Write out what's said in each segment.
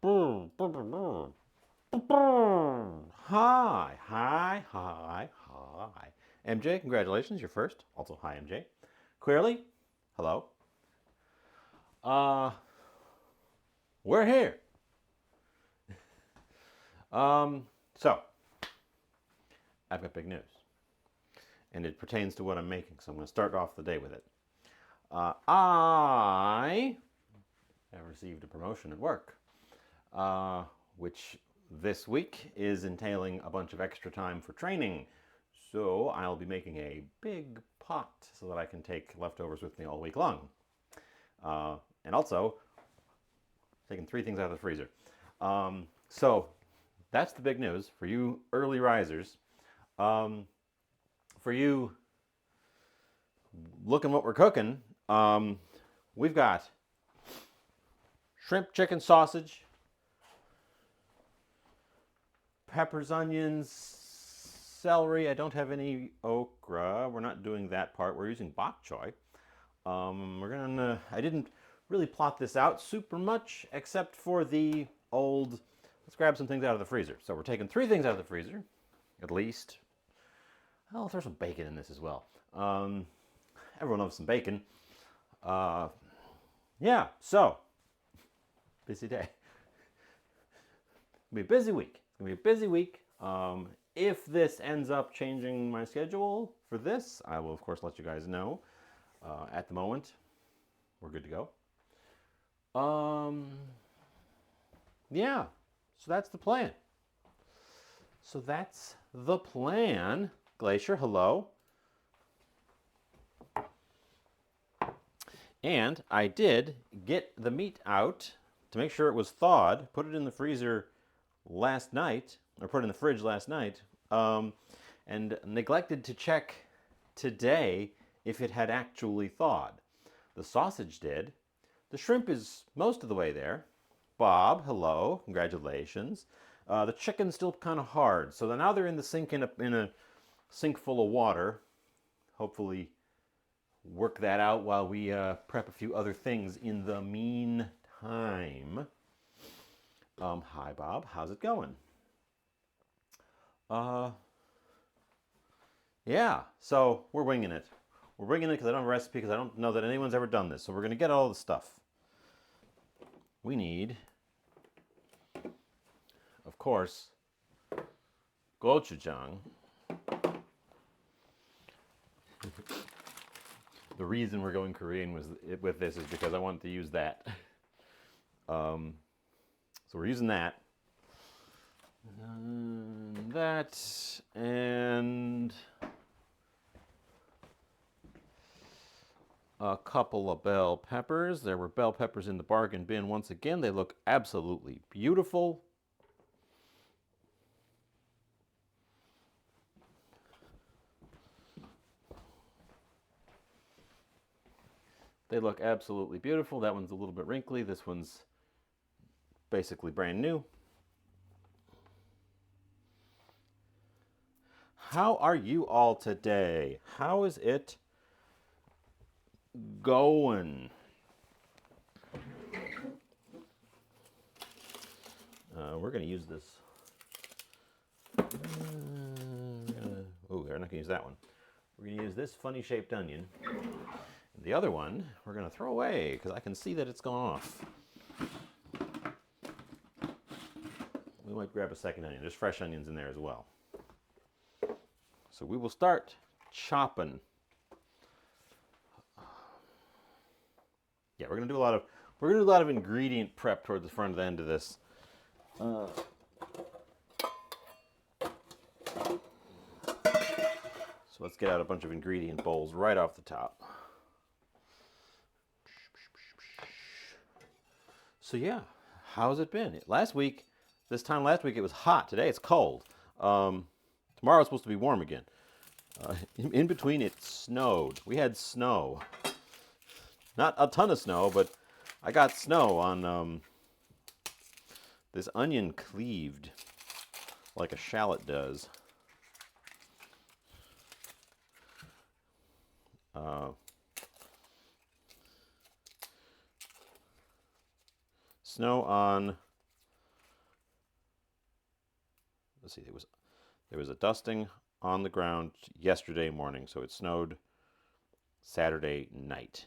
Hi, hi, hi, hi. MJ, congratulations, you're first. Also, hi, MJ. Clearly, hello. Uh, we're here. Um, so, I've got big news, and it pertains to what I'm making, so I'm going to start off the day with it. I have received a promotion at work, uh, which this week is entailing a bunch of extra time for training. So I'll be making a big pot so that I can take leftovers with me all week long. And also, taking 3 things out of the freezer. So that's the big news for you early risers. Um, for you looking what we're cooking, we've got shrimp, chicken, sausage, peppers, onions, celery. I don't have any okra. We're not doing that part. We're using bok choy. I didn't really plot this out super much, except for the old, let's grab some things out of the freezer. So we're taking 3 things out of the freezer, at least. I'll throw some bacon in this as well. Everyone loves some bacon. Uh, yeah, so, busy day. It's gonna be a busy week. It's gonna be a busy week. If this ends up changing my schedule for this, I will of course let you guys know. At the moment, we're good to go. Yeah, so that's the plan. So that's the plan. Glacier, hello. And I did get the meat out to make sure it was thawed, put it in the freezer last night, or put it in the fridge last night, and neglected to check today if it had actually thawed. The sausage did. The shrimp is most of the way there. Bob, hello, congratulations. The chicken's still kind of hard, so now they're in the sink in a sink full of water. Hopefully, work that out while we prep a few other things in the meantime. Hi, Bob. How's it going? Uh, yeah, so we're winging it. We're winging it because I don't have a recipe because I don't know that anyone's ever done this. So we're going to get all the stuff. We need, of course, gochujang. The reason we're going Korean with this is because I wanted to use that. So we're using that. That and a couple of bell peppers. There were bell peppers in the bargain bin once again. They look absolutely beautiful. They look absolutely beautiful. That one's a little bit wrinkly. This one's basically brand new. How are you all today? How is it going? We're going to use this. Oh, we're not going to use that one. We're going to use this funny shaped onion. The other one we're going to throw away because I can see that it's gone off. We might grab a second onion. There's fresh onions in there as well. So we will start chopping. Yeah, we're gonna do a lot of ingredient prep towards the front end of this. So let's get out a bunch of ingredient bowls right off the top. So yeah, how's it been? This time last week it was hot. Today it's cold. Tomorrow it's supposed to be warm again. In between it snowed. We had snow. Not a ton of snow, but I got snow on this onion cleaved like a shallot does. Snow on let's see, there was a dusting on the ground yesterday morning, so it snowed Saturday night.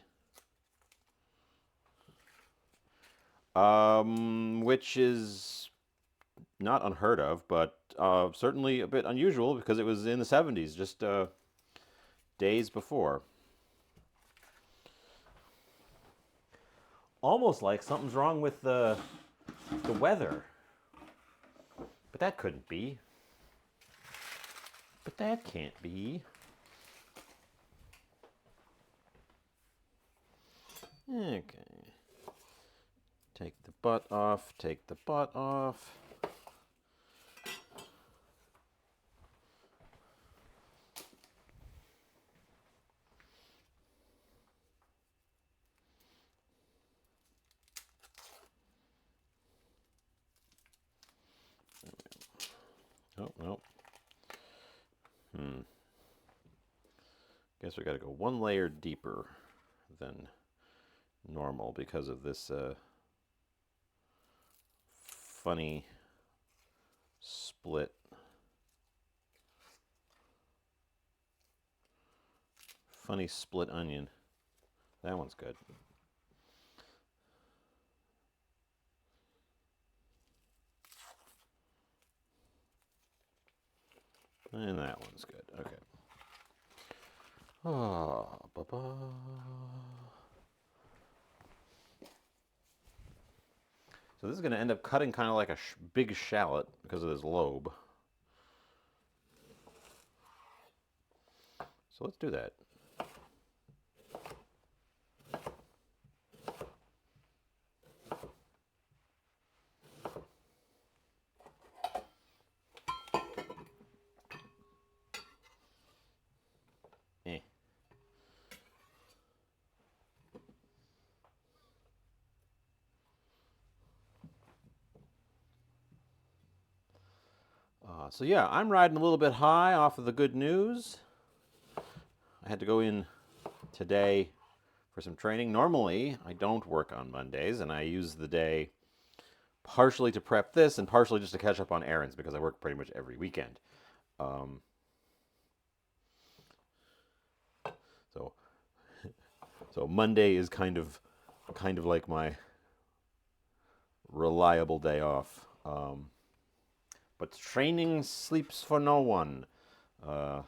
Which is not unheard of, but certainly a bit unusual because it was in the 70s, just days before. Almost like something's wrong with the weather. But that couldn't be. But that can't be. Okay. Take the butt off, take the butt off. Oh, no. Guess we got to go one layer deeper than normal because of this funny split. Funny split onion. That one's good. And that one's good. Okay. Oh, ba-ba. So this is going to end up cutting kind of like a big shallot because of this lobe. So let's do that. Eh. So yeah, I'm riding a little bit high off of the good news. I had to go in today for some training. Normally, I don't work on Mondays, and I use the day partially to prep this and partially just to catch up on errands because I work pretty much every weekend. So, so Monday is kind of like my reliable day off. But training sleeps for no one. The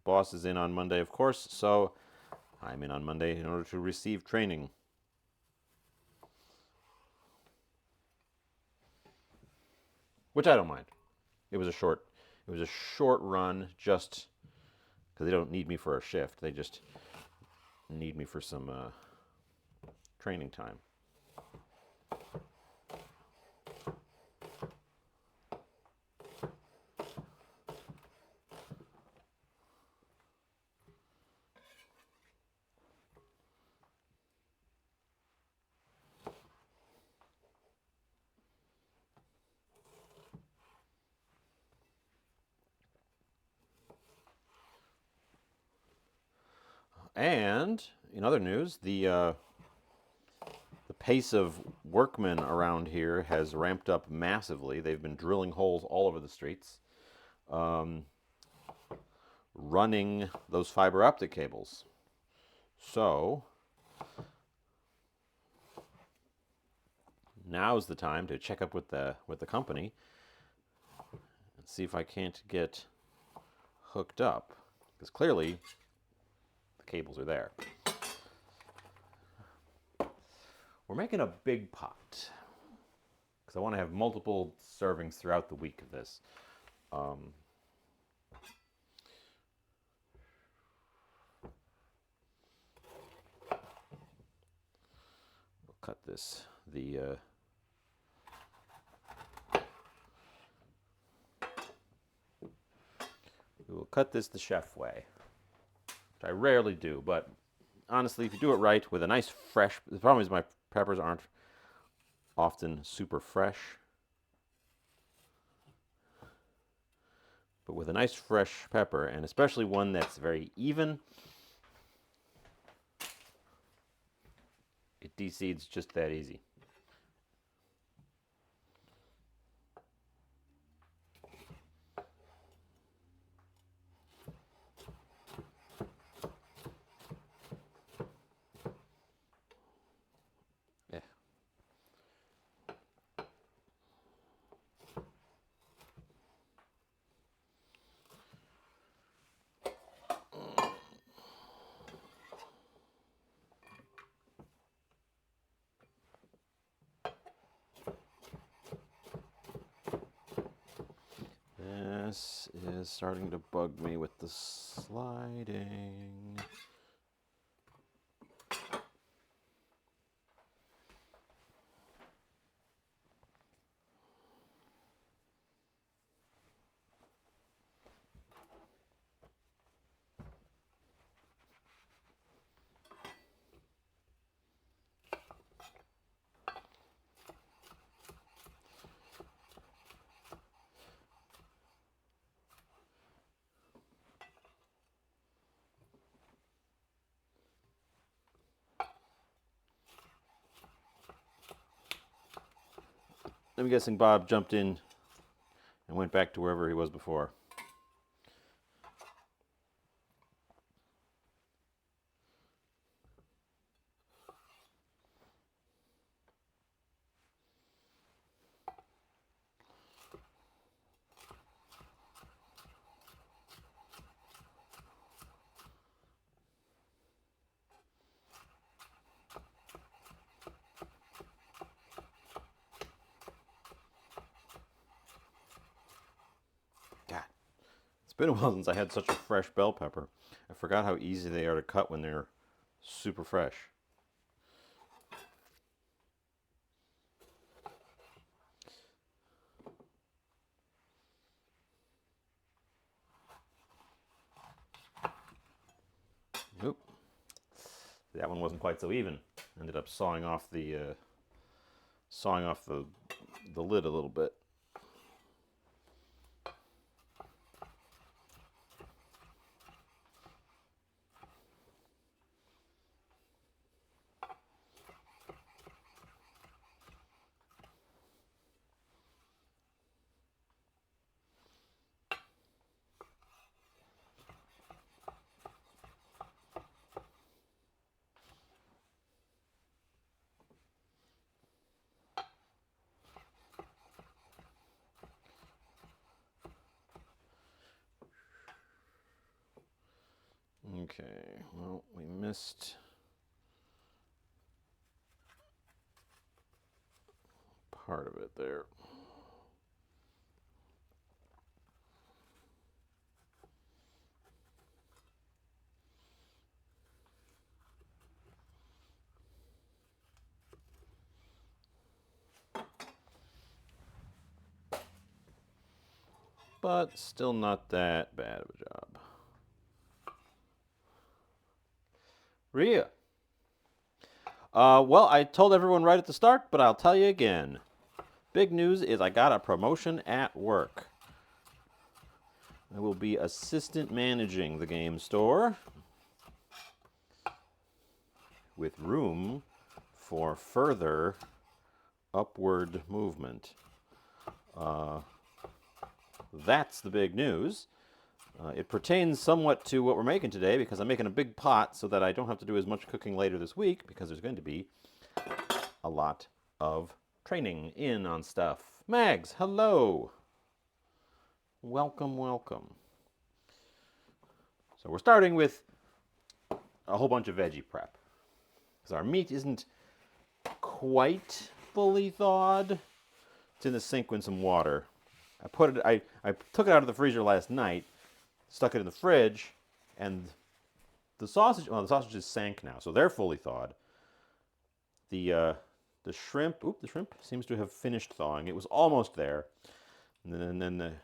boss is in on Monday, of course, so I'm in on Monday in order to receive training. Which I don't mind. It was a short run just because they don't need me for a shift. They just need me for some training time. And in other news, the pace of workmen around here has ramped up massively. They've been drilling holes all over the streets, running those fiber optic cables. So now's the time to check up with the company and see if I can't get hooked up, because clearly the cables are there. We're making a big pot because I want to have multiple servings throughout the week of this. We'll cut this. We will cut this the chef way, which I rarely do, but honestly, if you do it right with a nice fresh, the problem is my peppers aren't often super fresh, but with a nice fresh pepper, and especially one that's very even, it de-seeds just that easy. This is starting to bug me with the sliding. I'm guessing Bob jumped in and went back to wherever he was before. God, it's been a while since I had such a fresh bell pepper. I forgot how easy they are to cut when they're super fresh. Oop. That one wasn't quite so even. Ended up sawing off the lid a little bit. Okay, well, we missed part of it there. But still not that bad of a job. Rhea. Well, I told everyone right at the start, but I'll tell you again. Big news is I got a promotion at work. I will be assistant managing the game store with room for further upward movement. That's the big news. It pertains somewhat to what we're making today because I'm making a big pot so that I don't have to do as much cooking later this week because there's going to be a lot of training in on stuff. Mags, hello. Welcome, welcome. So we're starting with a whole bunch of veggie prep because our meat isn't quite fully thawed. It's in the sink with some water. I took it out of the freezer last night, stuck it in the fridge, and the sausages sank now, so they're fully thawed. The shrimp seems to have finished thawing. It was almost there, and then the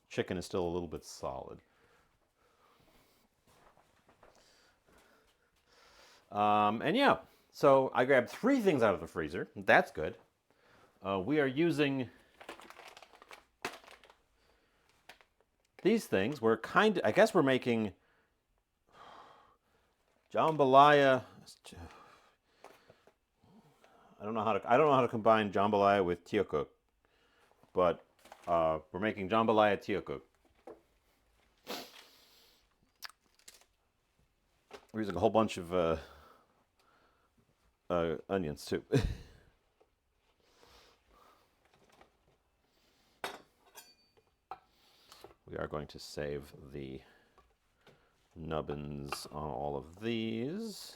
chicken is still a little bit solid. And yeah, so I grabbed 3 things out of the freezer. That's good. We are using these things. I guess we're making jambalaya. I don't know how to combine jambalaya with tiokuk, but we're making jambalaya tiokuk. We're using a whole bunch of onions too. We are going to save the nubbins on all of these.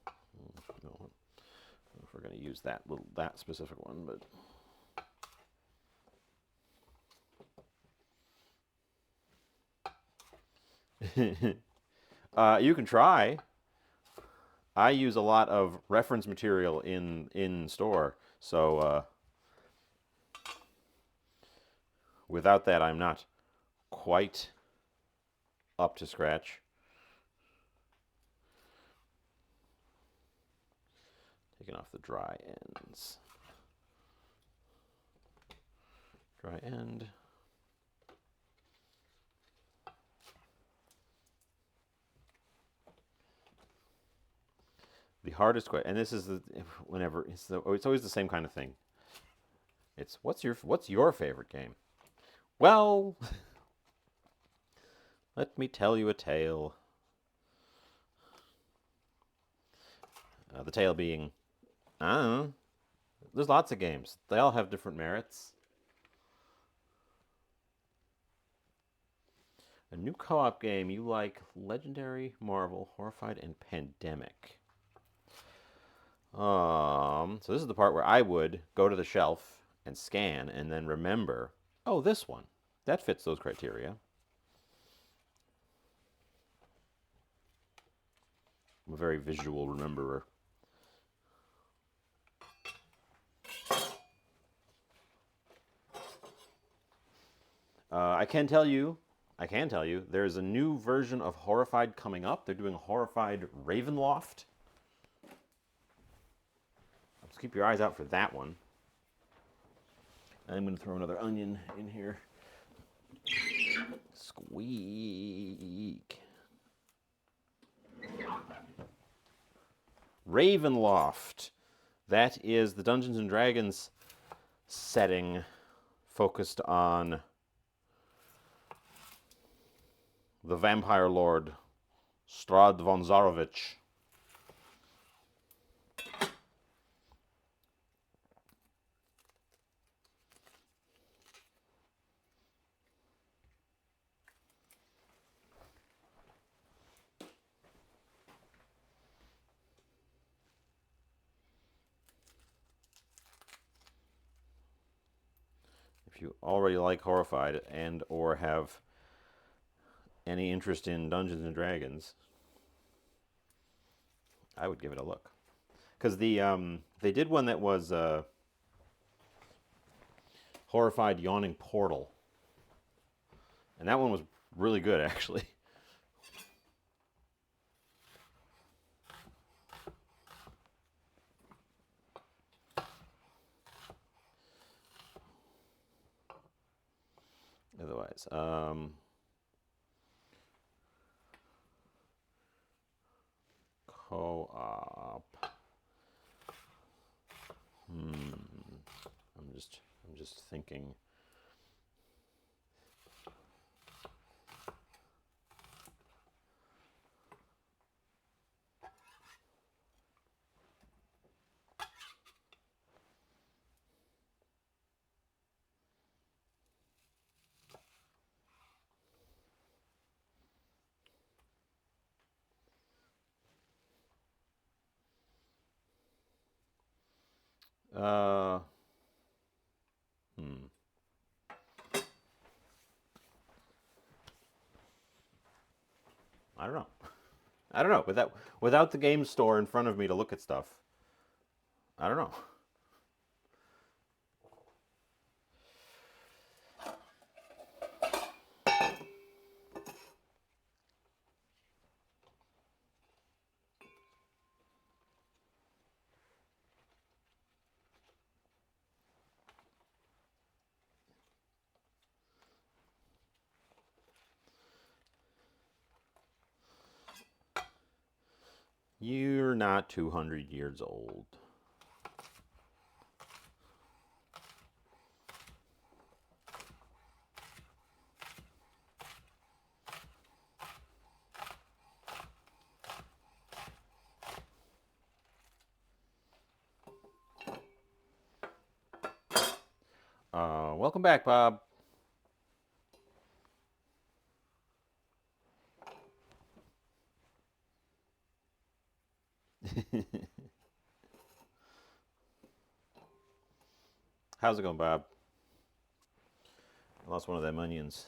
I don't know if we're going to use that specific one, but You can try. I use a lot of reference material in store, so without that, I'm not quite up to scratch. Taking off the dry ends. Dry end. The hardest question, and this is whenever it's always the same kind of thing. It's what's your favorite game? Well, let me tell you a tale. The tale being, I don't know. There's lots of games. They all have different merits. A new co-op game you like: Legendary, Marvel, Horrified, and Pandemic. So this is the part where I would go to the shelf and scan and then remember, oh, this one. That fits those criteria. I'm a very visual rememberer. I can tell you, there's a new version of Horrified coming up. They're doing Horrified Ravenloft. So keep your eyes out for that one. I'm going to throw another onion in here. Squeak. Ravenloft. That is the Dungeons and Dragons setting focused on the vampire lord Strad von Zarovich. If you already like Horrified and or have any interest in Dungeons and Dragons, I would give it a look. Because they did one that was Horrified Yawning Portal, and that one was really good actually. Otherwise, co-op. I'm just thinking. Uh, hmm. I don't know. I don't know. Without the game store in front of me to look at stuff, I don't know. You're not 200 years old. Welcome back, Bob. How's it going, Bob? I lost one of them onions.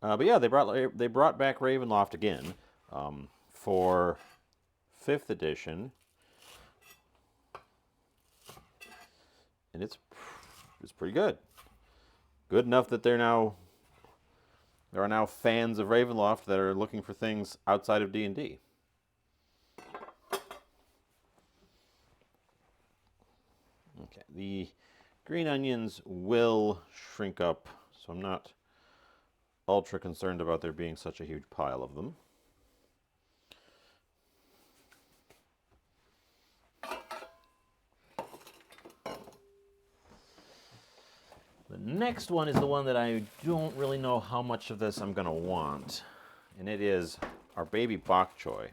But yeah, they brought back Ravenloft again for fifth edition, and it's pretty good. Good enough that there are now fans of Ravenloft that are looking for things outside of D&D. Okay, the green onions will shrink up, so I'm not ultra concerned about there being such a huge pile of them. The next one is the one that I don't really know how much of this I'm going to want, and it is our baby bok choy.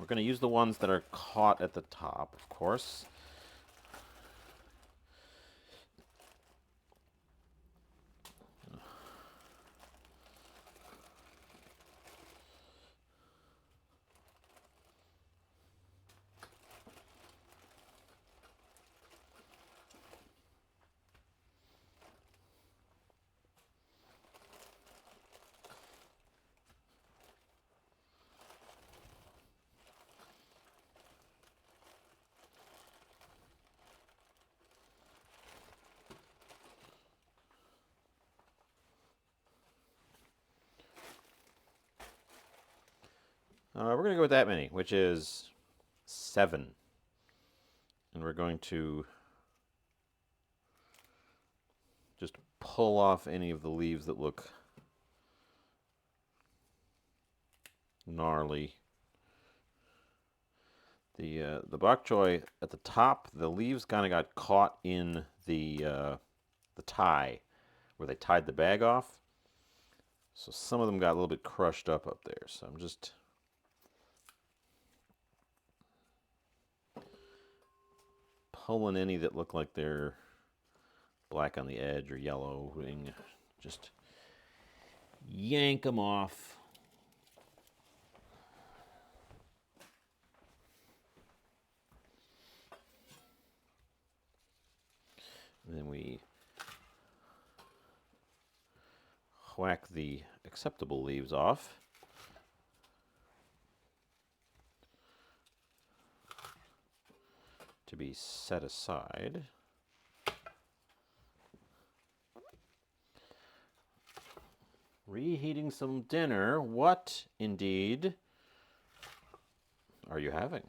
We're going to use the ones that are caught at the top, of course. We're going to go with that many, which is 7. And we're going to just pull off any of the leaves that look gnarly. The bok choy at the top, the leaves kind of got caught in the tie where they tied the bag off. So some of them got a little bit crushed up there. So I'm just pulling any that look like they're black on the edge or yellow. Just yank them off. And then we whack the acceptable leaves off. To be set aside. Reheating some dinner. What, indeed, are you having?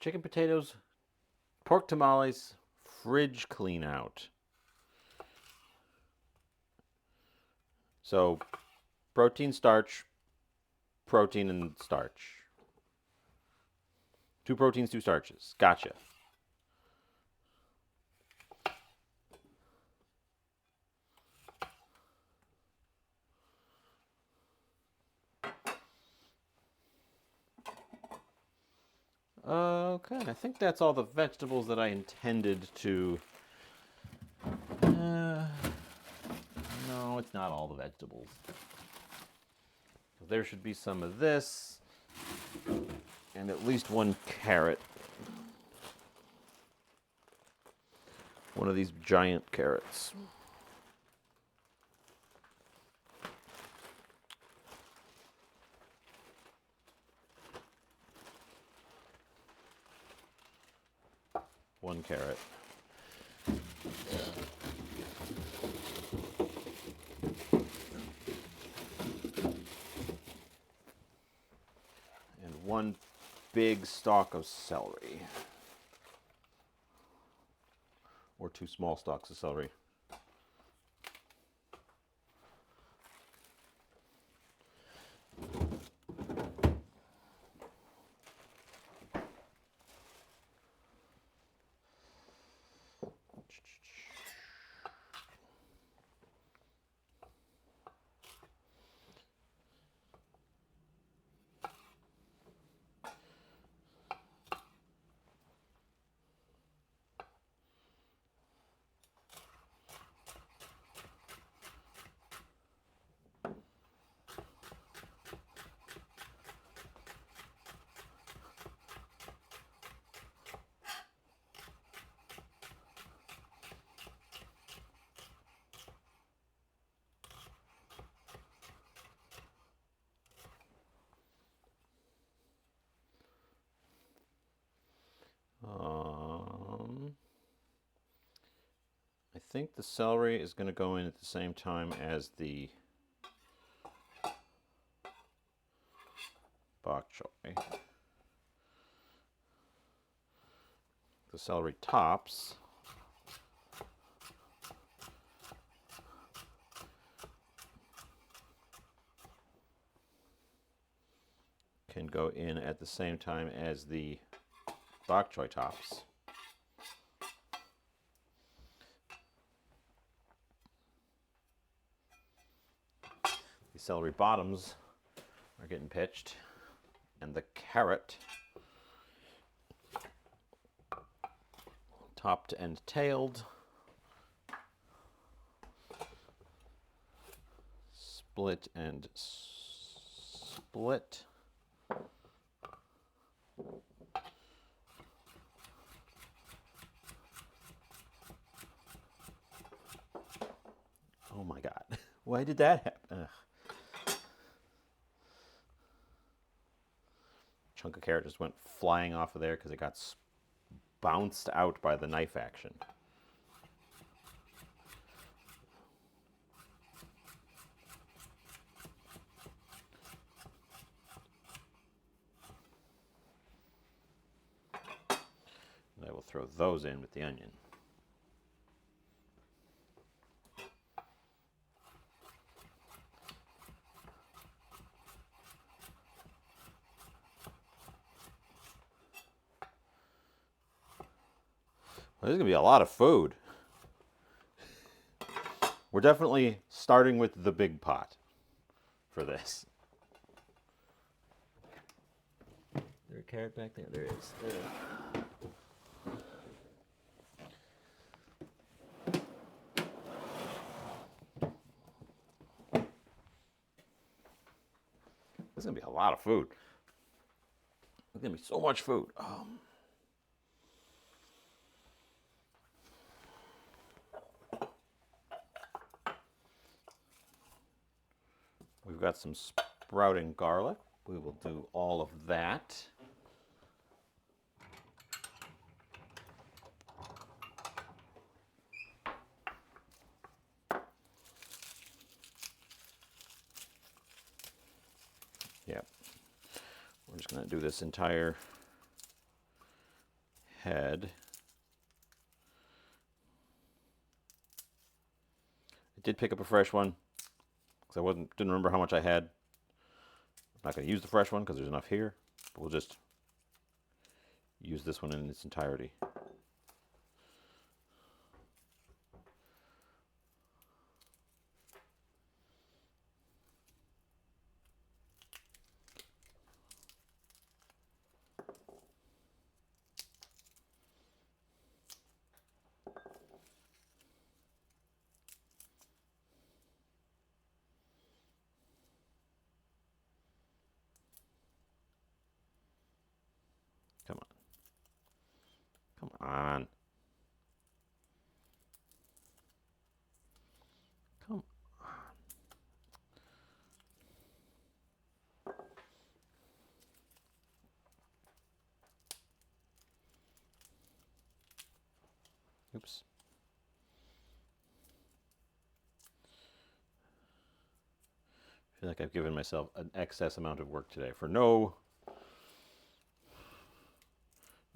Chicken potatoes, pork tamales, fridge clean out. So, protein, starch, protein, and starch. 2 proteins, 2 starches. Gotcha. Okay, I think that's all the vegetables that I intended to... no, it's not all the vegetables. There should be some of this, and at least 1 carrot. One of these giant carrots. One carrot. one big stalk of celery. Or 2 small stalks of celery. I think the celery is going to go in at the same time as the bok choy. The celery tops can go in at the same time as the bok choy tops. The celery bottoms are getting pitched, and the carrot topped and tailed, split and split. Oh my God, why did that happen? Ugh. Chunk of carrot just went flying off of there because it got bounced out by the knife action. And I will throw those in with the onion. Well, there's going to be a lot of food. We're definitely starting with the big pot for this. Is there a carrot back there? There is. There's going to be a lot of food. There's going to be so much food. We've got some sprouting garlic. We will do all of that. Yep. We're just going to do this entire head. I did pick up a fresh one because I didn't remember how much I had. I'm not going to use the fresh one because there's enough here. But we'll just use this one in its entirety. Come on. Come on. Come on. Oops. I feel like I've given myself an excess amount of work today for no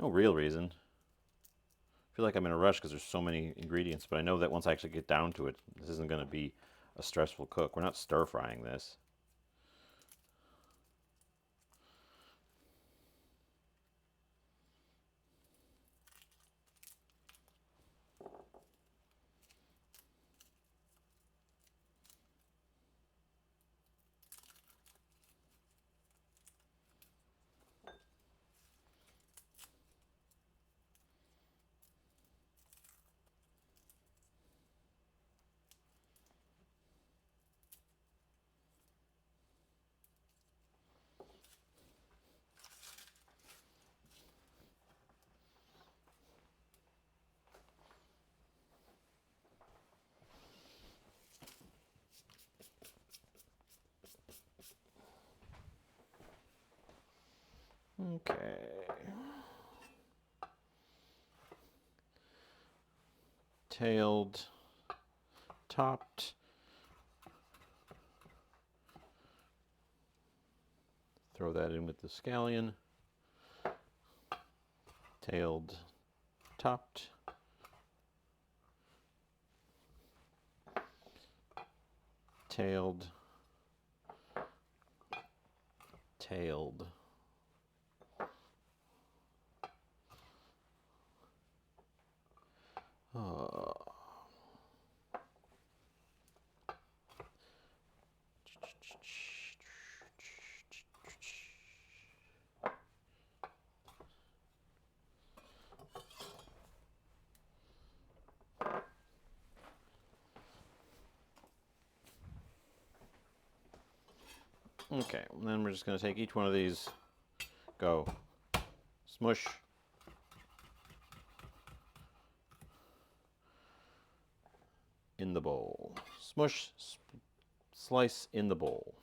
No real reason. I feel like I'm in a rush because there's so many ingredients, but I know that once I actually get down to it, this isn't going to be a stressful cook. We're not stir frying this. Okay. Tailed, topped. Throw that in with the scallion. Tailed, topped. Tailed, tailed. Oh. Okay, and then we're just going to take each one of these, go smush, in the bowl. Smush, slice in the bowl.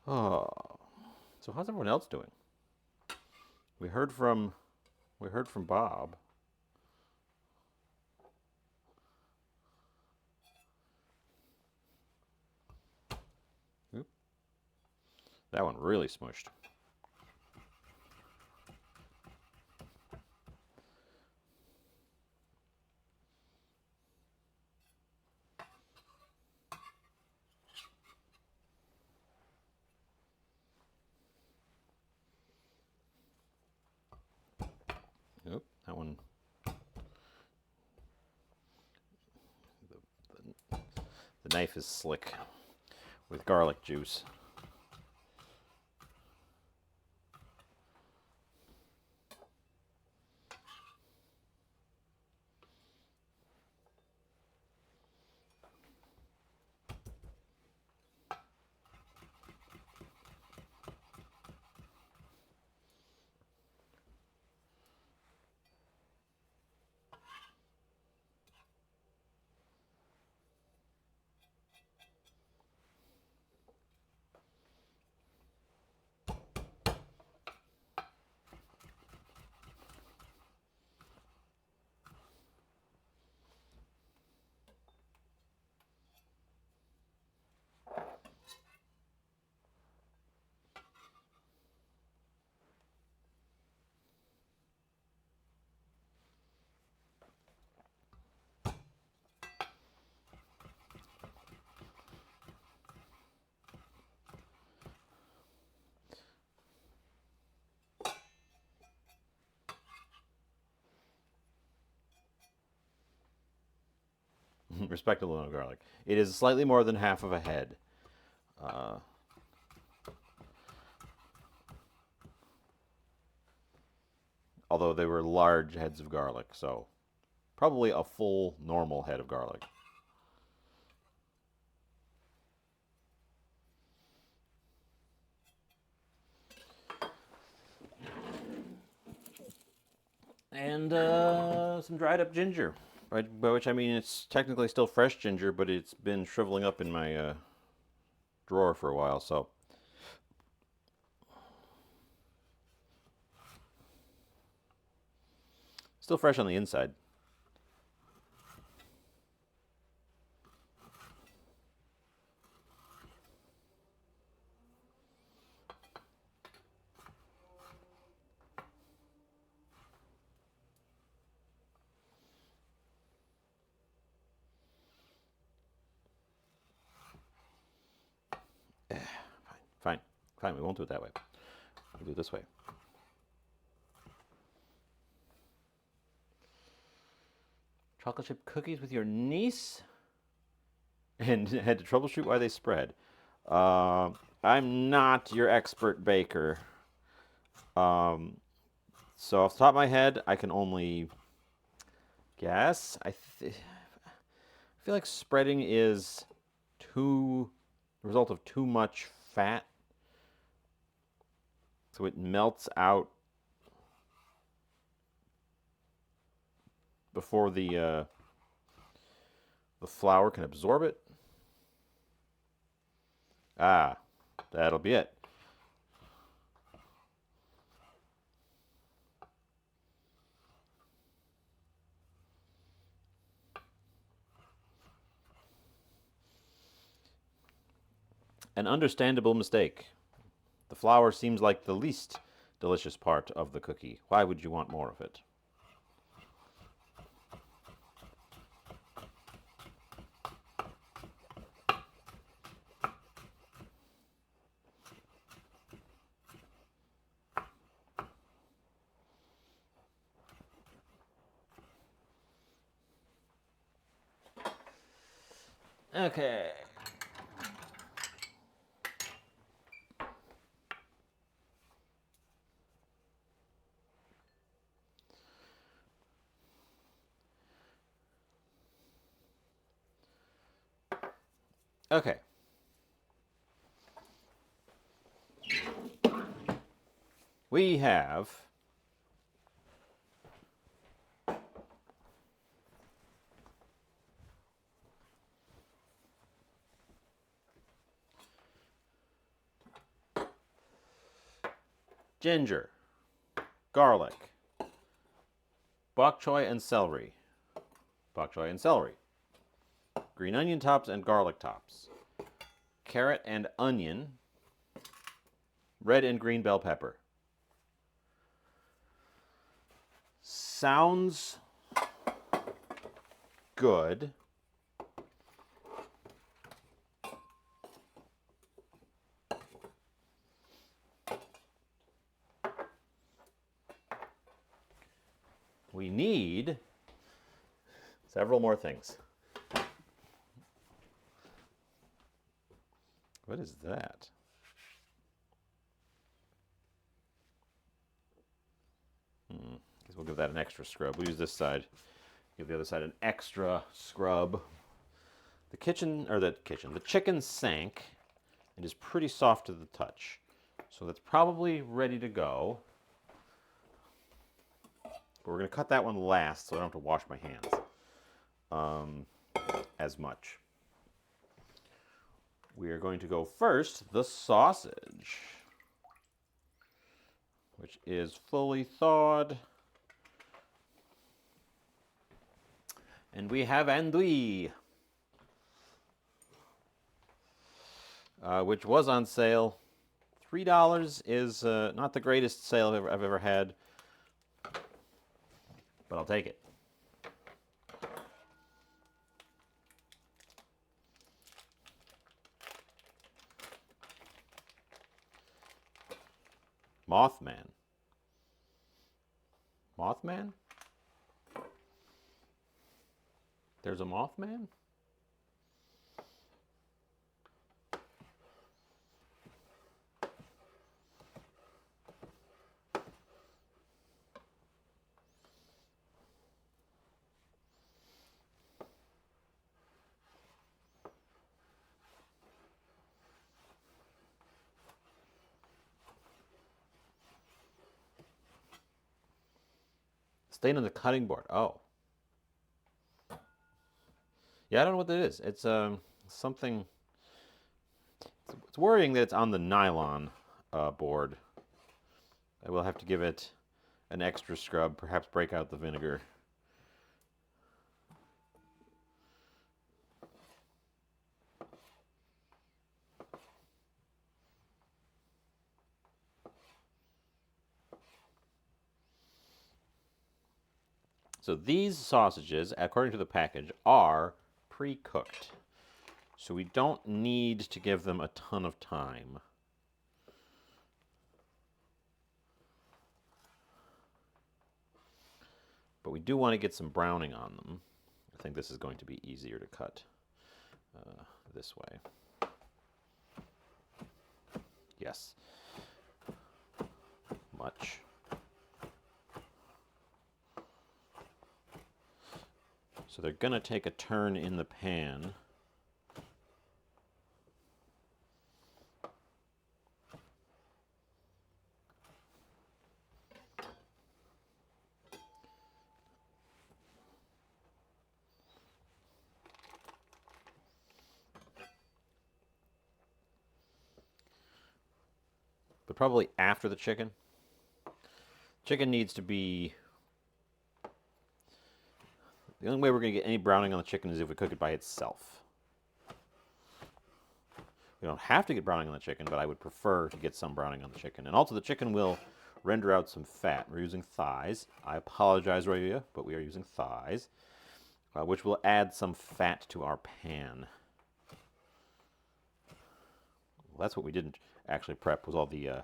Oh, so how's everyone else doing? We heard from Bob. Oop. That one really smushed. Oop, that one. The knife is slick with garlic juice. Respectable amount of garlic. It is slightly more than half of a head. Uh, Although they were large heads of garlic, so probably a full normal head of garlic. And some dried up ginger. By which I mean it's technically still fresh ginger, but it's been shriveling up in my drawer for a while, so. Still fresh on the inside. Fine. Fine, we won't do it that way. We'll do it this way. Chocolate chip cookies with your niece? And had to troubleshoot why they spread. I'm not your expert baker. So off the top of my head, I can only guess. Feel like spreading is the result of too much fat. So it melts out before the flour can absorb it. Ah, that'll be it. An understandable mistake. The flour seems like the least delicious part of the cookie. Why would you want more of it? Okay. Okay. We have ginger, garlic, bok choy and celery. Bok choy and celery. Green onion tops and garlic tops. Carrot and onion. Red and green bell pepper. Sounds good. We need several more things. What is that? Guess we'll give that an extra scrub. We'll use this side. Give the other side an extra scrub. The chicken sank and is pretty soft to the touch. So that's probably ready to go. But we're going to cut that one last so I don't have to wash my hands as much. We are going to go first the sausage, which is fully thawed. And we have andouille, which was on sale. $3 is not the greatest sale I've ever had, but I'll take it. Mothman. Mothman? There's a Mothman? Stain on the cutting board. Oh. Yeah, I don't know what that is. It's something. It's worrying that it's on the nylon board. I will have to give it an extra scrub, perhaps break out the vinegar. So these sausages, according to the package, are pre-cooked. So we don't need to give them a ton of time. But we do want to get some browning on them. I think this is going to be easier to cut this way. Yes. Much. So they're going to take a turn in the pan. But probably after the chicken. Chicken needs to be... The only way we're going to get any browning on the chicken is if we cook it by itself. We don't have to get browning on the chicken, but I would prefer to get some browning on the chicken. And also the chicken will render out some fat. We're using thighs. I apologize, Roya, but we are using thighs, which will add some fat to our pan. Well, that's what we didn't actually prep, was all the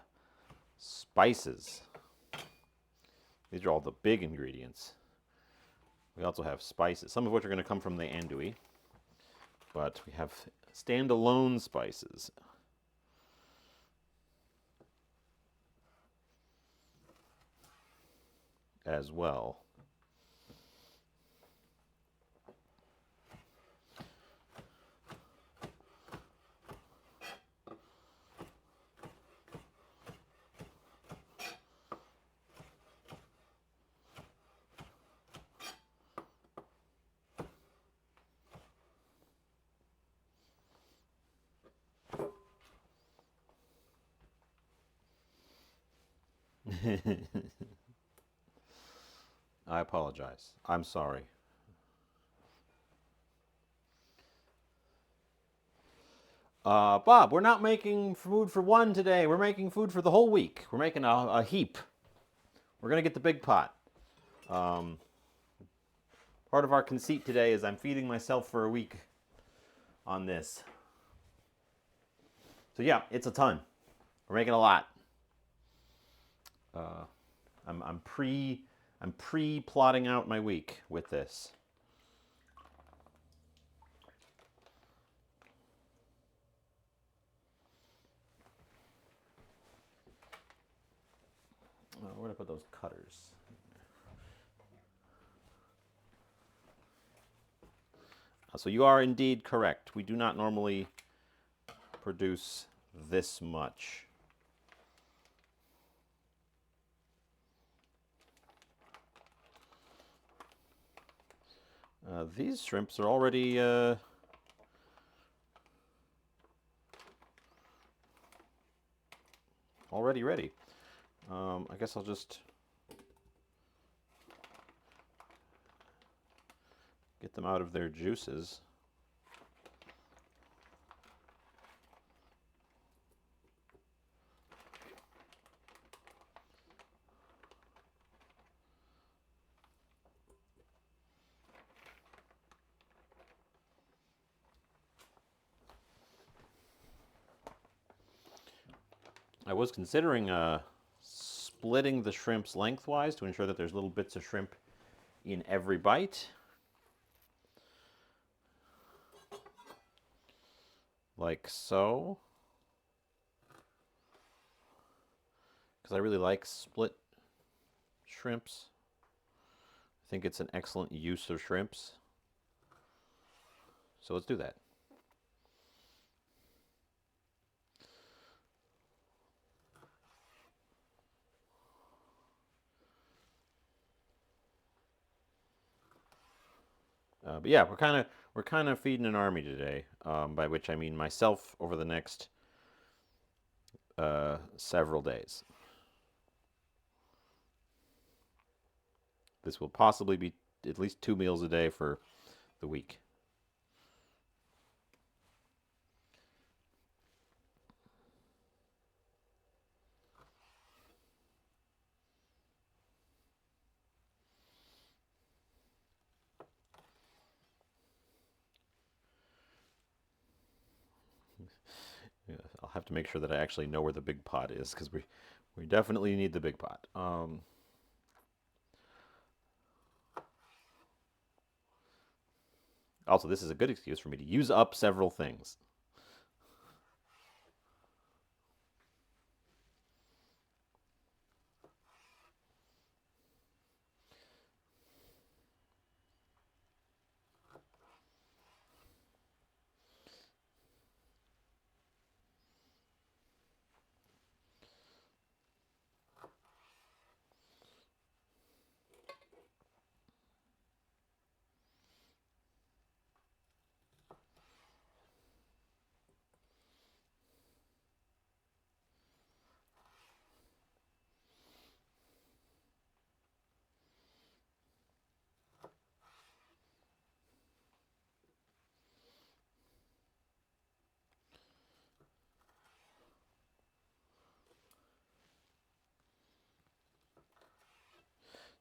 spices. These are all the big ingredients. We also have spices, some of which are going to come from the andouille, but we have standalone spices. As well. I apologize. I'm sorry. Bob, we're not making food for one today. We're making food for the whole week. We're making a heap. We're going to get the big pot. Part of our conceit today is I'm feeding myself for a week on this. So yeah, it's a ton. We're making a lot. I'm pre plotting out my week with this. Where did I put those cutters? So you are indeed correct. We do not normally produce this much. These shrimps are already ready. I guess I'll just get them out of their juices. I was considering splitting the shrimps lengthwise to ensure that there's little bits of shrimp in every bite. Like so. Because I really like split shrimps. I think it's an excellent use of shrimps. So let's do that. But yeah, we're kind we're kind of feeding an army today, by which I mean myself over the next several days. This will possibly be at least 2 meals a day for the week. Yeah, I'll have to make sure that I actually know where the big pot is because we definitely need the big pot. Also, this is a good excuse for me to use up several things.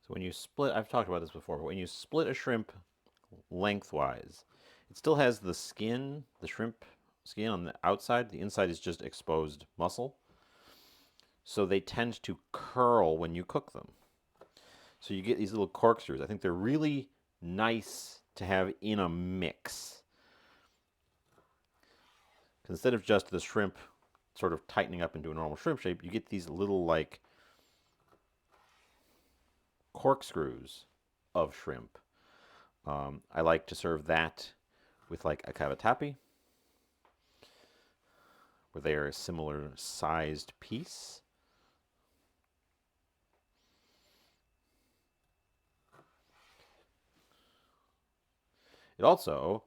So when you split, I've talked about this before, but when you split a shrimp lengthwise, it still has the skin, the shrimp skin on the outside. The inside is just exposed muscle. So they tend to curl when you cook them. So you get these little corkscrews. I think they're really nice to have in a mix. Instead of just the shrimp sort of tightening up into a normal shrimp shape, you get these little like corkscrews of shrimp. I like to serve that with like a cavatappi, where they are a similar sized piece. It also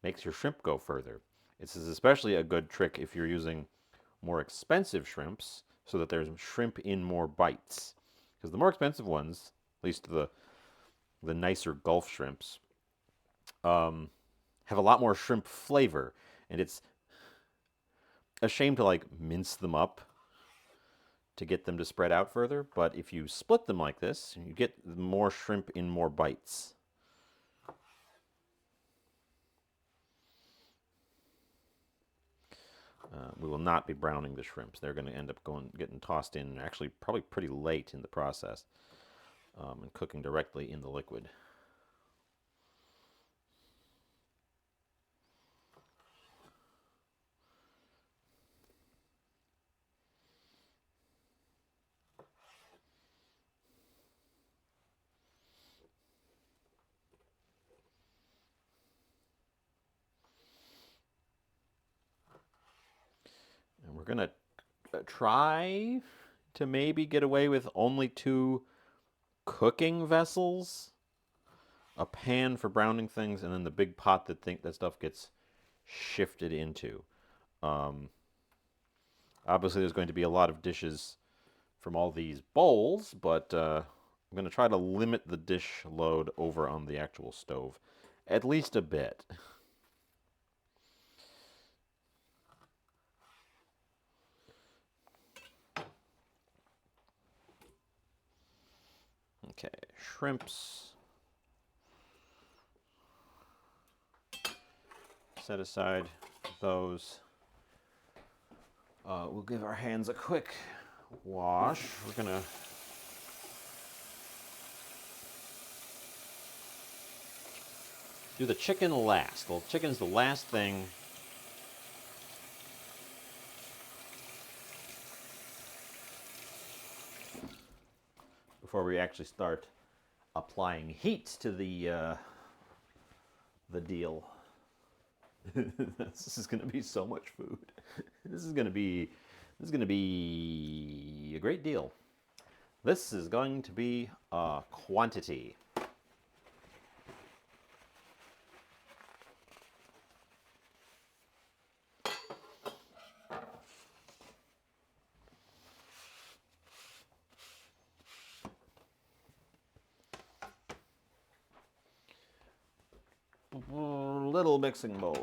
makes your shrimp go further. This is especially a good trick if you're using more expensive shrimps so that there's shrimp in more bites. Because the more expensive ones, at least the nicer Gulf shrimps, have a lot more shrimp flavor. And it's a shame to like mince them up to get them to spread out further. But if you split them like this, you get more shrimp in more bites. We will not be browning the shrimps. They're going to end up getting tossed in, actually probably pretty late in the process, and cooking directly in the liquid. And we're going to try to maybe get away with only 2 cooking vessels, a pan for browning things, and then the big pot that stuff gets shifted into. Um, Obviously, there's going to be a lot of dishes from all these bowls, but I'm going to try to limit the dish load over on the actual stove, at least a bit. Okay, shrimps. Set aside those. We'll give our hands a quick wash. We're going to do the chicken last. The chicken's the last thing. Before we actually start applying heat to the deal. This is going to be so much food. This is going to be a great deal. This is going to be a quantity. little mixing bowl.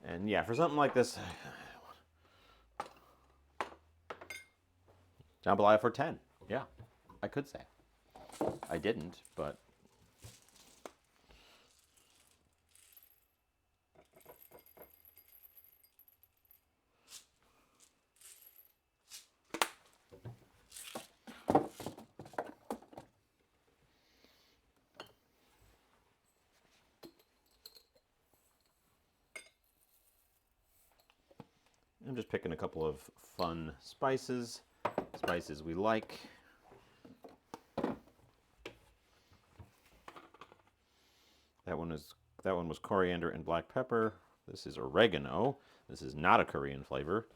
And yeah, for something like this, jambalaya for 10. Yeah, I could say. I didn't, but I'm just picking a couple of fun spices we like. That one was coriander and black pepper. This is oregano. This is not a Korean flavor.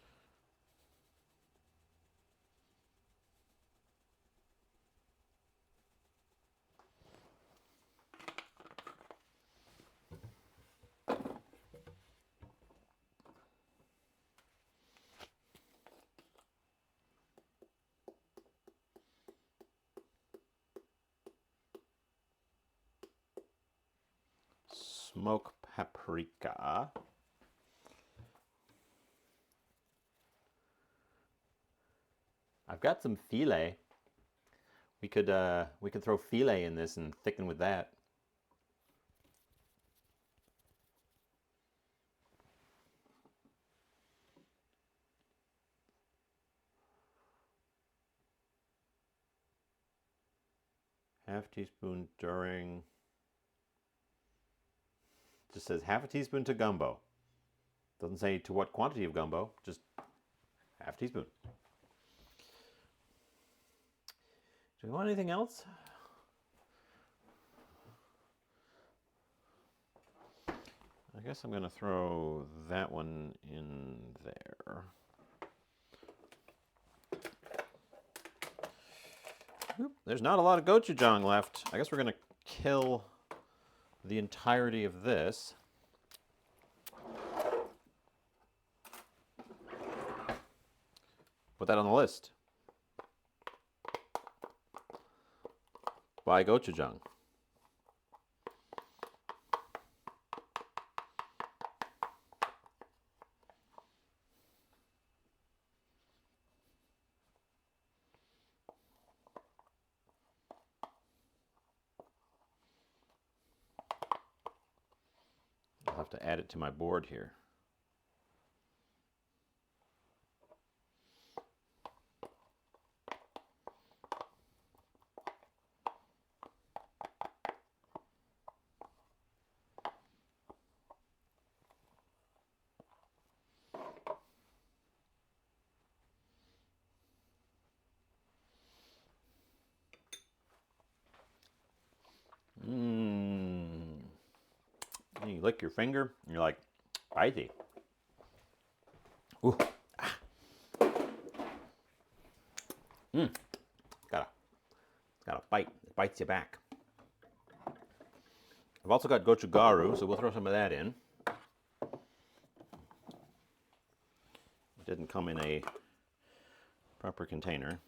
Smoke paprika. I've got some filet. We could throw filet in this and thicken with that. Half teaspoon during. Just says half a teaspoon to gumbo. Doesn't say to what quantity of gumbo, just half teaspoon. Do you want anything else? I guess I'm going to throw that one in there. Oop, there's not a lot of gochujang left. I guess we're going to kill the entirety of this. Put that on the list. Buy gochujang. I'll have to add it to my board here. You lick your finger, and you're like, spicy. Ooh. Ah. Got a bite. It bites you back. I've also got gochugaru, so we'll throw some of that in. It didn't come in a proper container.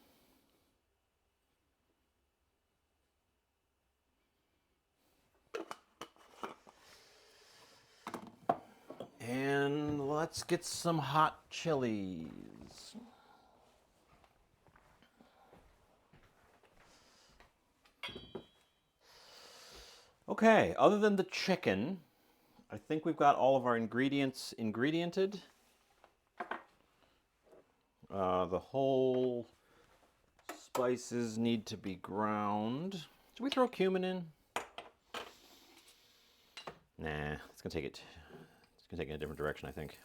And let's get some hot chilies. Okay, other than the chicken, I think we've got all of our ingredients ingrediented. The whole spices need to be ground. Should we throw cumin in? Nah, it's gonna take it in a different direction, I think.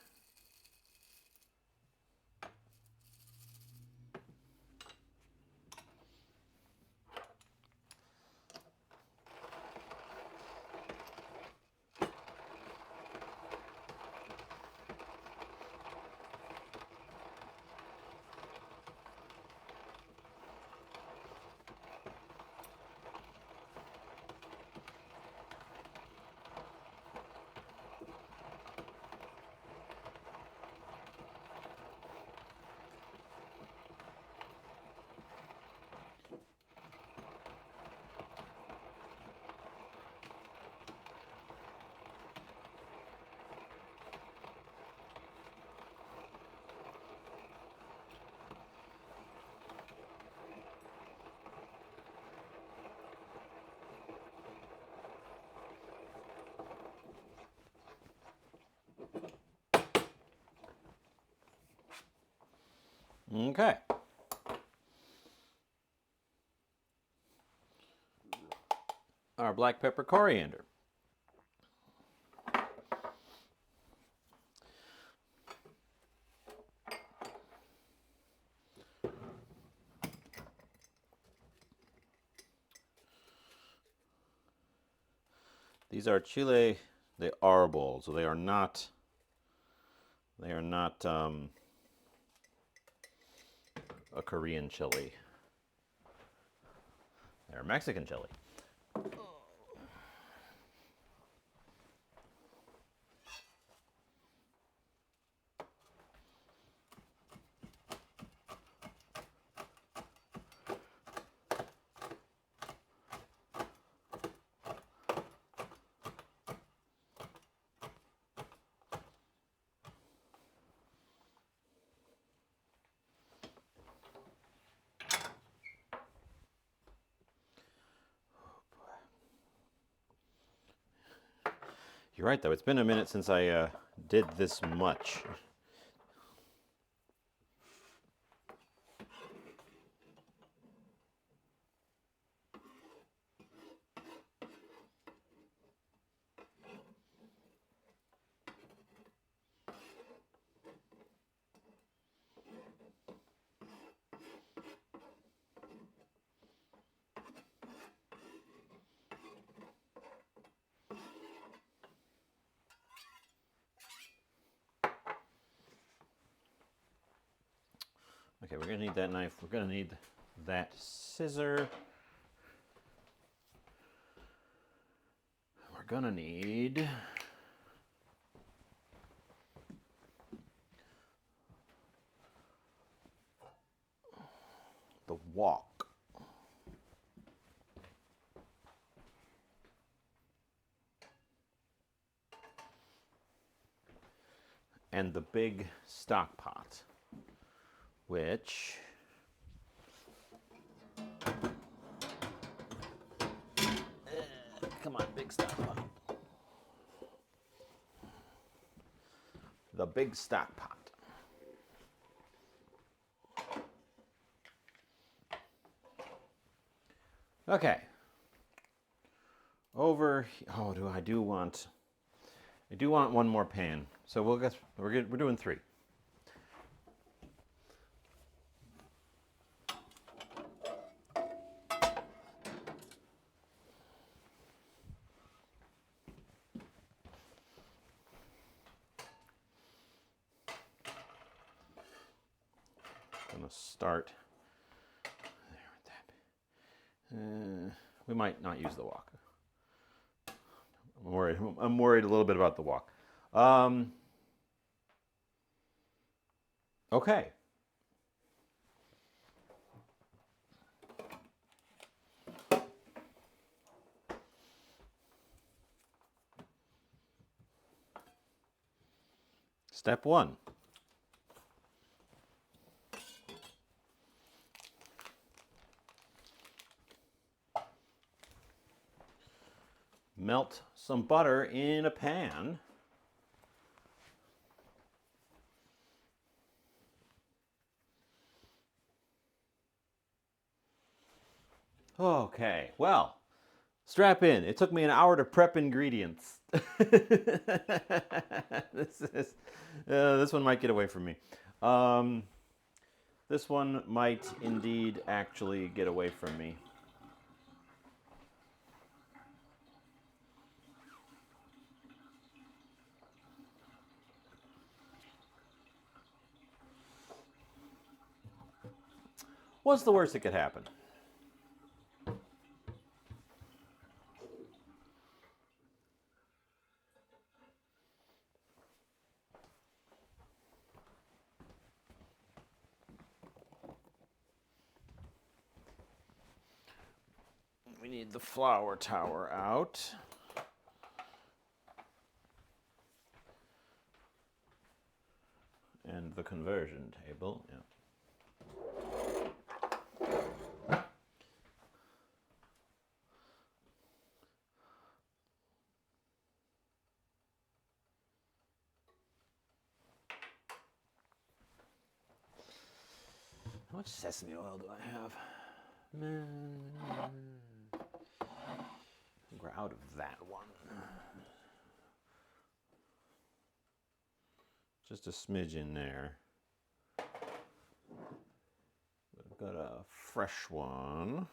Okay. Our black pepper coriander. These are chile de arbol, so they are not a Korean chili. They're Mexican chili. You're right, though. It's been a minute since I did this much. Okay, we're going to need that knife. We're going to need that scissor. We're going to need the wok. And the big stock pot, which come on, big stock pot. The big stock pot. Okay. Over. Oh, I do want one more pan. So we're doing 3. Gonna start there with that. We might not use the wok. I'm worried a little bit about the wok. Okay. Step 1. Melt some butter in a pan. Okay, well, strap in. It took me an hour to prep ingredients. This one might get away from me. This one might indeed actually get away from me. What's the worst that could happen? We need the flour tower out. And the conversion table, yeah. How much sesame oil do I have? We're out of that one. Just a smidge in there. I've got a fresh one.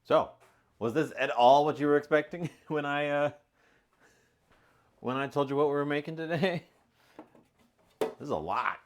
So, was this at all what you were expecting when I told you what we were making today? This is a lot.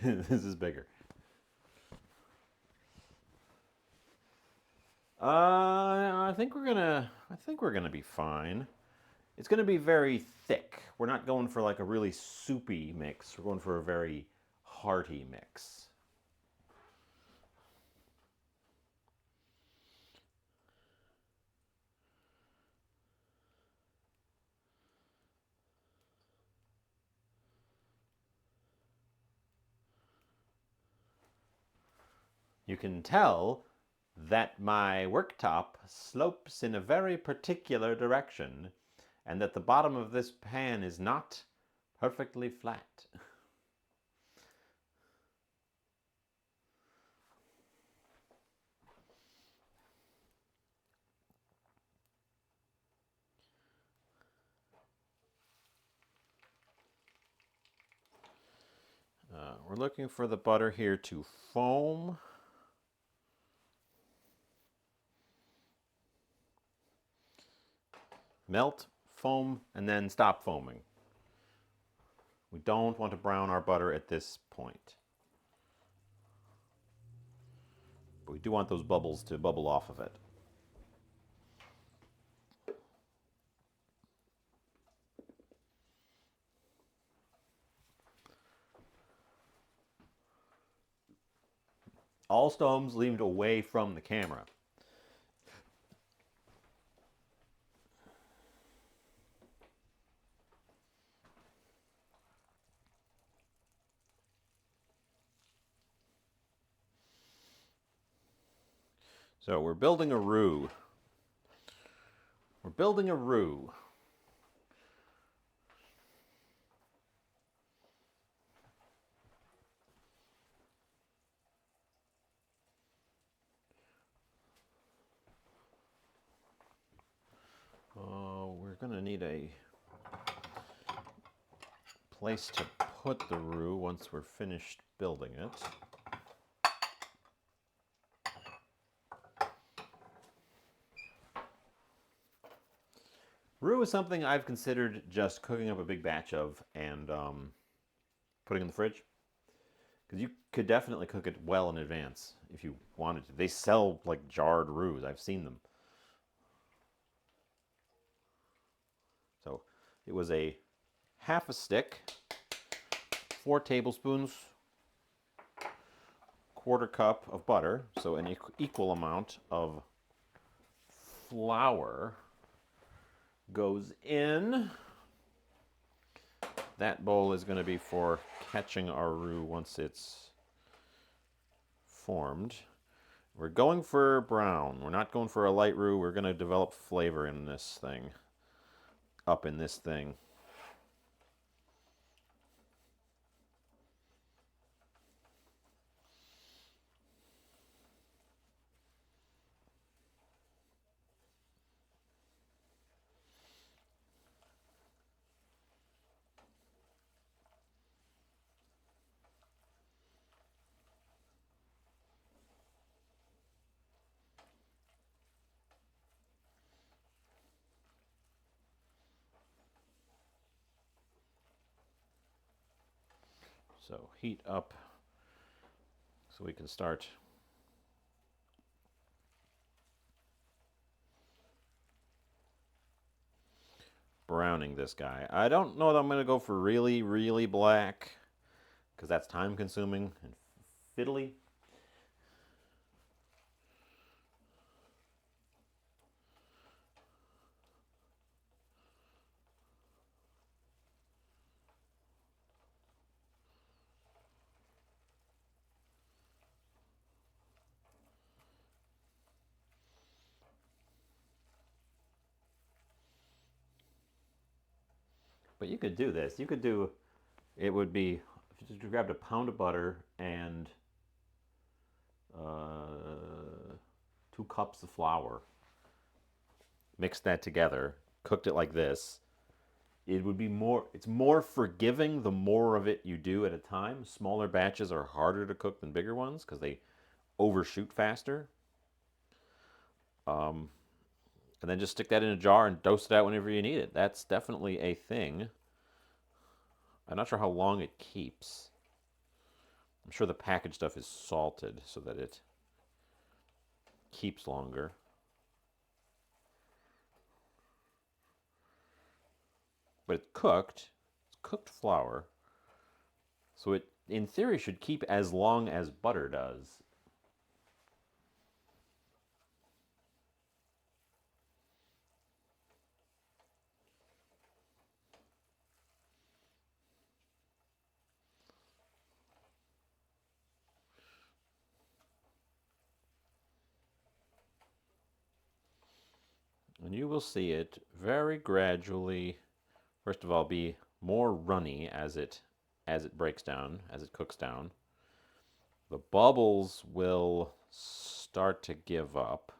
This is bigger. I think we're gonna be fine. It's gonna be very thick. We're not going for like a really soupy mix. We're going for a very hearty mix. You can tell that my worktop slopes in a very particular direction and that the bottom of this pan is not perfectly flat. We're looking for the butter here to foam. Melt, foam, and then stop foaming. We don't want to brown our butter at this point. But we do want those bubbles to bubble off of it. All stones leaned away from the camera. So we're building a roux. We're building a roux. We're going to need a place to put the roux once we're finished building it. Roux is something I've considered just cooking up a big batch of and putting in the fridge. Because you could definitely cook it well in advance if you wanted to. They sell like jarred roux. I've seen them. So it was a half a stick, 4 tablespoons, quarter cup of butter, so an equal amount of flour goes in. That bowl is going to be for catching our roux once it's formed. We're going for brown. We're not going for a light roux. We're going to develop flavor in this thing, up in this thing. So heat up so we can start browning this guy. I don't know that I'm going to go for really, really black because that's time consuming and fiddly. But you could do this. You could do, it would be, if you just grabbed a pound of butter and 2 cups of flour, mixed that together, cooked it like this, it would be more, it's more forgiving the more of it you do at a time. Smaller batches are harder to cook than bigger ones because they overshoot faster. Um, and then just stick that in a jar and dose it out whenever you need it. That's definitely a thing. I'm not sure how long it keeps. I'm sure the packaged stuff is salted so that it keeps longer. But it's cooked. It's cooked flour. So it, in theory, should keep as long as butter does. And you will see it very gradually, first of all, be more runny as it breaks down, as it cooks down. The bubbles will start to give up,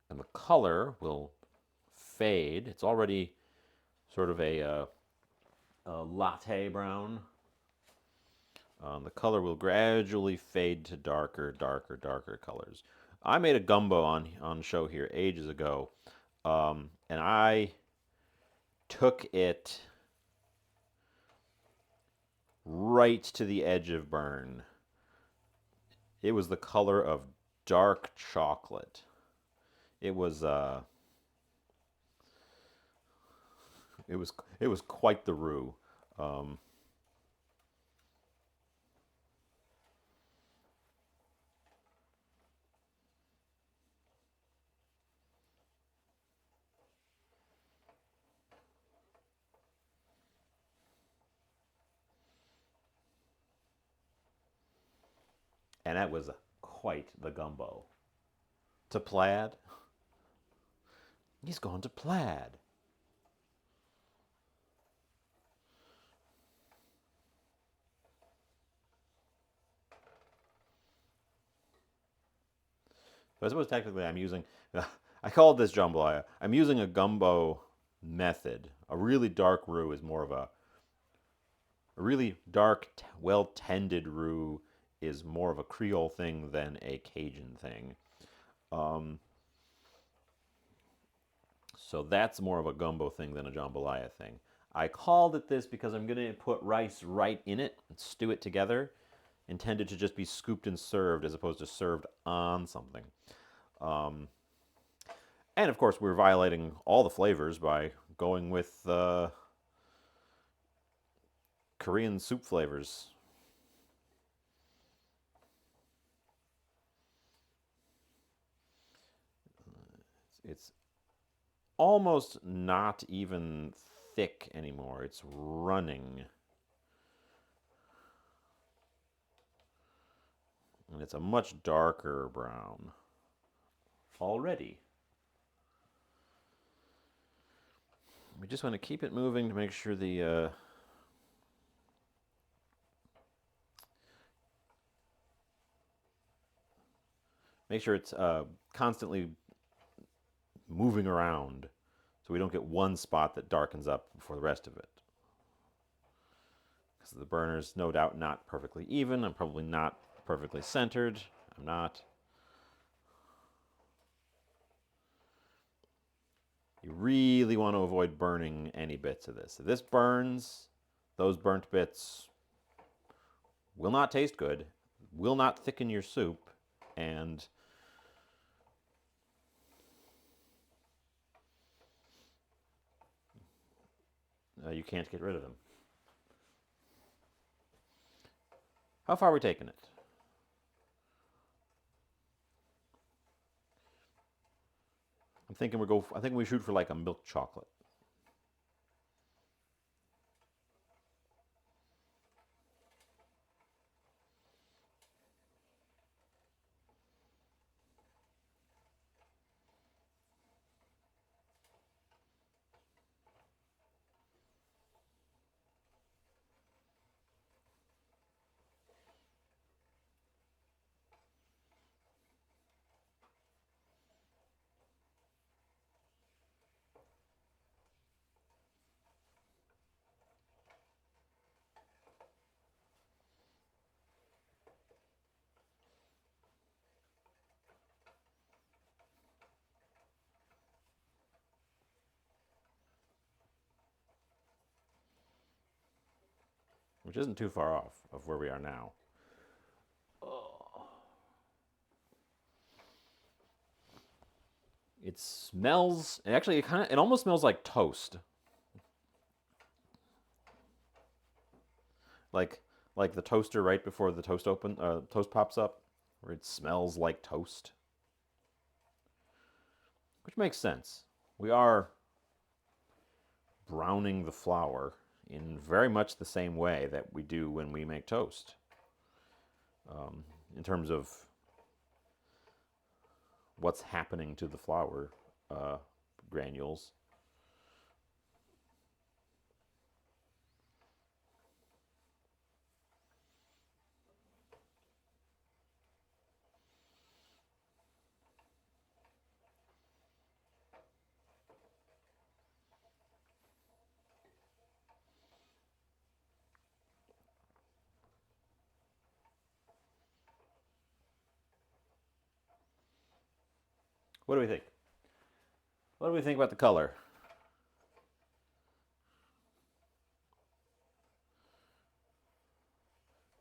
and the color will fade. It's already sort of a latte brown. The color will gradually fade to darker, darker, darker colors. I made a gumbo on show here ages ago, and I took it right to the edge of burn. It was the color of dark chocolate. It was it was it was quite the roux. Um, and that was quite the gumbo. To plaid? He's gone to plaid. So I suppose technically I'm using, I called this jambalaya. I'm using a gumbo method. A really dark roux is more of a really dark, well tended roux is more of a Creole thing than a Cajun thing. Um, so that's more of a gumbo thing than a jambalaya thing. I called it this because I'm going to put rice right in it and stew it together, intended to just be scooped and served as opposed to served on something. Um, and of course, we're violating all the flavors by going with Korean soup flavors. It's almost not even thick anymore. It's running. And it's a much darker brown already. We just want to keep it moving to make sure the make sure it's constantly moving around so we don't get one spot that darkens up before the rest of it. Because the burner's no doubt not perfectly even. I'm probably not perfectly centered. I'm not. You really want to avoid burning any bits of this. If this burns, those burnt bits will not taste good, will not thicken your soup, and you can't get rid of them. How far are we taking it? I'm thinking we go. I think we shoot for like a milk chocolate. Which isn't too far off of where we are now. It smells. Actually, it almost smells like toast. Like like the toaster right before the toast pops up, where it smells like toast, which makes sense. We are browning the flour in very much the same way that we do when we make toast, in terms of what's happening to the flour uh, granules. What do we think? What do we think about the color?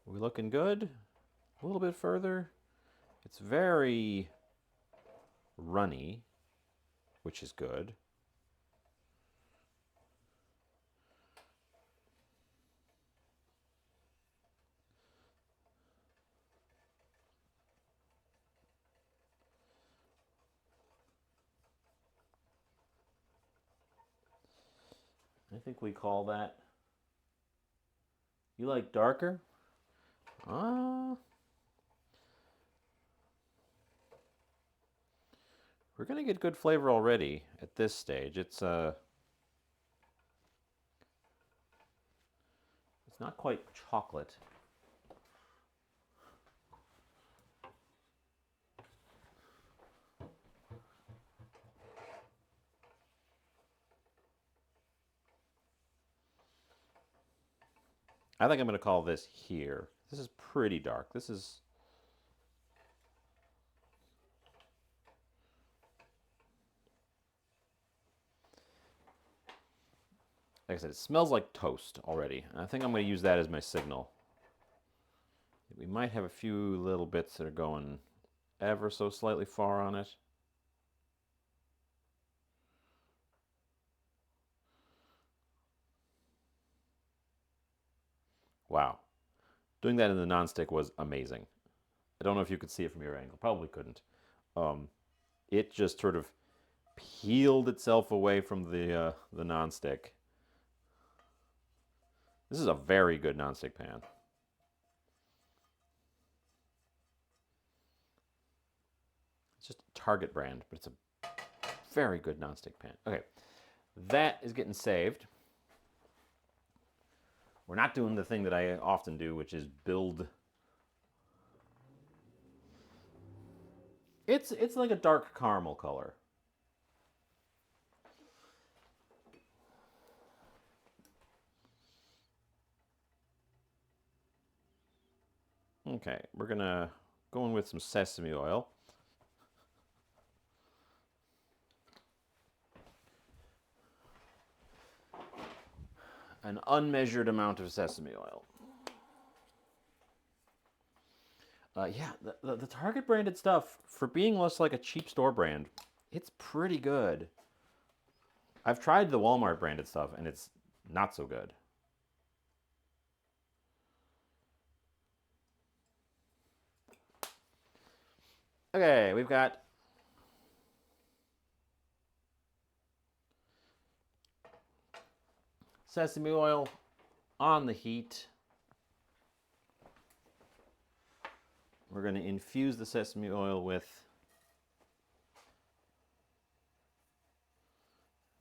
Are we looking good? A little bit further. It's very runny, which is good. I think we call that. You like darker? Uh, we're gonna get good flavor already at this stage. It's not quite chocolate. I think I'm gonna call this here. This is pretty dark. This is. Like I said, it smells like toast already. And I think I'm going to use that as my signal. We might have a few little bits that are going ever so slightly far on it. Wow. Doing that in the nonstick was amazing. I don't know if you could see it from your angle. Probably couldn't. Um, it just sort of peeled itself away from the nonstick. This is a very good nonstick pan. It's just a Target brand, but it's a very good nonstick pan. Okay, that is getting saved. We're not doing the thing that I often do, which is build. It's like a dark caramel color. Okay, we're gonna go in with some sesame oil. An unmeasured amount of sesame oil. Yeah, the Target branded stuff, for being less like a cheap store brand, it's pretty good. I've tried the Walmart branded stuff and it's not so good. Okay, we've got sesame oil on the heat. We're going to infuse the sesame oil with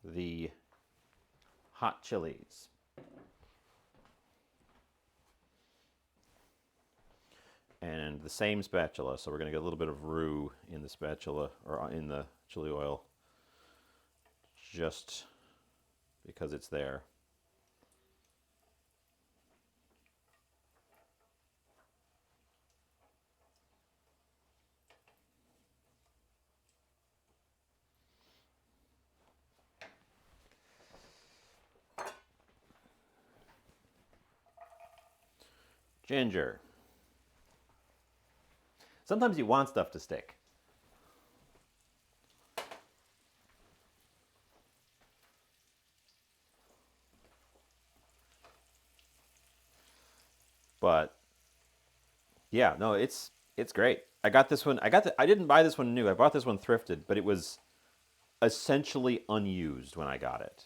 the hot chilies. And the same spatula, so we're going to get a little bit of roux in the spatula, or in the chili oil, just because it's there. Ginger. Sometimes you want stuff to stick. But yeah, no, it's great. I got this one. I didn't buy this one new. I bought this one thrifted, but it was essentially unused when I got it.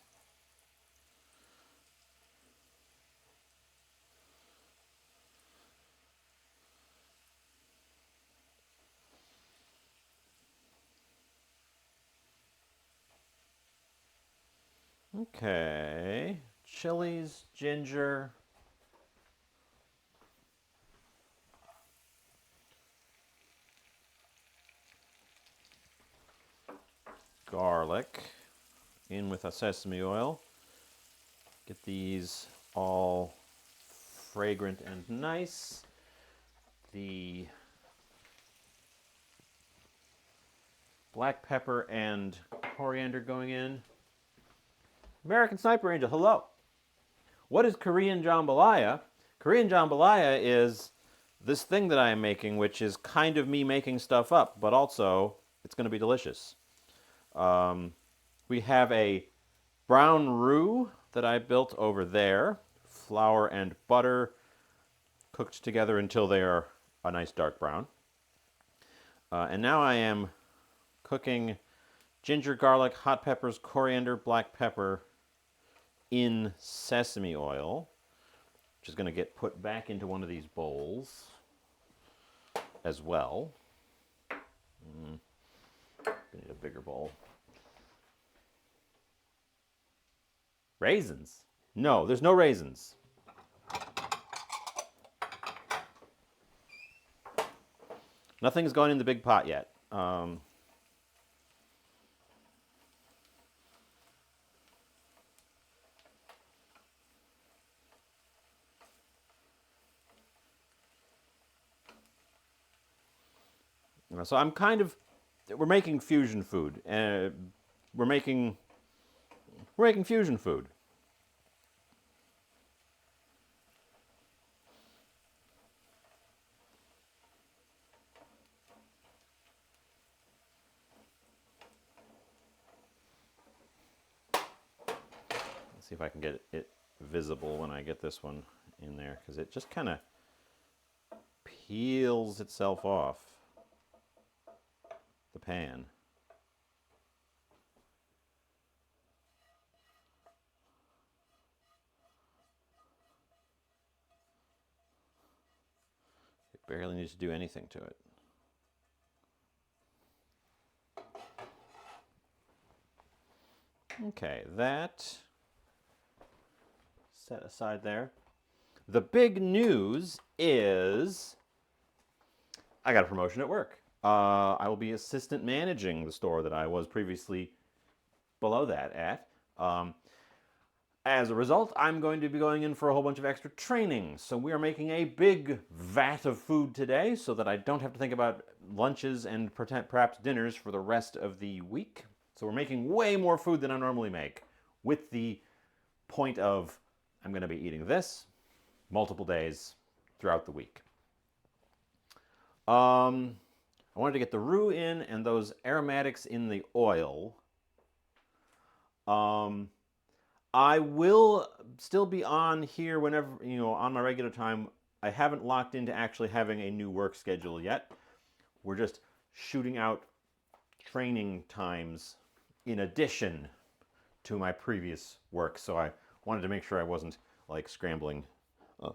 Okay. Chilies, ginger, garlic in with a sesame oil. Get these all fragrant and nice. The black pepper and coriander going in. American Sniper Angel, hello. What is Korean jambalaya? Korean jambalaya is this thing that I am making, which is kind of me making stuff up, but also it's going to be delicious. We have a brown roux that I built over there. Flour and butter cooked together until they are a nice dark brown. And now I am cooking ginger, garlic, hot peppers, coriander, black pepper in sesame oil, which is going to get put back into one of these bowls as well. I need a bigger bowl. Raisins? No, there's no raisins. Nothing's gone in the big pot yet. So we're making fusion food. We're making fusion food. Let's see if I can get it visible when I get this one in there, because it just kind of peels itself off the pan. It barely needs to do anything to it. Okay, that set aside there. The big news is I got a promotion at work. I will be assistant managing the store that I was previously below that at. As a result, I'm going to be going in for a whole bunch of extra training. So we are making a big vat of food today so that I don't have to think about lunches and perhaps dinners for the rest of the week. So we're making way more food than I normally make, with the point of I'm going to be eating this multiple days throughout the week. I wanted to get the roux in and those aromatics in the oil. Um, I will still be on here whenever, on my regular time. I haven't locked into actually having a new work schedule yet. We're just shooting out training times in addition to my previous work, so I wanted to make sure I wasn't like scrambling. Uh,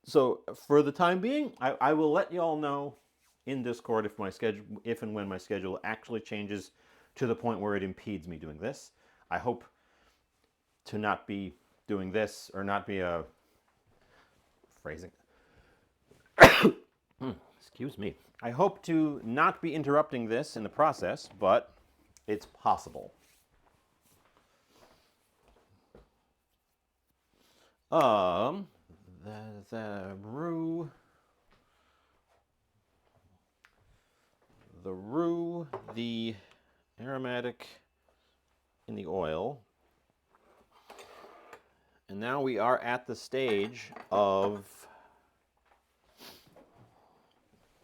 so for the time being, I will let you all know in Discord if and when my schedule actually changes to the point where it impedes me doing this. I hope to not be doing this or not be a phrasing. Excuse me. I hope to not be interrupting this in the process, but it's possible. Um, the roux, the aromatic in the oil, and now we are at the stage of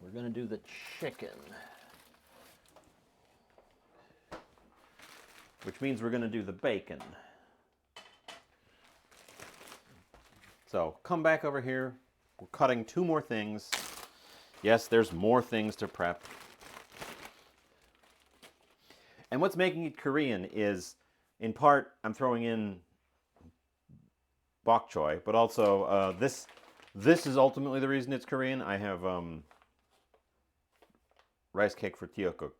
we're gonna do the chicken, which means we're gonna do the bacon. So come back over here. We're cutting 2 more things. Yes, there's more things to prep. And what's making it Korean is, in part, I'm throwing in bok choy, but also this is ultimately the reason it's Korean. I have rice cake for tteokguk,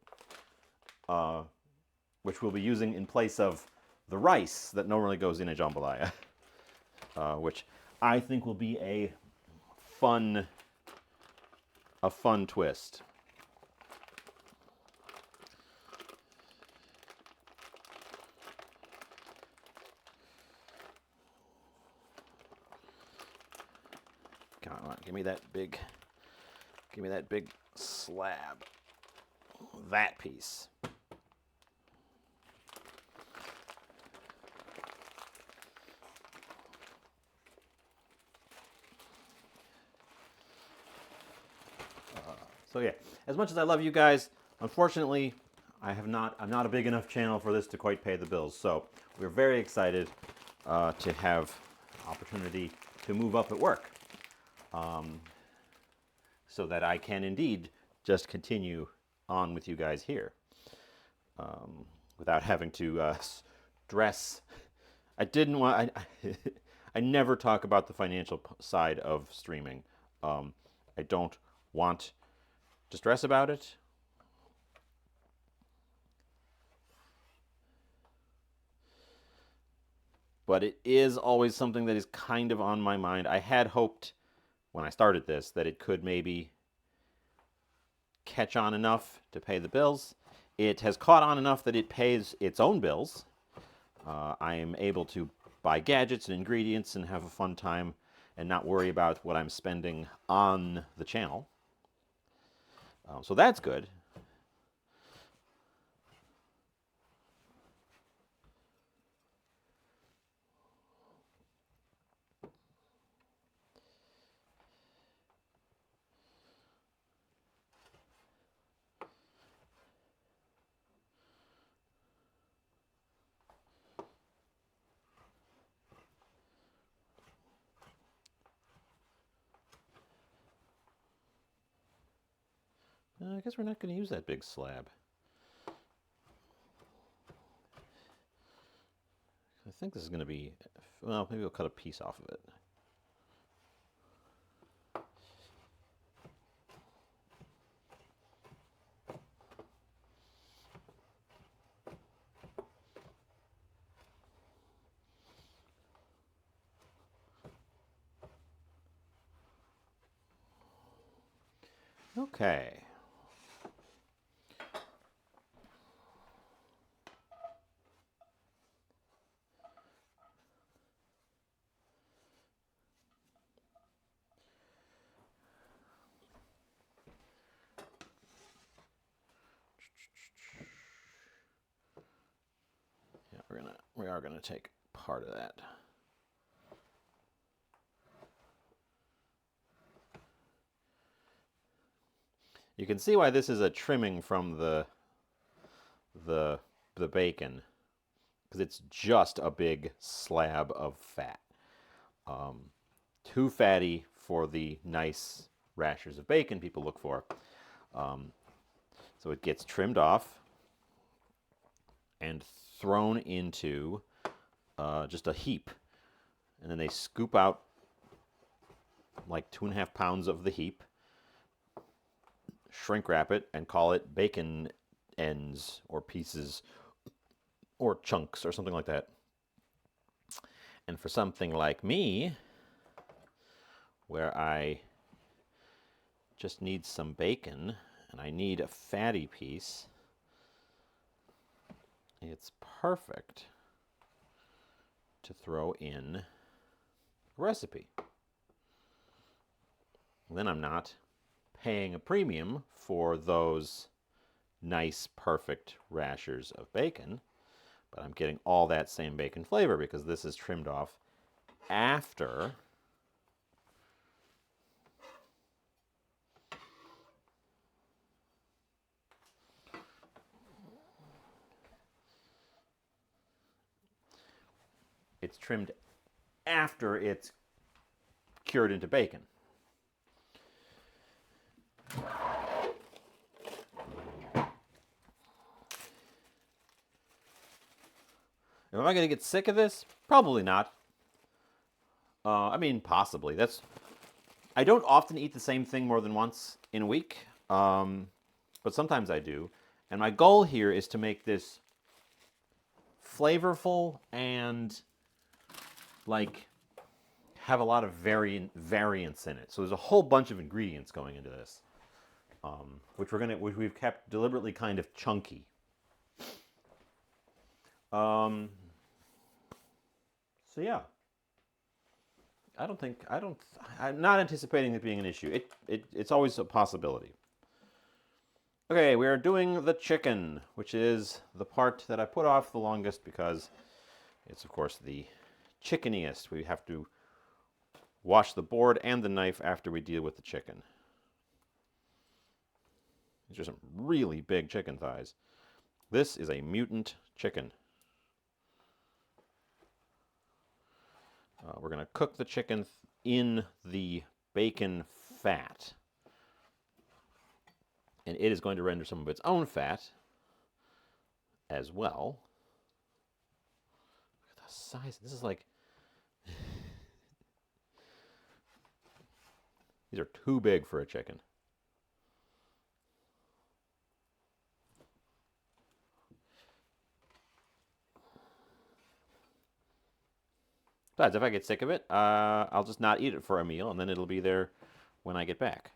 which we'll be using in place of the rice that normally goes in a jambalaya, which I think will be a fun twist. Come on, give me that big slab. That piece. So yeah, as much as I love you guys, unfortunately, I'm not a big enough channel for this to quite pay the bills. So we're very excited to have opportunity to move up at work, so that I can indeed just continue on with you guys here, without having to stress. I didn't want. I never talk about the financial side of streaming. I don't want to stress about it. But it is always something that is kind of on my mind. I had hoped when I started this that it could maybe catch on enough to pay the bills. It has caught on enough that it pays its own bills. I am able to buy gadgets and ingredients and have a fun time and not worry about what I'm spending on the channel. So that's good. I guess we're not going to use that big slab. I think this is going to be, well, maybe we'll cut a piece off of it. Okay. Yeah, we are gonna take part of that. You can see why this is a trimming from the the bacon, because it's just a big slab of fat. Too fatty for the nice rashers of bacon people look for. Um, so it gets trimmed off and thrown into just a heap. And then they scoop out like 2.5 pounds of the heap, shrink wrap it, and call it bacon ends or pieces or chunks or something like that. And for something like me, where I just need some bacon and I need a fatty piece, it's perfect to throw in a recipe. Then I'm not paying a premium for those nice, perfect rashers of bacon, but I'm getting all that same bacon flavor because this is trimmed off after it's trimmed after it's cured into bacon. Am I going to get sick of this? Probably not. I mean, possibly. I don't often eat the same thing more than once in a week, but sometimes I do. And my goal here is to make this flavorful and like have a lot of variance in it. So there's a whole bunch of ingredients going into this, which we've kept deliberately kind of chunky. So yeah, I'm not anticipating it being an issue. It's always a possibility. Okay, we are doing the chicken, which is the part that I put off the longest because it's, of course, the chickeniest. We have to wash the board and the knife after we deal with the chicken. These are some really big chicken thighs. This is a mutant chicken. We're going to cook the chicken in the bacon fat. And it is going to render some of its own fat as well. Look at the size. This is like... These are too big for a chicken. Besides, if I get sick of it, I'll just not eat it for a meal, and then it'll be there when I get back.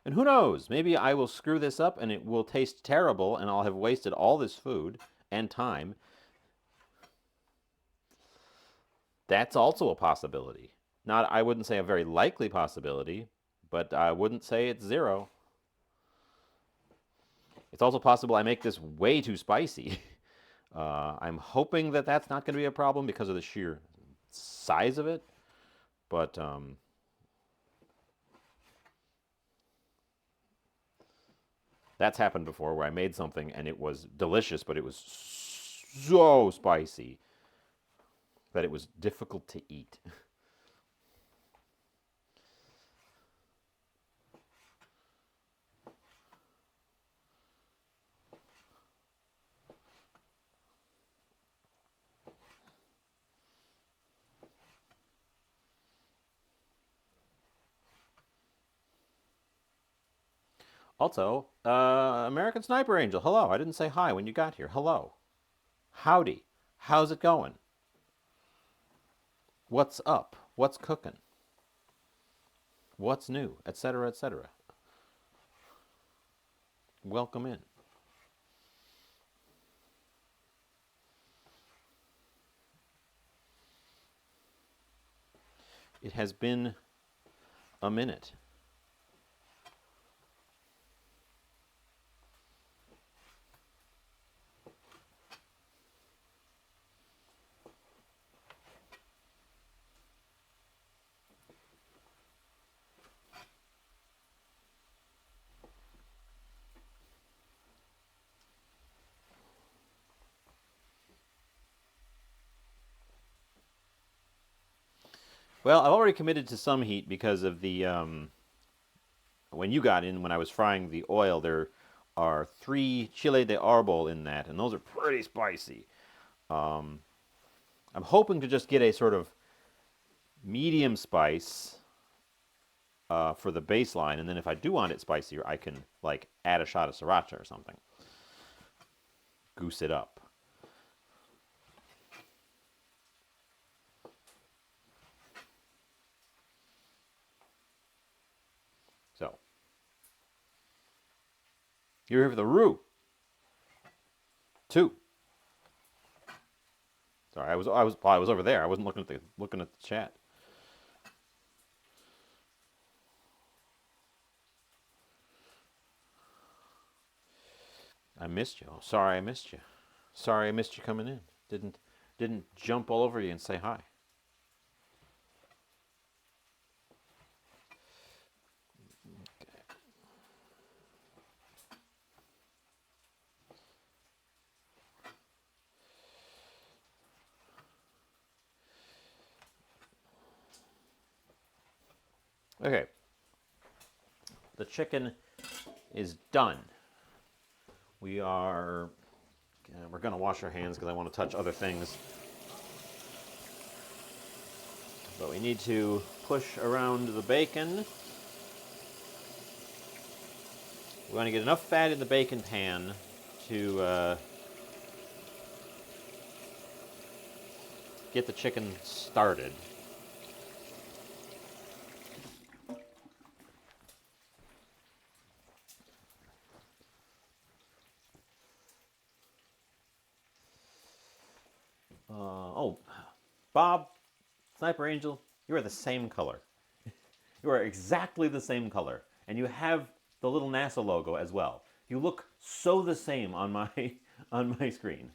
And who knows, maybe I will screw this up and it will taste terrible and I'll have wasted all this food and time. That's also a possibility. Not, I wouldn't say a very likely possibility, but I wouldn't say it's zero. It's also possible I make this way too spicy. I'm hoping that that's not going to be a problem because of the sheer size of it, but that's happened before where I made something and it was delicious, but it was so spicy that it was difficult to eat. Also, American Sniper Angel, hello. I didn't say hi when you got here. Hello. Howdy. How's it going? What's up? What's cooking? What's new? Etc., etc. Welcome in. It has been a minute. Well, I've already committed to some heat because of the when you got in, when I was frying the oil, there are 3 chile de arbol in that, and those are pretty spicy. Um, I'm hoping to just get a sort of medium spice for the baseline, and then if I do want it spicier, I can like add a shot of sriracha or something, goose it up. So you're here for the roux. 2. Sorry, I was over there. I wasn't looking at the chat. I missed you. Oh, sorry, I missed you. Sorry, I missed you coming in. Didn't jump all over you and say hi. Okay, the chicken is done. We're gonna wash our hands because I want to touch other things. But we need to push around the bacon. We want to get enough fat in the bacon pan to get the chicken started. Oh, Bob, Sniper Angel, you are the same color. You are exactly the same color, and you have the little NASA logo as well. You look so the same on my on my screen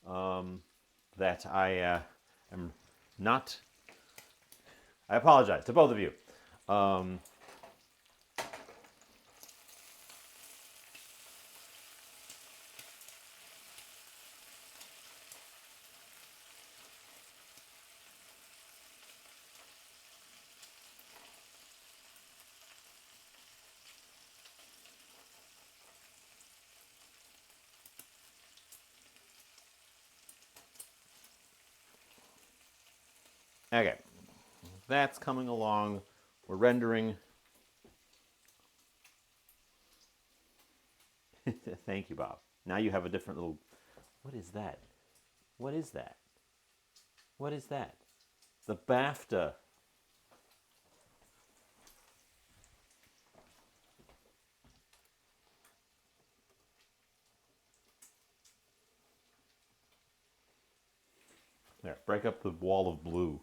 that I am not. I apologize to both of you. Um, okay, that's coming along. We're rendering. Thank you, Bob. Now you have a different little. What is that? What is that? What is that? The BAFTA. There, break up the wall of blue.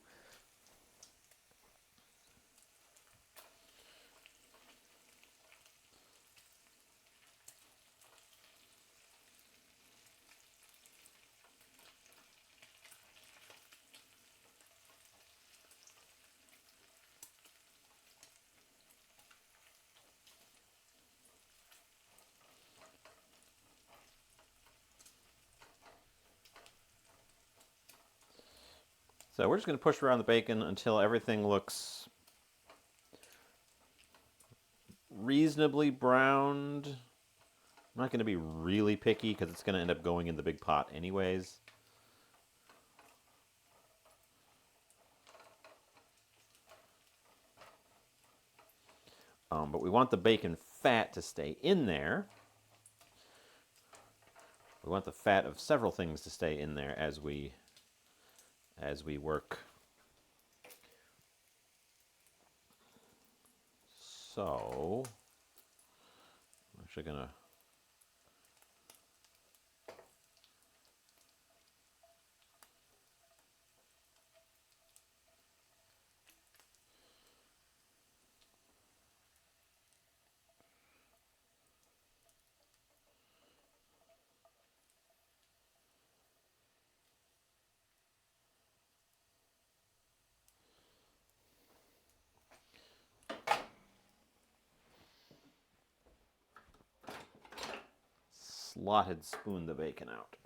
So we're just going to push around the bacon until everything looks reasonably browned. I'm not going to be really picky because it's going to end up going in the big pot anyways. But we want the bacon fat to stay in there. We want the fat of several things to stay in there as we work. So I'm actually going to slotted spoon the bacon out.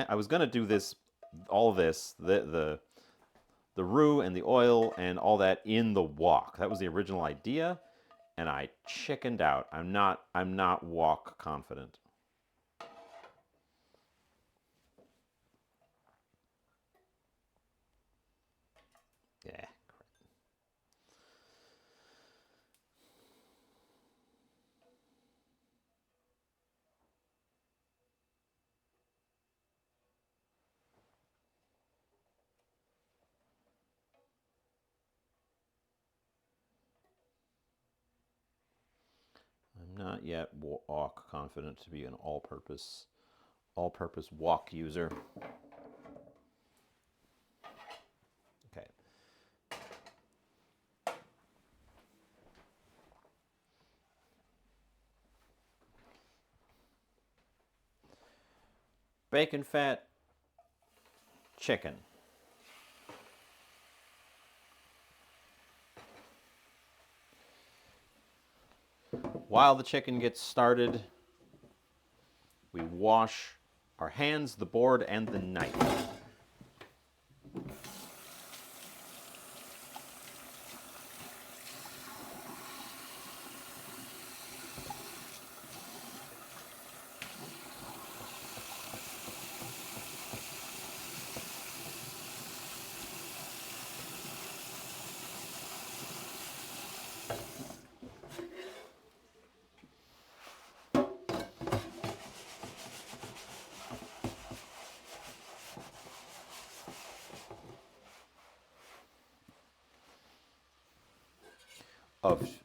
I was gonna do this, all this, the roux and the oil and all that in the wok. That was the original idea, and I chickened out. I'm not wok confident. Yeah. I'm not yet wok confident to be an all-purpose wok user. Okay. Bacon fat, chicken. While the chicken gets started, we wash our hands, the board, and the knife.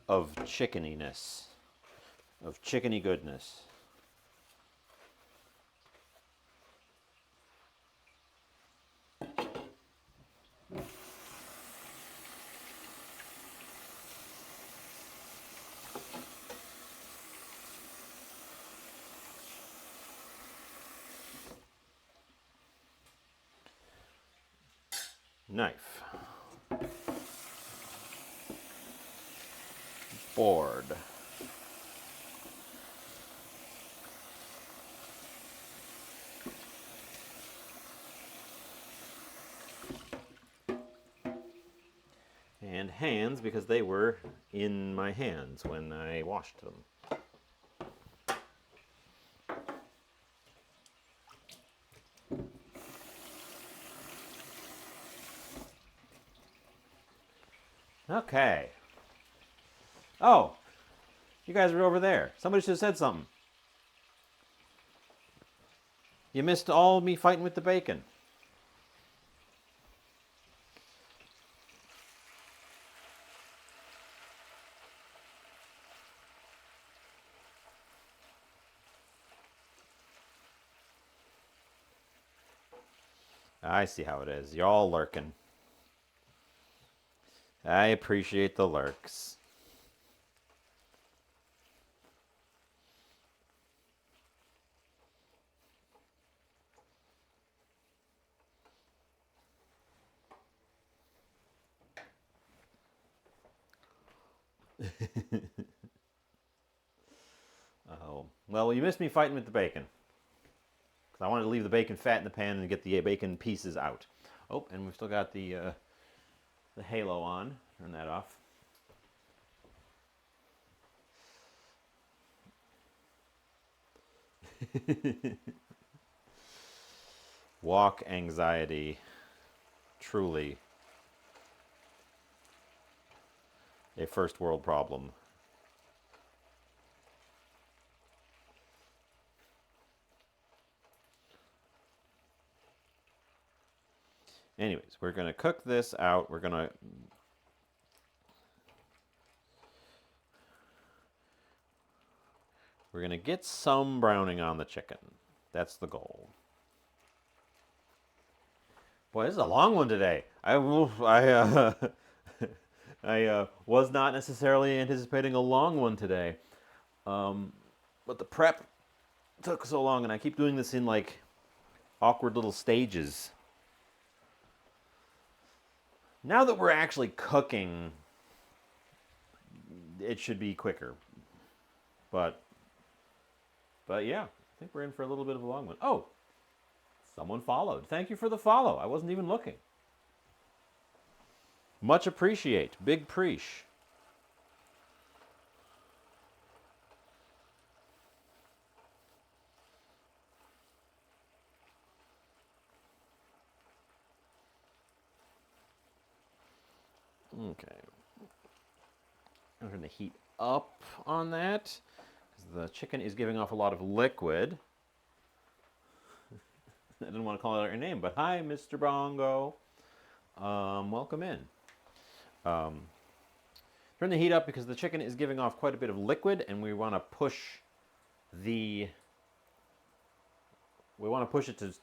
Of chickeniness, of chickeny goodness. Knife, board, and hands because they were in my hands when I washed them. Okay. Oh, you guys are over there. Somebody should have said something. You missed all me fighting with the bacon. I see how it is. You're all lurking. I appreciate the lurks. Oh, well, you missed me fighting with the bacon. Because I wanted to leave the bacon fat in the pan and get the bacon pieces out. Oh, and we've still got the halo on. Turn that off. Walk anxiety. Truly a first world problem. Anyways, we're going to cook this out. We're going to get some browning on the chicken. That's the goal. Boy, this is a long one today. I was not necessarily anticipating a long one today, but the prep took so long, and I keep doing this in like awkward little stages. Now that we're actually cooking, it should be quicker. But yeah, I think we're in for a little bit of a long one. Oh, Someone followed. Thank you for the follow. I wasn't even looking. Much appreciate. Big preach. Okay. I'm going to heat up on that because the chicken is giving off a lot of liquid. I didn't want to call out your name, but hi, Mr. Bongo. Welcome in. Turn the heat up because the chicken is giving off quite a bit of liquid, and we want to push it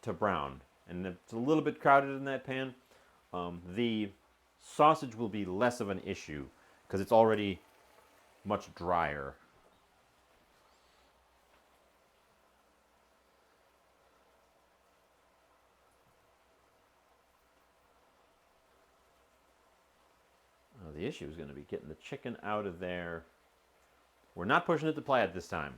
to brown. And it's a little bit crowded in that pan. The sausage will be less of an issue because it's already much drier. The issue is going to be getting the chicken out of there. We're not pushing it to plaid this time.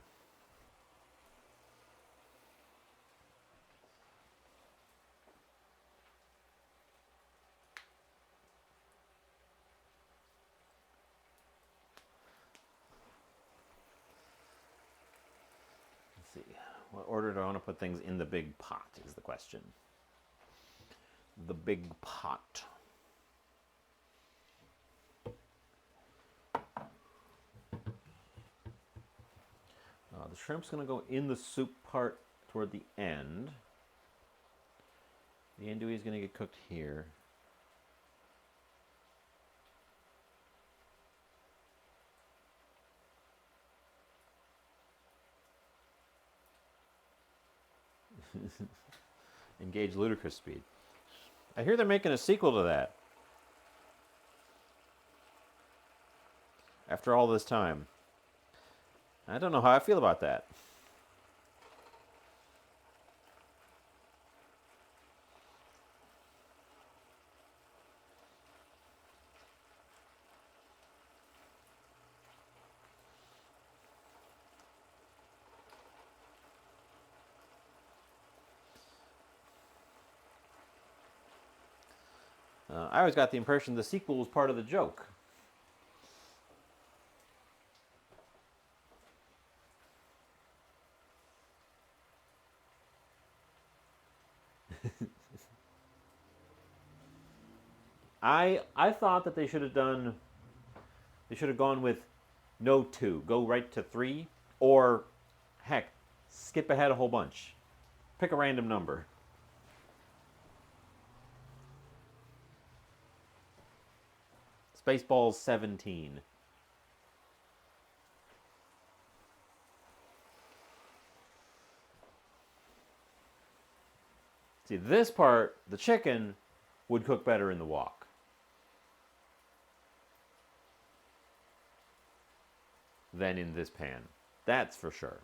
Let's see. What order do I want to put things in the big pot is the question. The big pot. The shrimp's going to go in the soup part toward the end. The andouille is going to get cooked here. Engage ludicrous speed. I hear they're making a sequel to that. After all this time. I don't know how I feel about that. I always got the impression the sequel was part of the joke. I thought that they should have gone with no 2, go right to 3, or heck, skip ahead a whole bunch. Pick a random number. Spaceballs 17. See, this part, the chicken, would cook better in the wok. Than in this pan. That's for sure.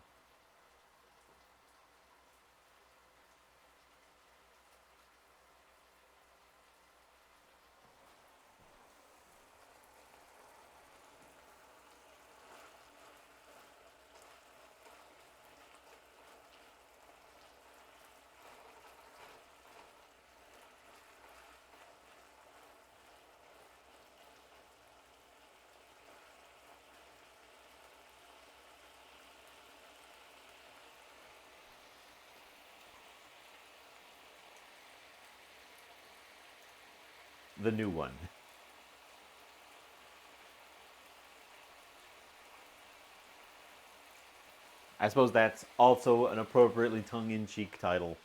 The new one. I suppose that's also an appropriately tongue-in-cheek title.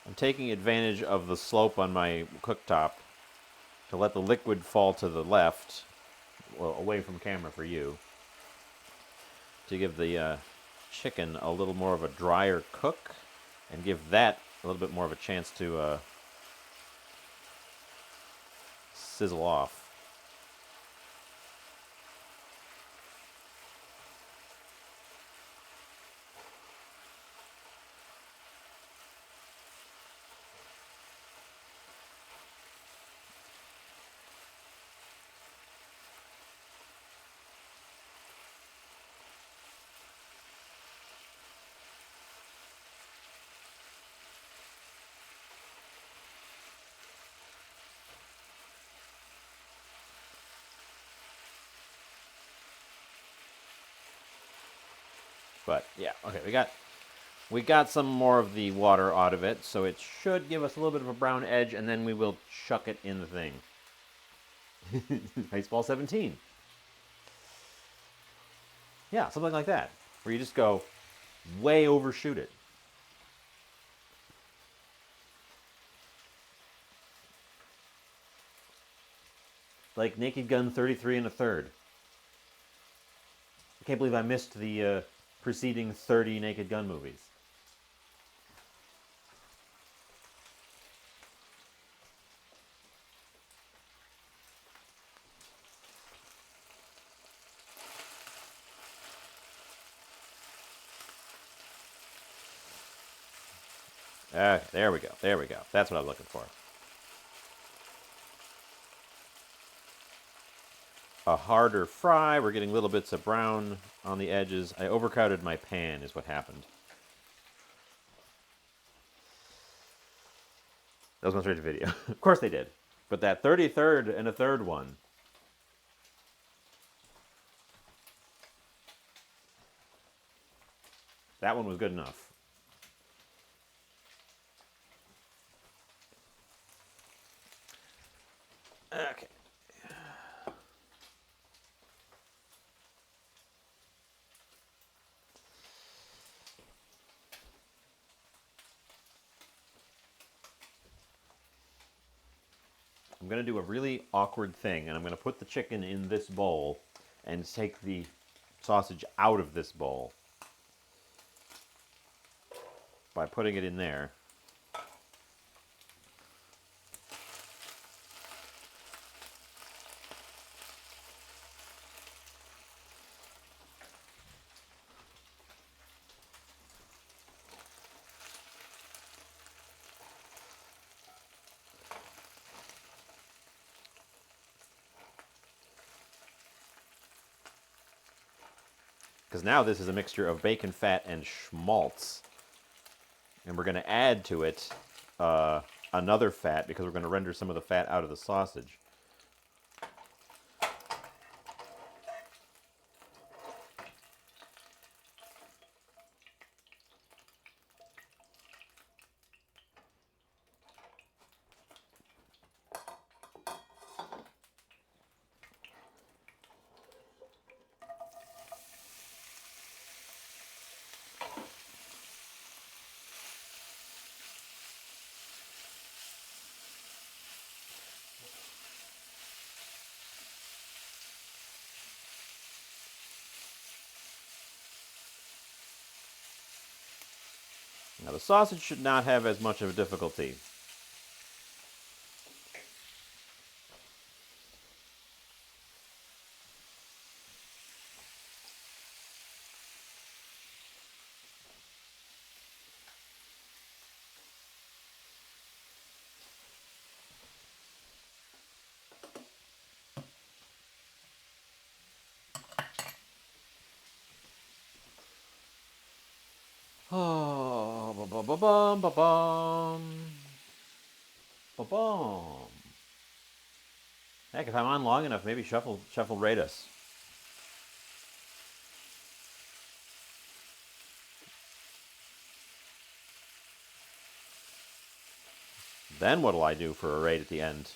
I'm taking advantage of the slope on my cooktop to let the liquid fall to the left, well, away from camera for you, to give the chicken a little more of a drier cook and give that a little bit more of a chance to sizzle off. But yeah, okay, we got some more of the water out of it, so it should give us a little bit of a brown edge, and then we will chuck it in the thing. Baseball 17. Yeah, something like that, where you just go way overshoot it. Like Naked Gun 33 and a third. I can't believe I missed the preceding 30 Naked Gun movies. There we go. There we go. That's what I'm looking for. A harder fry. We're getting little bits of brown on the edges. I overcrowded my pan is what happened. That was going straight to video. Of course they did. But that 33rd and a third one, that one was good enough. Okay. I'm going to do a really awkward thing, and I'm going to put the chicken in this bowl and take the sausage out of this bowl by putting it in there. Because now this is a mixture of bacon fat and schmaltz. And we're going to add to it another fat because we're going to render some of the fat out of the sausage. Now the sausage should not have as much of a difficulty. Oh, ba-bum, ba-bum, ba-bum. Heck, if I'm on long enough, maybe Shuffle rate us. Then what'll I do for a rate at the end?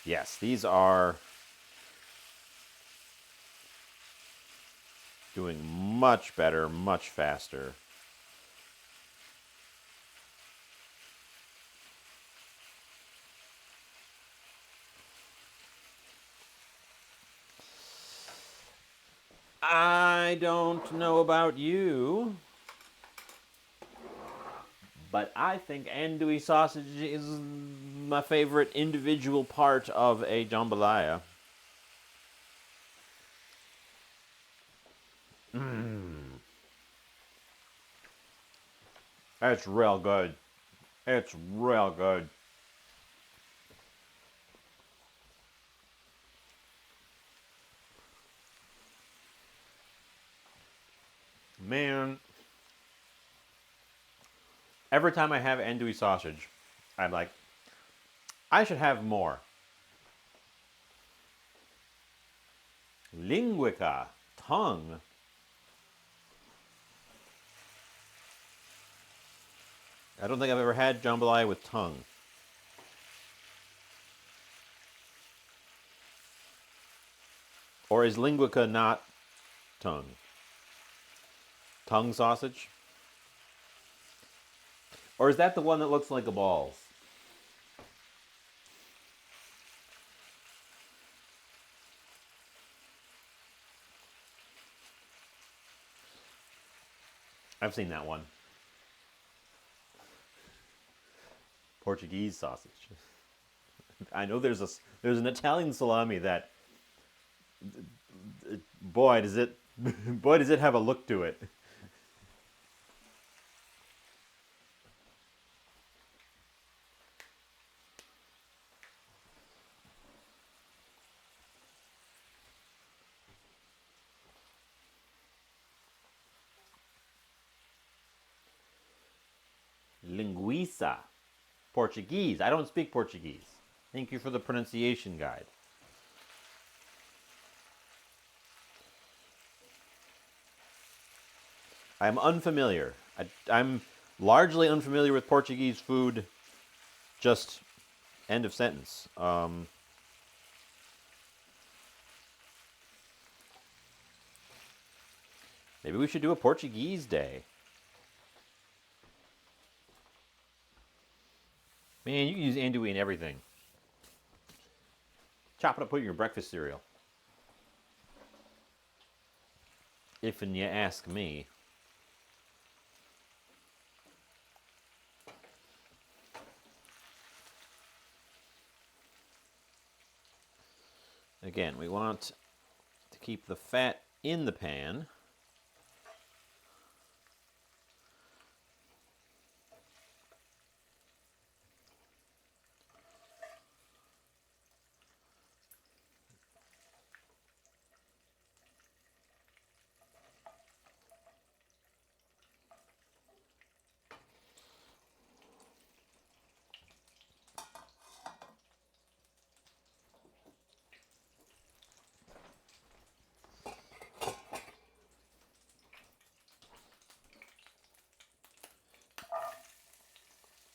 Yes, these are doing much better, much faster. I don't know about you, but I think andouille sausage is my favorite individual part of a jambalaya. It's real good. It's real good. Man, every time I have andouille sausage, I'm like, I should have more. Linguica, tongue. I don't think I've ever had jambalaya with tongue. Or is linguica not tongue? Tongue sausage? Or is that the one that looks like a balls? I've seen that one. Portuguese sausage. I know there's an Italian salami that boy does it boy does it have a look to it. Linguiça. Portuguese. I don't speak Portuguese. Thank you for the pronunciation guide. I'm unfamiliar. I'm largely unfamiliar with Portuguese food. Just end of sentence. Maybe we should do a Portuguese day. Man, you can use andouille in everything. Chop it up, put it in your breakfast cereal. If and you ask me. Again, we want to keep the fat in the pan.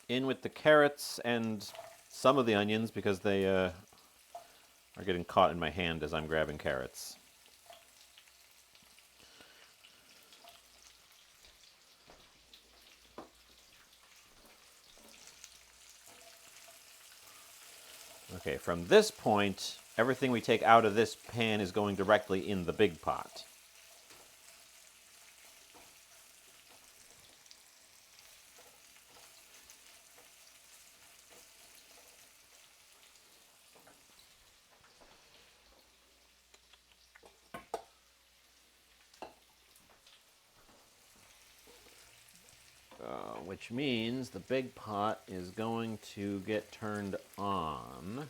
In with the carrots and some of the onions because they are getting caught in my hand as I'm grabbing carrots. Okay, from this point, everything we take out of this pan is going directly in the big pot. Which means the big pot is going to get turned on.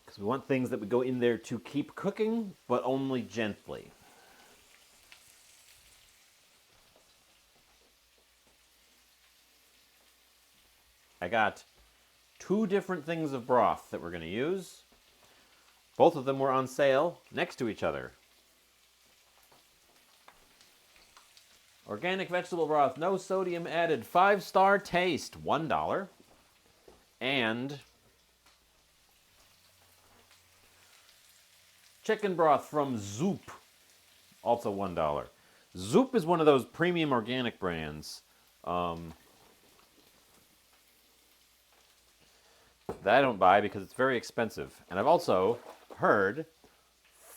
Because we want things that would go in there to keep cooking, but only gently. I got 2 different things of broth that we're going to use. Both of them were on sale next to each other. Organic vegetable broth, no sodium added, 5-star taste, $1. And chicken broth from Zoop, also $1. Zoop is one of those premium organic brands that I don't buy because it's very expensive. And I've also heard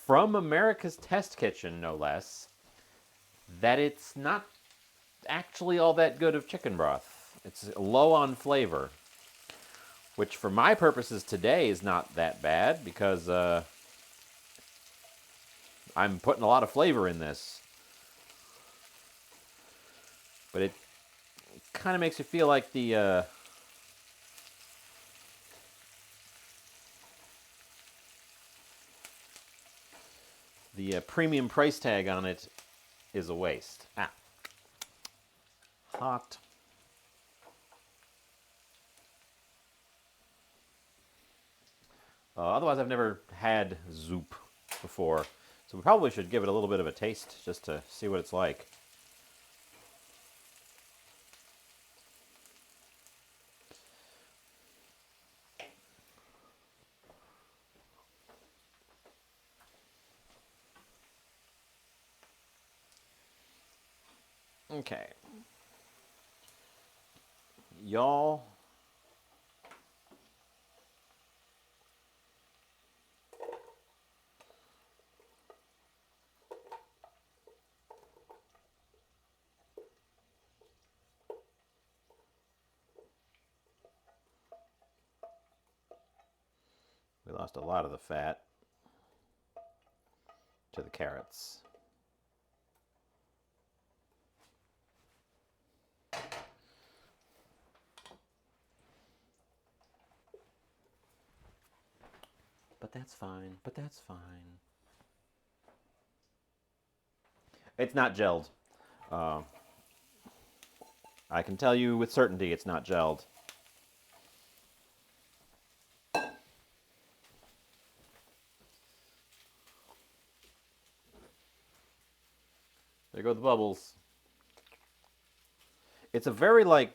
from America's Test Kitchen, no less, that it's not actually all that good of chicken broth. It's low on flavor, which for my purposes today is not that bad because I'm putting a lot of flavor in this. But it kind of makes you feel like the premium price tag on it is a waste. Hot. Otherwise, I've never had soup before. So we probably should give it a little bit of a taste just to see what it's like. Okay. Y'all. We lost a lot of the fat to the carrots. But that's fine. But that's fine. It's not gelled. Uh, I can tell you with certainty it's not gelled. There go the bubbles. It's a very, like,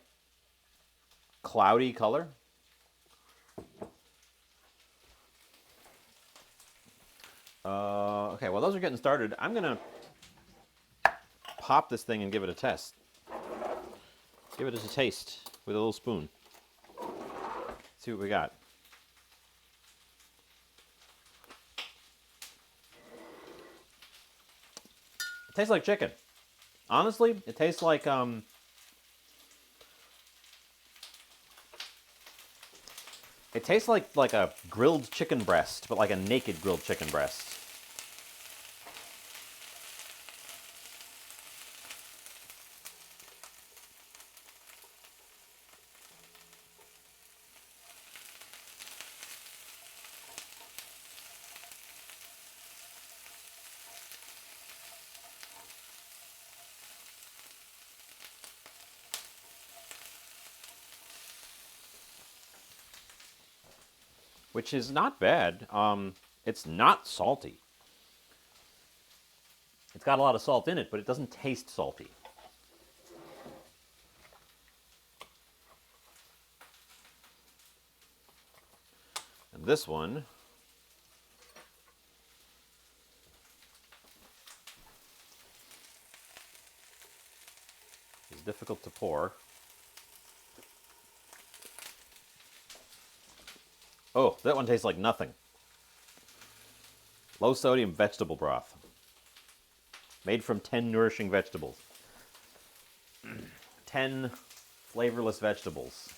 cloudy color. Okay, while those are getting started, I'm going to pop this thing and give it a test. Give it a taste with a little spoon. See what we got. It tastes like chicken. Honestly, it tastes like it tastes like a grilled chicken breast, but like a naked grilled chicken breast. Which is not bad. It's not salty. It's got a lot of salt in it, but it doesn't taste salty. And this one is difficult to pour. Oh, that one tastes like nothing. Low sodium vegetable broth. Made from 10 nourishing vegetables. 10 flavorless vegetables.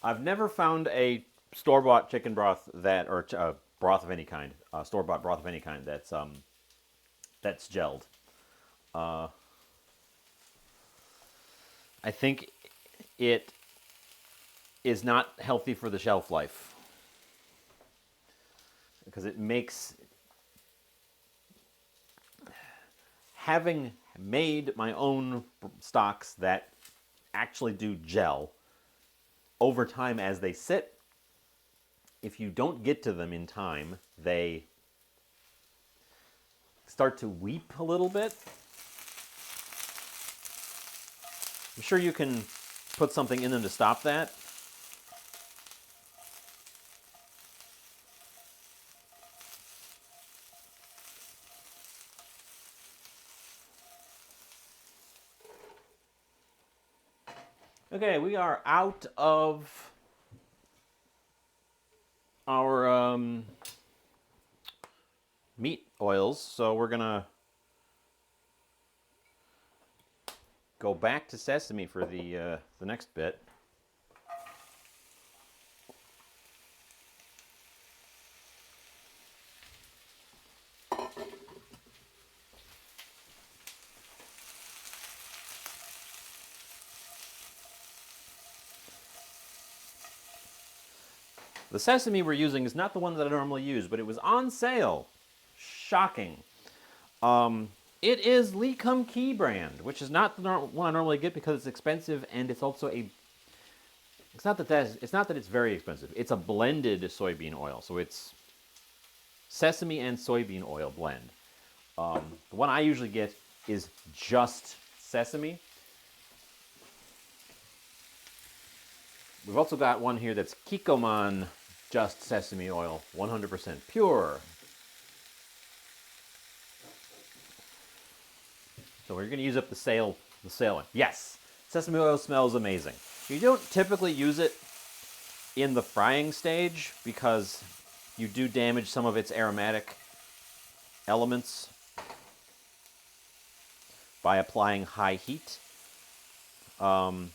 I've never found a store-bought chicken broth that, or broth of any kind, store-bought broth of any kind that's gelled. Uh, I think it is not healthy for the shelf life because it makes having made my own stocks that actually do gel over time as they sit. If you don't get to them in time, they start to weep a little bit. I'm sure you can put something in them to stop that. Okay, we are out of our meat oils, so we're gonna go back to sesame for the next bit. The sesame we're using is not the one that I normally use, but it was on sale. Shocking. It is Lee Kum Kee brand, which is not the one I normally get because it's expensive, and it's also a. It's not that it's very expensive. It's a blended soybean oil, so it's sesame and soybean oil blend. The one I usually get is just sesame. We've also got one here that's Kikkoman just sesame oil, 100% pure. So we're going to use up the sale one. Yes, sesame oil smells amazing. You don't typically use it in the frying stage because you do damage some of its aromatic elements by applying high heat. But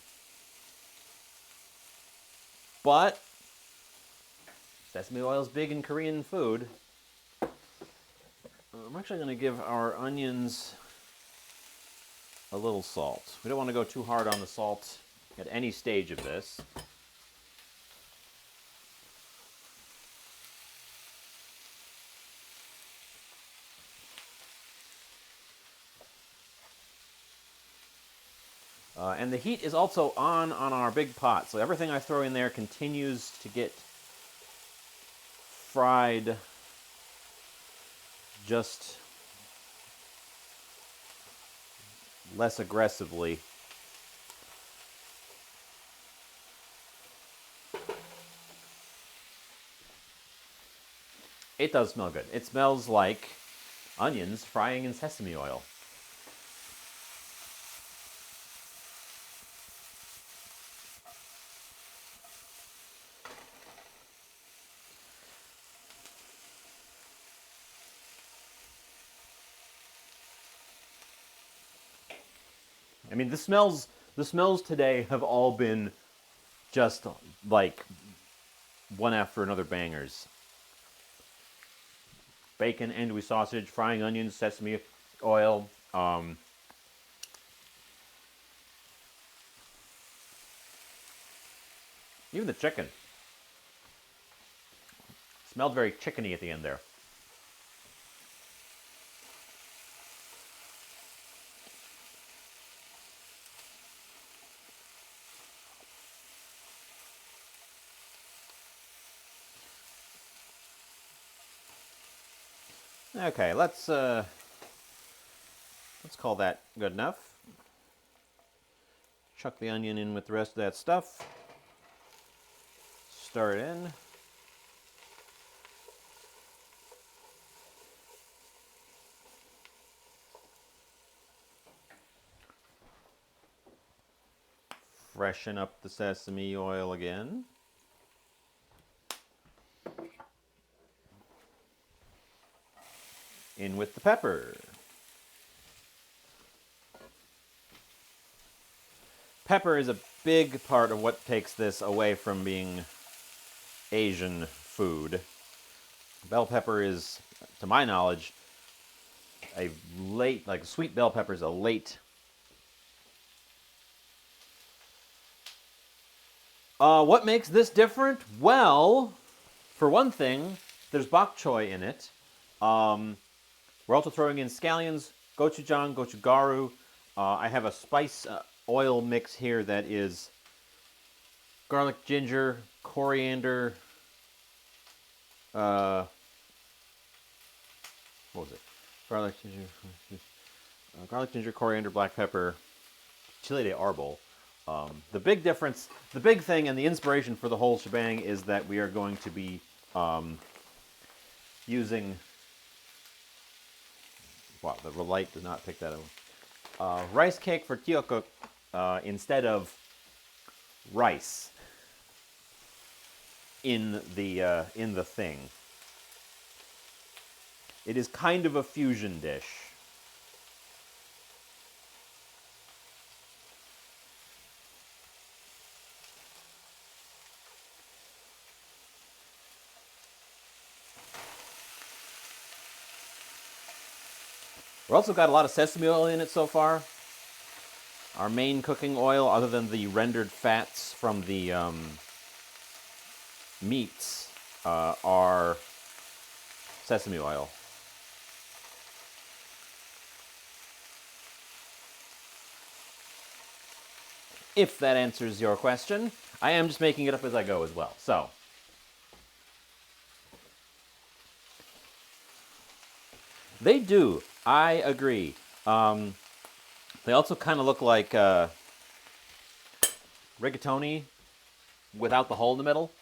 sesame oil is big in Korean food. I'm actually going to give our onions a little salt. We don't want to go too hard on the salt at any stage of this. And the heat is also on our big pot, so everything I throw in there continues to get fried just less aggressively. It does smell good. It smells like onions frying in sesame oil. I mean, the smells today have all been just like one after another bangers. Bacon, andouille sausage, frying onions, sesame oil. Even the chicken. Smelled very chickeny at the end there. Okay, let's call that good enough. Chuck the onion in with the rest of that stuff. Stir it in. Freshen up the sesame oil again. In with the pepper. Pepper is a big part of what takes this away from being Asian food. Bell pepper is, to my knowledge, a late, like sweet bell pepper is a late. What makes this different? Well, for one thing, there's bok choy in it. We're also throwing in scallions, gochujang, gochugaru. I have a spice oil mix here that is garlic, ginger, coriander. What was it? Garlic, ginger, coriander, black pepper, chile de arbol. The big difference, the big thing, and the inspiration for the whole shebang is that we are going to be using. Wow, the light did not pick that up. Rice cake for tteokguk instead of rice in the thing. It is kind of a fusion dish. We've also got a lot of sesame oil in it so far. Our main cooking oil, other than the rendered fats from the meats, are sesame oil. If that answers your question. I am just making it up as I go as well. So, they do. I agree. They also kind of look like rigatoni without the hole in the middle,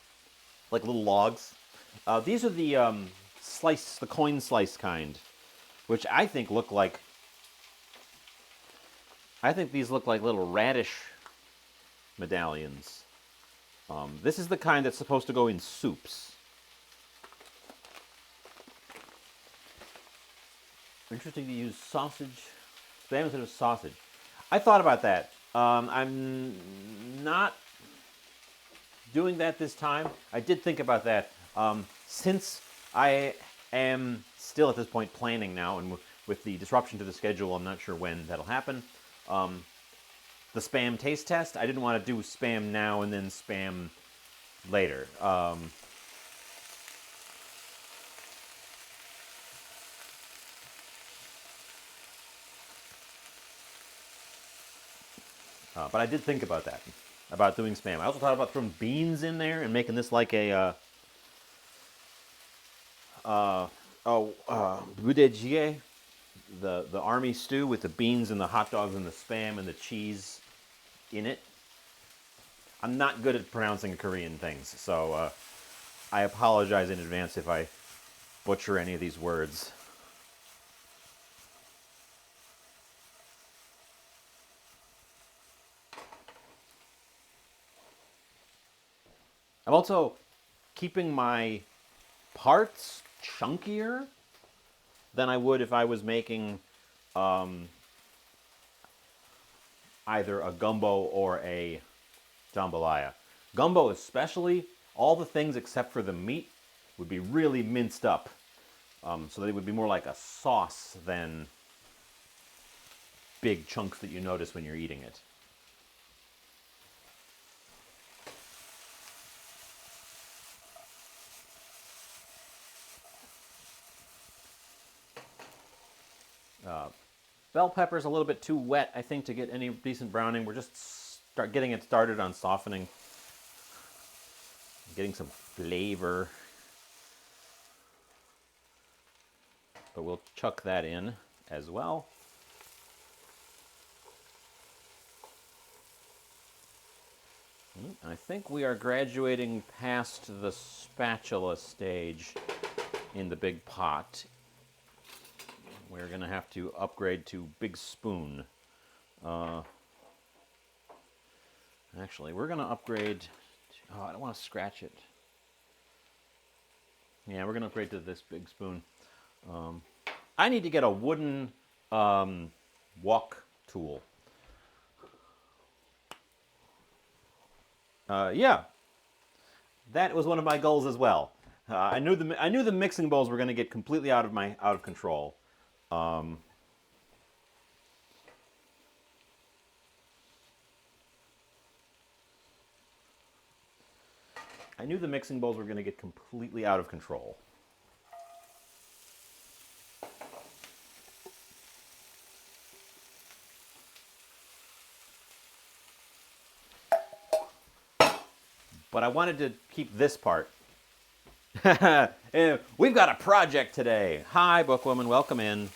like little logs. These are the slice, the coin slice kind, which I think look like. I think these look like little radish medallions. This is the kind that's supposed to go in soups. Interesting to use sausage. Spam instead of sausage. I thought about that. I'm not doing that this time. I did think about that. Since I am still at this point planning now, and with the disruption to the schedule, I'm not sure when that'll happen. The spam taste test, I didn't want to do spam now and then spam later. But I did think about that, about doing spam. I also thought about throwing beans in there and making this like a boudingue, the army stew with the beans and the hot dogs and the spam and the cheese in it. I'm not good at pronouncing Korean things, so I apologize in advance if I butcher any of these words. I'm also keeping my parts chunkier than I would if I was making either a gumbo or a jambalaya. Gumbo especially, all the things except for the meat would be really minced up, so that it would be more like a sauce than big chunks that you notice when you're eating it. Bell pepper's a little bit too wet, I think, to get any decent browning. We're just getting it started on softening, getting some flavor. But we'll chuck that in as well. I think we are graduating past the spatula stage in the big pot. We're going to have to upgrade to big spoon. Actually, we're going to upgrade. I don't want to scratch it. Yeah, we're going to upgrade to this big spoon. I need to get a wooden wok tool. Yeah, that was one of my goals as well. I knew the mixing bowls were going to get completely out of control. I knew the mixing bowls were going to get completely out of control. But I wanted to keep this part. We've got a project today. Hi, Bookwoman. Welcome in.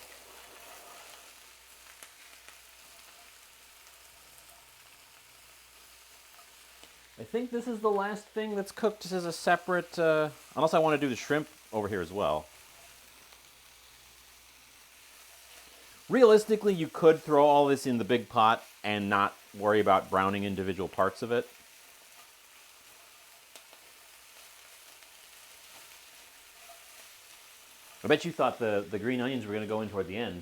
I think this is the last thing that's cooked as a separate, unless I want to do the shrimp over here as well. Realistically, you could throw all this in the big pot and not worry about browning individual parts of it. I bet you thought the green onions were going to go in toward the end.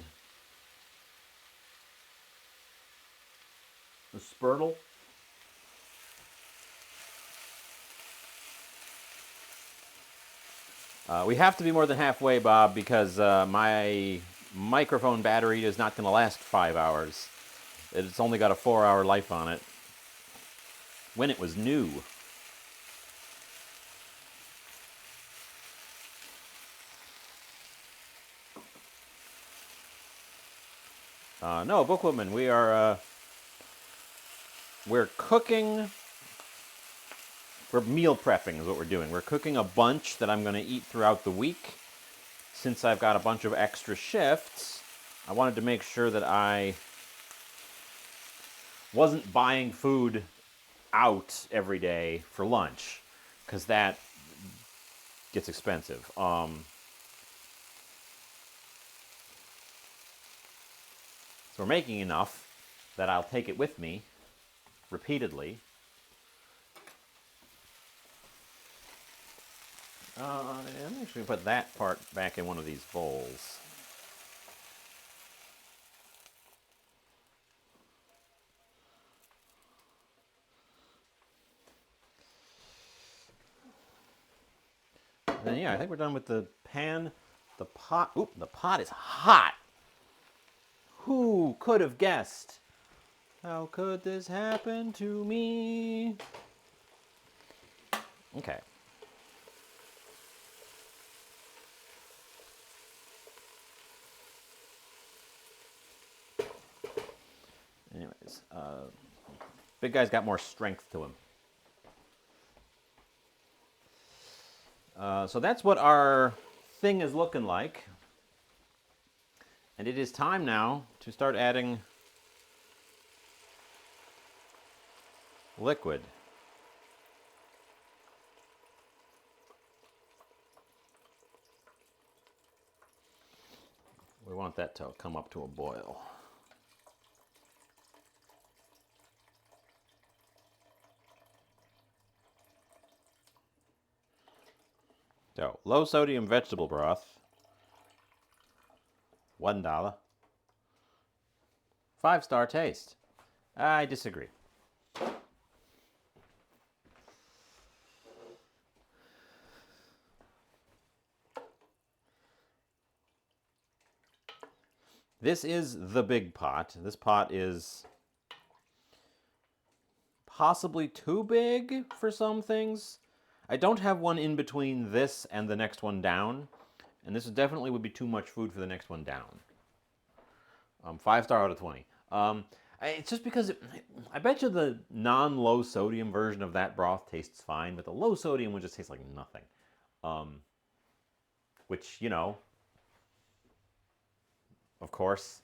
The spurtle. We have to be more than halfway, Bob, because my microphone battery is not going to last 5 hours. It's only got a 4-hour life on it. When it was new. No, Bookwoman, we're cooking. We're meal prepping is what we're doing. We're cooking a bunch that I'm going to eat throughout the week. Since I've got a bunch of extra shifts, I wanted to make sure that I wasn't buying food out every day for lunch, because that gets expensive. So we're making enough that I'll take it with me repeatedly. I'm actually going to put that part back in one of these bowls. And then, yeah, I think we're done with the pan. The pot. Oop, the pot is hot. Who could have guessed? How could this happen to me? Okay. Anyways, big guy's got more strength to him. So that's what our thing is looking like. And it is time now to start adding liquid. We want that to come up to a boil. So, low sodium vegetable broth, $1. 5-star taste. I disagree. This is the big pot. This pot is possibly too big for some things. I don't have one in between this and the next one down, and this definitely would be too much food for the next one down. 5-star out of 20. It's just because I bet you the non-low sodium version of that broth tastes fine, but the low sodium one just tastes like nothing. Which, you know, of course.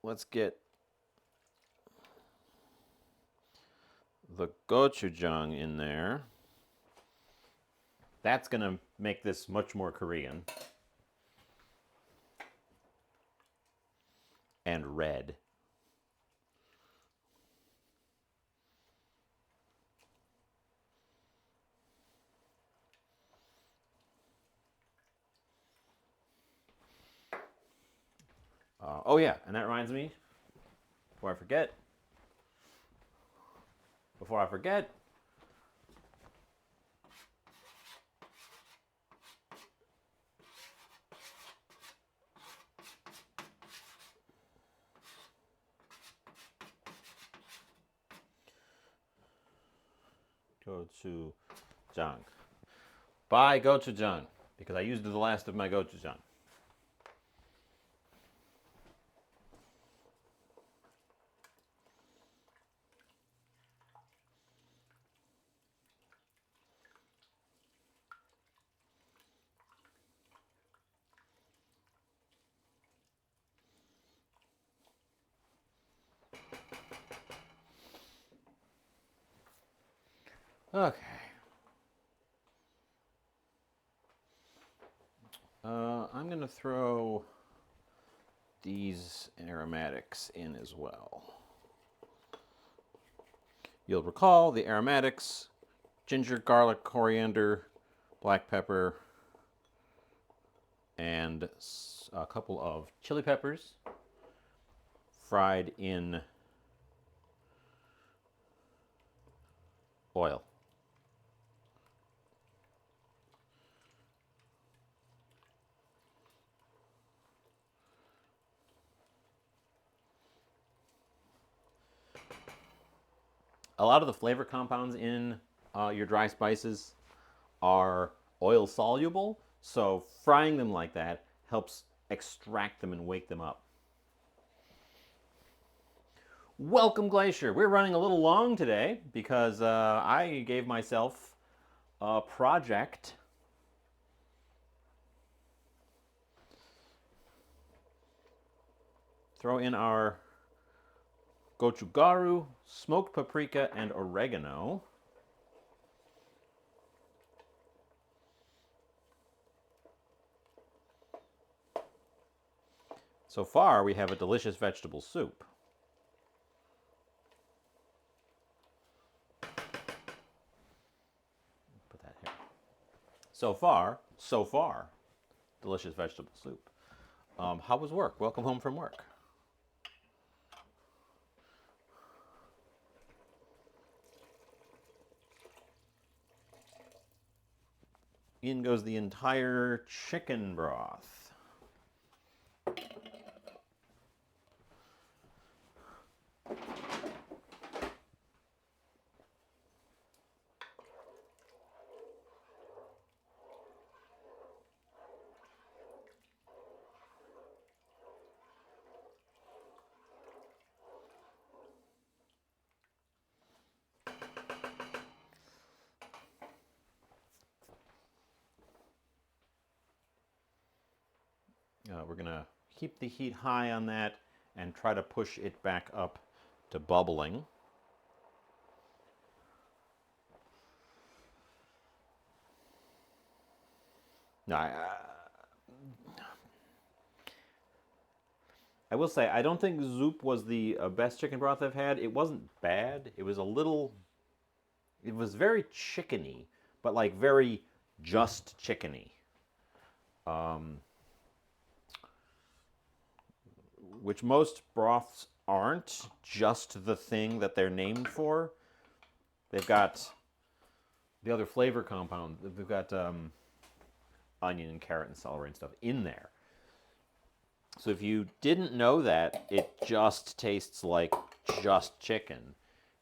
Let's get the gochujang in there. That's going to make this much more Korean. And red. Oh yeah, and that reminds me, before I forget, gochujang. Buy gochujang, because I used the last of my gochujang. Okay. I'm going to throw these aromatics in as well. You'll recall the aromatics: ginger, garlic, coriander, black pepper, and a couple of chili peppers fried in Oil. A lot of the flavor compounds in your dry spices are oil soluble, so frying them like that helps extract them and wake them up. Welcome, Glacier. We're running a little long today because I gave myself a project. Throw in our gochugaru, smoked paprika, and oregano. So far, we have a delicious vegetable soup. Put that here. So far, delicious vegetable soup. How was work? Welcome home from work. In goes the entire chicken broth. We're going to keep the heat high on that and try to push it back up to bubbling. Now, I will say, I don't think Zoop was the best chicken broth I've had. It wasn't bad. It was very chickeny, but like very just chickeny. Which most broths aren't just the thing that they're named for. They've got the other flavor compound. They've got onion and carrot and celery and stuff in there. So if you didn't know that it just tastes like just chicken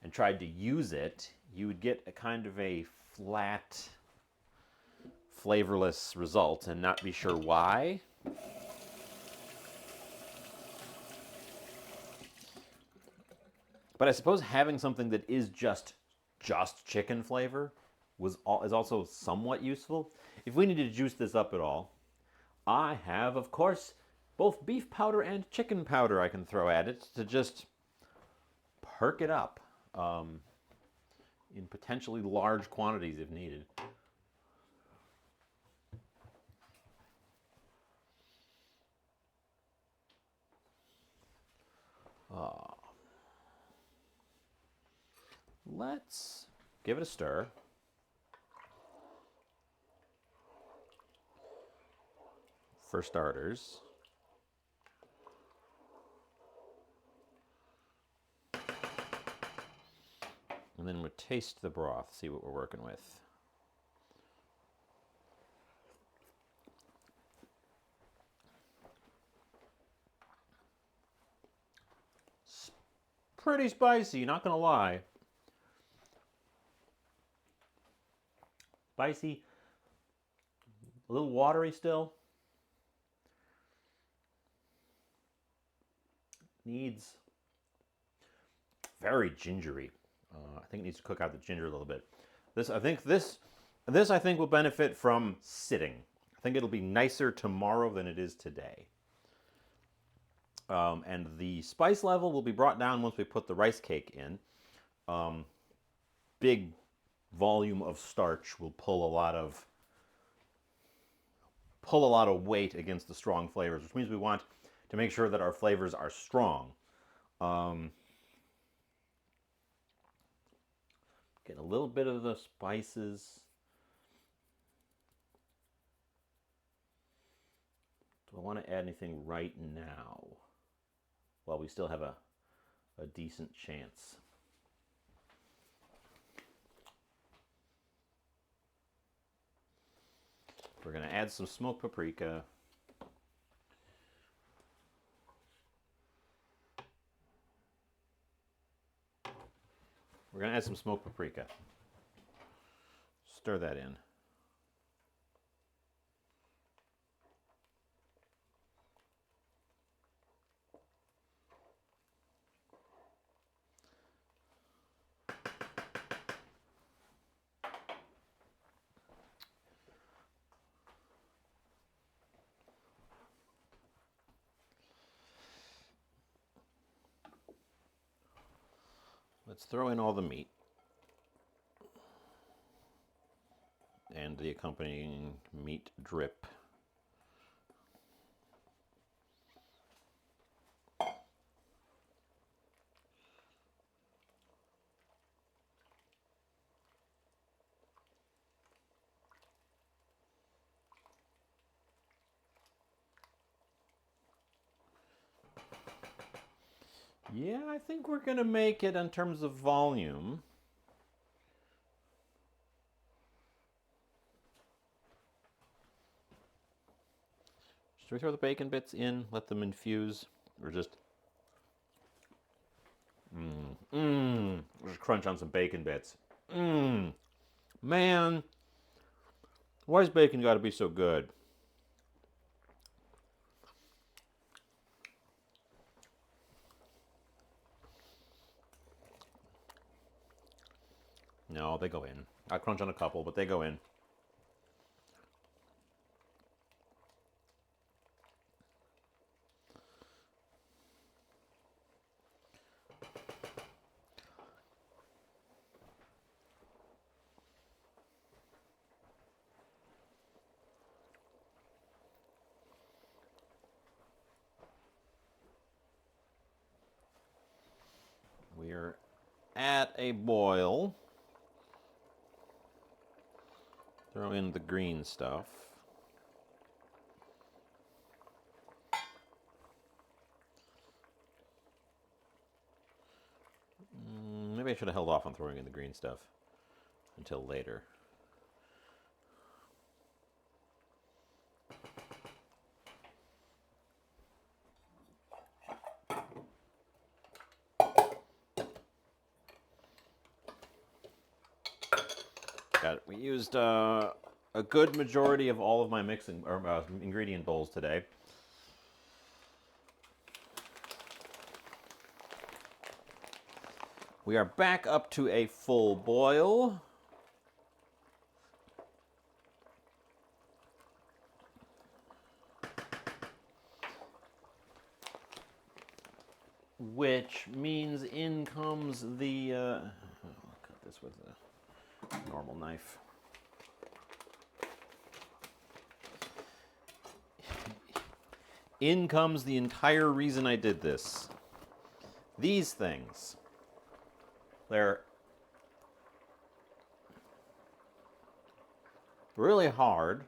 and tried to use it, you would get a kind of a flat, flavorless result and not be sure why. But I suppose having something that is just chicken flavor is also somewhat useful. If we need to juice this up at all, I have, of course, both beef powder and chicken powder I can throw at it to just perk it up in potentially large quantities if needed. Let's give it a stir. For starters. And then we'll taste the broth, see what we're working with. It's pretty spicy, not gonna lie. Spicy, a little watery still. Needs very gingery. I think it needs to cook out the ginger a little bit. This I think will benefit from sitting. I think it'll be nicer tomorrow than it is today. And the spice level will be brought down once we put the rice cake in. Big volume of starch will pull a lot of weight against the strong flavors, which means we want to make sure that our flavors are strong. Get a little bit of the spices. Do I want to add anything right now? While we still have a decent chance. We're going to add some smoked paprika. We're going to add some smoked paprika. Stir that in. Let's throw in all the meat and the accompanying meat drip. Yeah, I think we're going to make it in terms of volume. Should we throw the bacon bits in, let them infuse, or just just crunch on some bacon bits? Man, why's bacon got to be so good? No, they go in. I crunch on a couple, but they go in. We're at a boil. Throw in the green stuff. Maybe I should have held off on throwing in the green stuff until later. Got it. We used a good majority of all of my mixing or ingredient bowls today. We are back up to a full boil. Which means in comes the, I'll cut this with a normal knife. In comes the entire reason I did this. These things. They're really hard.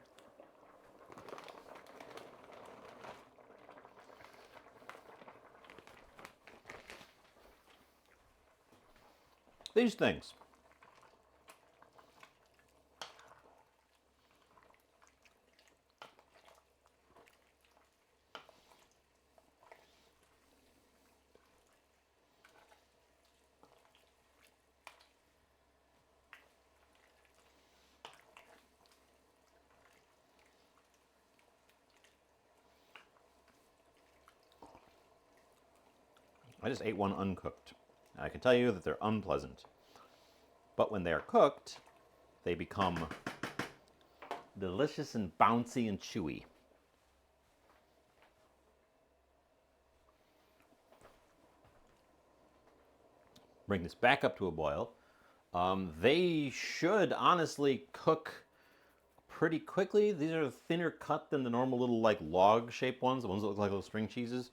These things. I just ate one uncooked. I can tell you that they're unpleasant. But when they're cooked, they become delicious and bouncy and chewy. Bring this back up to a boil. They should honestly cook pretty quickly. These are thinner cut than the normal little like log shaped ones, the ones that look like little string cheeses.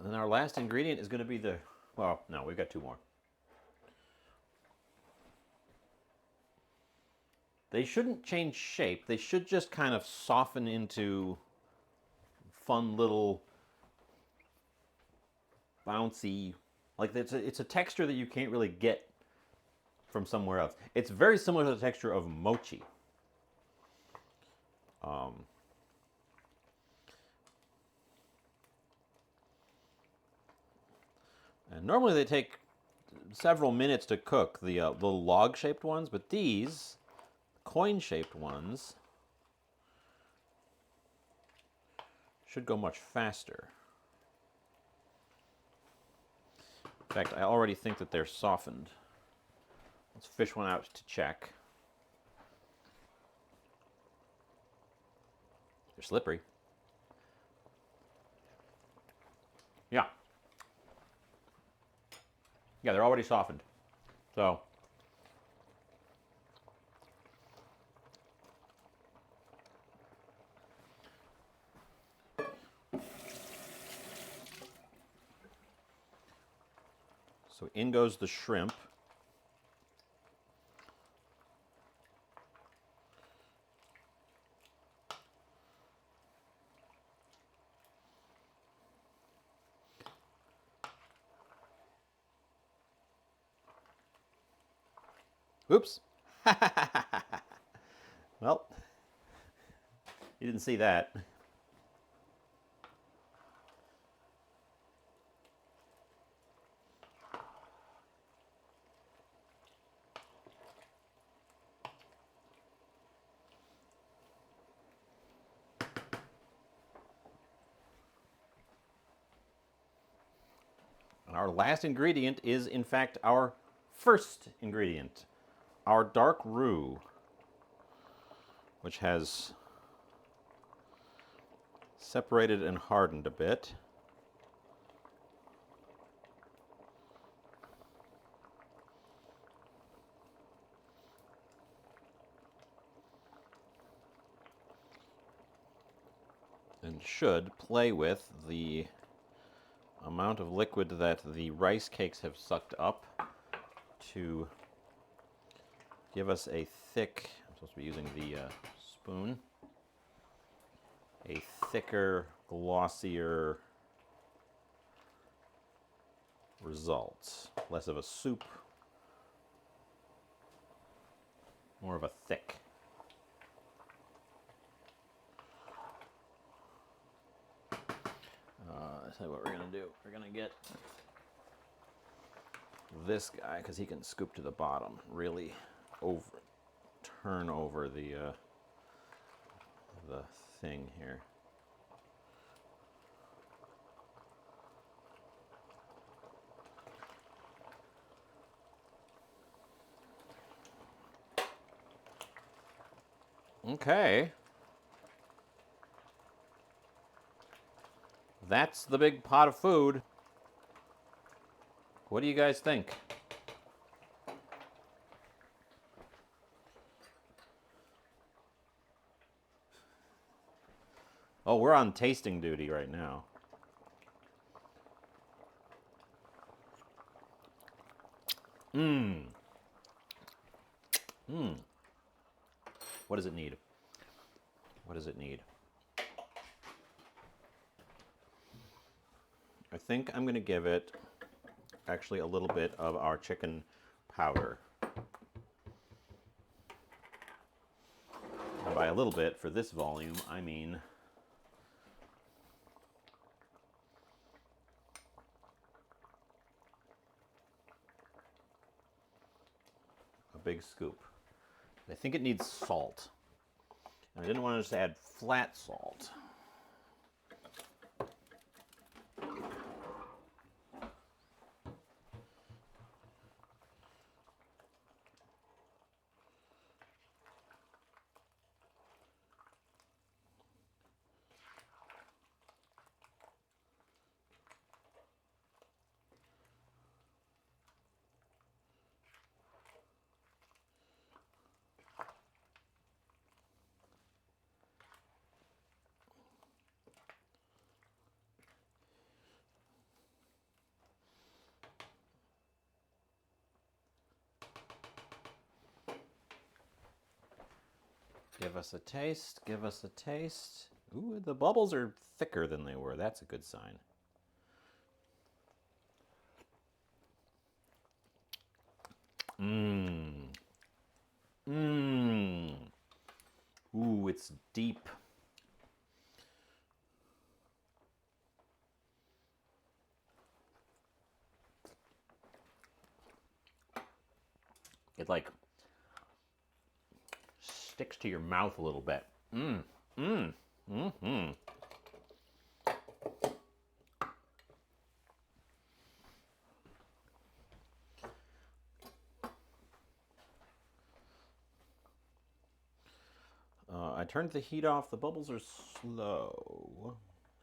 Then our last ingredient is going to be the, well, no, we've got two more. They shouldn't change shape. They should just kind of soften into fun little bouncy Like it's a texture that you can't really get from somewhere else. It's very similar to the texture of mochi. Um, and normally they take several minutes to cook, the log-shaped ones, but these coin-shaped ones should go much faster. In fact, I already think that they're softened. Let's fish one out to check. They're slippery. Yeah. Yeah, they're already softened. So, in goes the shrimp. Oops. Well, you didn't see that. Our last ingredient is, in fact, our first ingredient, our dark roux, which has separated and hardened a bit. And should play with the amount of liquid that the rice cakes have sucked up to give us a thick, I'm supposed to be using the spoon, a thicker, glossier result. Less of a soup, more of a thick. I'll tell you what we're going to do. We're going to get this guy, because he can scoop to the bottom, really turn over the thing here. Okay. That's the big pot of food. What do you guys think? Oh, we're on tasting duty right now. Mmm. Mmm. What does it need? What does it need? I think I'm going to give it actually a little bit of our chicken powder. And by a little bit, for this volume, I mean a big scoop. I think it needs salt. And I didn't want to just add flat salt. Give us a taste, give us a taste. Ooh, the bubbles are thicker than they were. That's a good sign. Mmm. Mmm. Ooh, it's deep. It like sticks to your mouth a little bit. Mmm. Mmm. Mmm. I turned the heat off. The bubbles are slow.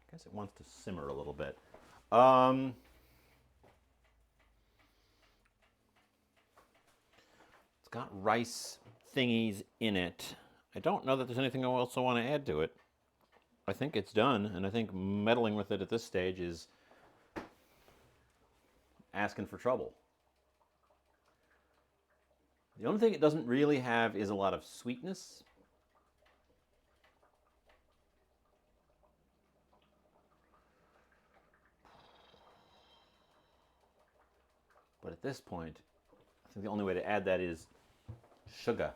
I guess it wants to simmer a little bit. Um, it's got rice thingies in it. I don't know that there's anything else I want to add to it. I think it's done, and I think meddling with it at this stage is asking for trouble. The only thing it doesn't really have is a lot of sweetness. But at this point, I think the only way to add that is sugar.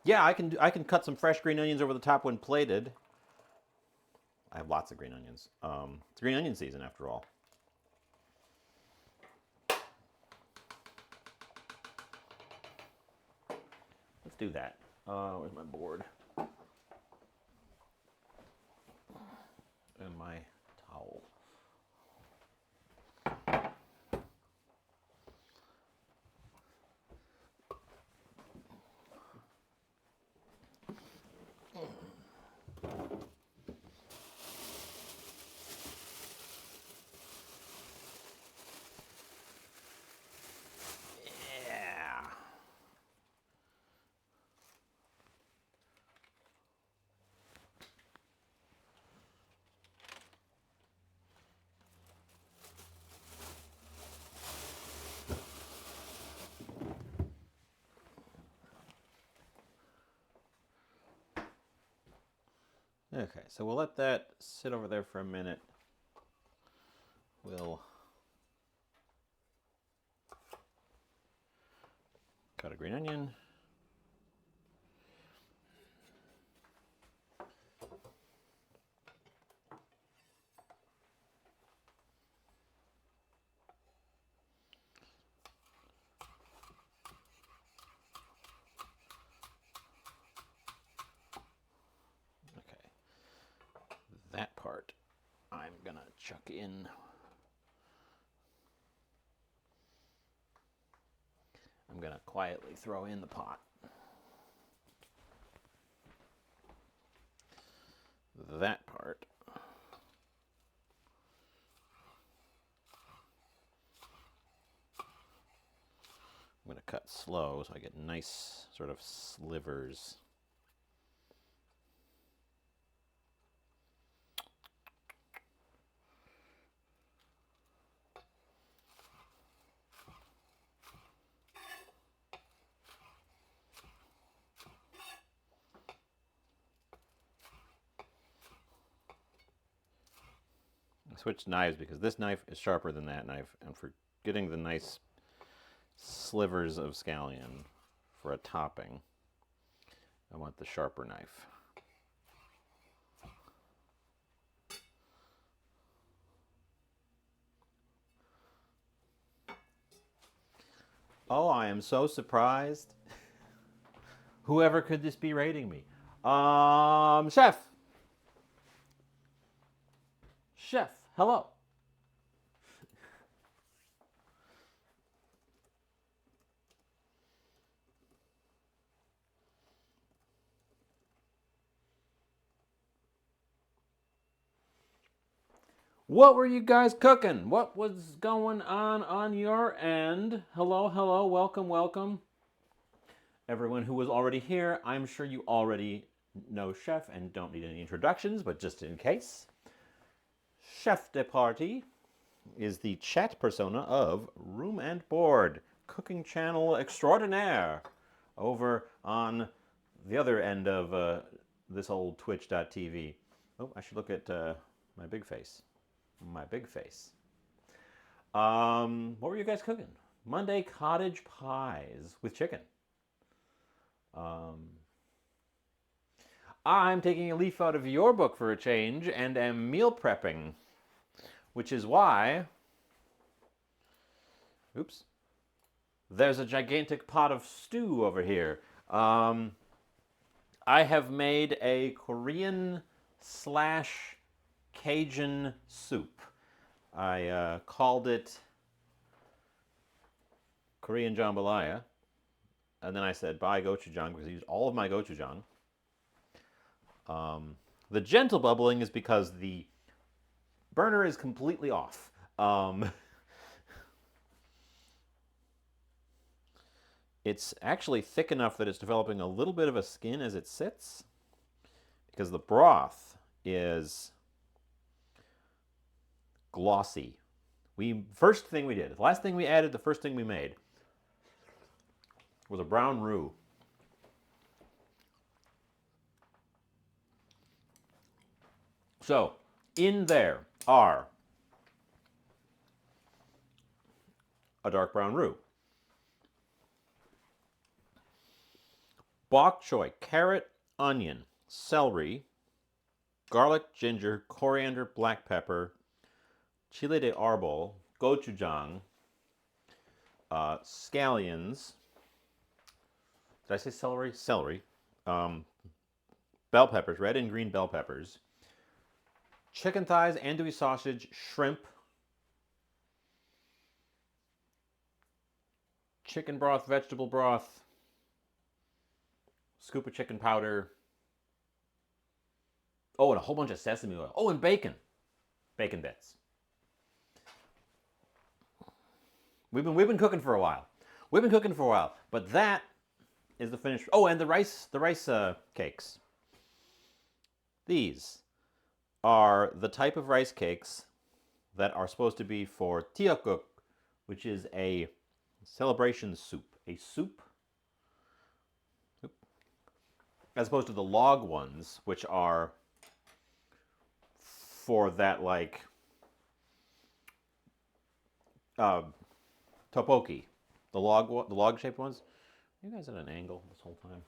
Yeah, I can cut some fresh green onions over the top when plated. I have lots of green onions. It's green onion season after all. Let's do that. Where's my board? And my towel. Yeah. Okay, so we'll let that sit over there for a minute. We'll cut a green onion. Okay, that part I'm gonna chuck in. I'm gonna quietly throw in the pot. That part I'm going to cut slow so I get nice sort of slivers. I switched knives because this knife is sharper than that knife, and for getting the nice slivers of scallion for a topping, I want the sharper knife. Oh, I am so surprised. Whoever could this be rating me? Chef. Chef, hello. What were you guys cooking? What was going on your end? Hello, hello, welcome, welcome. Everyone who was already here, I'm sure you already know Chef and don't need any introductions, but just in case, Chef de Partie is the chat persona of Room and Board. cooking channel extraordinaire over on the other end of this old twitch.tv. Oh, I should look at my big face. My big face. What were you guys cooking? Monday cottage pies with chicken. I'm taking a leaf out of your book for a change and am meal prepping, which is why, oops, there's a gigantic pot of stew over here. I have made a Korean slash Cajun soup. I called it Korean Jambalaya, and then I said bye gochujang because I used all of my gochujang. The gentle bubbling is because the burner is completely off. It's actually thick enough that it's developing a little bit of a skin as it sits because the broth is glossy. First thing we did, the last thing we added, the first thing we made was a brown roux. So in there are a dark brown roux, bok choy, carrot, onion, celery, garlic, ginger, coriander, black pepper, chile de arbol, gochujang, scallions. Did I say celery? Celery. Bell peppers, red and green bell peppers, chicken thighs, andouille sausage, shrimp, chicken broth, vegetable broth, scoop of chicken powder. Oh, and a whole bunch of sesame oil. Oh, and bacon. Bacon bits. We've been cooking for a while. But that is the finished. Oh, and the rice cakes. These are the type of rice cakes that are supposed to be for tteokguk, which is a celebration soup. A soup, as opposed to the log ones, which are for that like tteokbokki, the log shaped ones. You guys at an angle this whole time.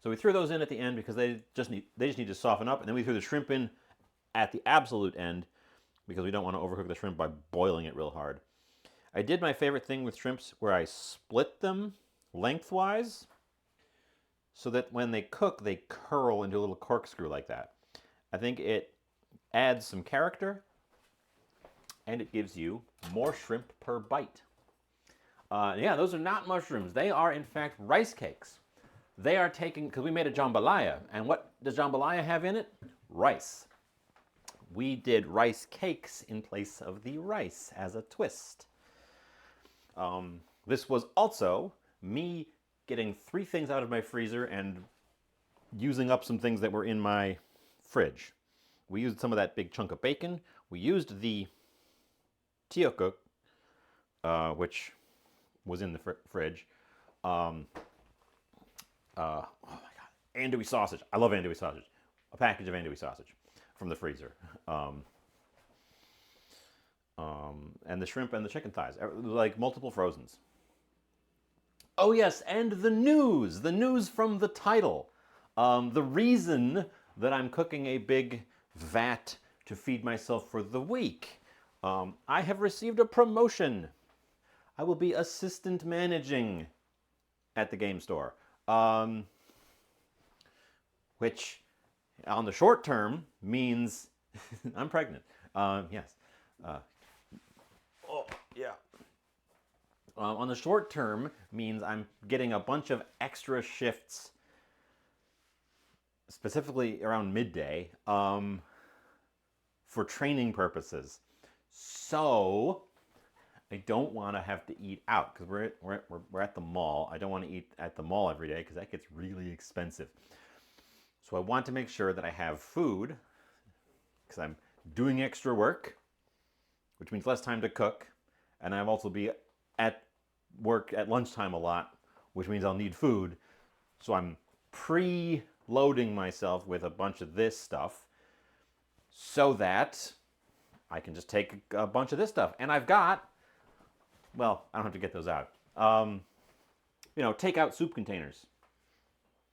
So we threw those in at the end because they just need to soften up, and then we threw the shrimp in at the absolute end because we don't want to overcook the shrimp by boiling it real hard. I did my favorite thing with shrimps where I split them lengthwise so that when they cook, they curl into a little corkscrew like that. I think it adds some character and it gives you more shrimp per bite. Yeah, those are not mushrooms. They are, in fact, rice cakes. They are taking, because we made a jambalaya, and what does jambalaya have in it? Rice. We did rice cakes in place of the rice as a twist. This was also me getting 3 things out of my freezer and using up some things that were in my fridge. We used some of that big chunk of bacon. We used the tteokguk, which was in the fridge. Oh my god, andouille sausage. I love andouille sausage. A package of andouille sausage from the freezer. And the shrimp and the chicken thighs, like multiple frozens. Oh yes, and the news from the title. The reason that I'm cooking a big vat to feed myself for the week. I have received a promotion. I will be assistant managing at the game store. Which on the short term means I'm pregnant. Yes. Oh, yeah. On the short term means I'm getting a bunch of extra shifts, specifically around midday, for training purposes. So I don't want to have to eat out because we're at the mall. I don't want to eat at the mall every day because that gets really expensive. So I want to make sure that I have food because I'm doing extra work, which means less time to cook. And I'll also be at work at lunchtime a lot, which means I'll need food. So I'm pre-loading myself with a bunch of this stuff so that I can just take a bunch of this stuff. And I've got, well, I don't have to get those out. Takeout soup containers,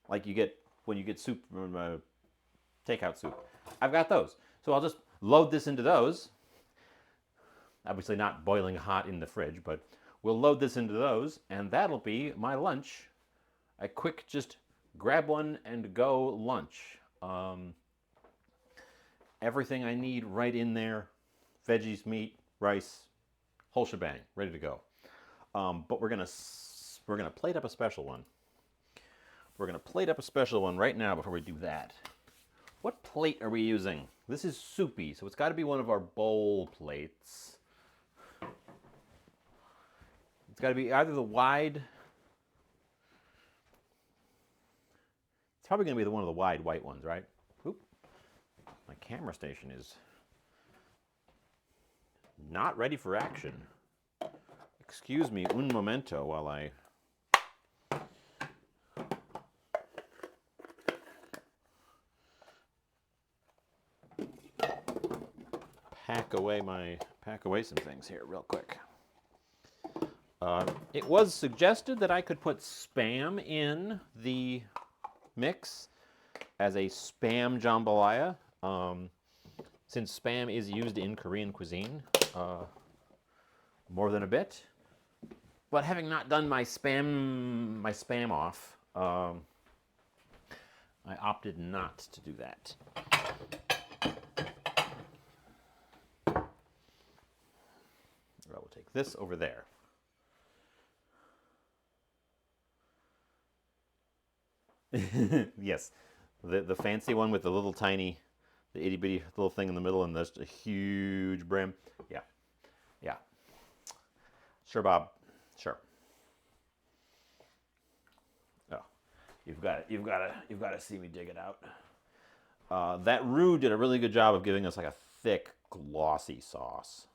like you get when you get soup from takeout soup. I've got those. So I'll just load this into those. Obviously not boiling hot in the fridge, but we'll load this into those, and that'll be my lunch. A quick just grab one and go lunch. Everything I need right in there. Veggies, meat, rice, whole shebang, ready to go. But we're gonna plate up a special one. We're gonna plate up a special one right now before we do that. What plate are we using? This is soupy, so it's got to be one of our bowl plates. It's got to be either the wide. It's probably going to be one of the wide white ones, right? Oop. My camera station is not ready for action. Excuse me un momento while I pack away some things here real quick. It was suggested that I could put Spam in the mix as a Spam jambalaya, since Spam is used in Korean cuisine more than a bit. But having not done my spam off, I opted not to do that. I will take this over there. Yes, the fancy one with the little tiny, the itty bitty little thing in the middle and there's a huge brim. Yeah, yeah. Sure, Bob. Sure. Oh, you've got to see me dig it out. That roux did a really good job of giving us like a thick, glossy sauce.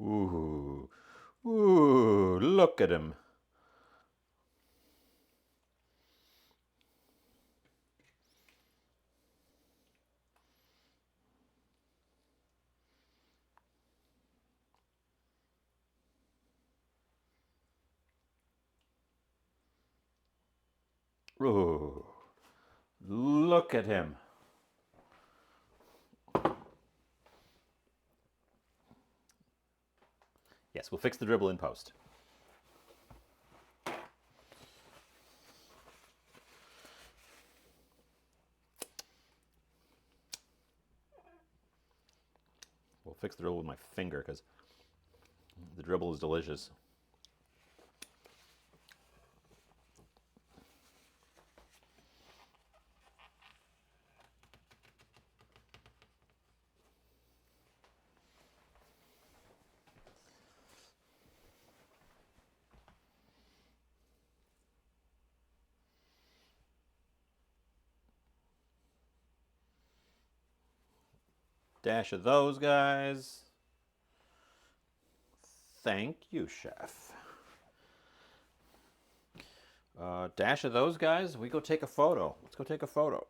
Ooh, ooh, look at him. Ooh, look at him. Yes, we'll fix the dribble in post. We'll fix the dribble with my finger because the dribble is delicious. Dash of those guys. Thank you, chef. Dash of those guys. We go take a photo. Let's go take a photo.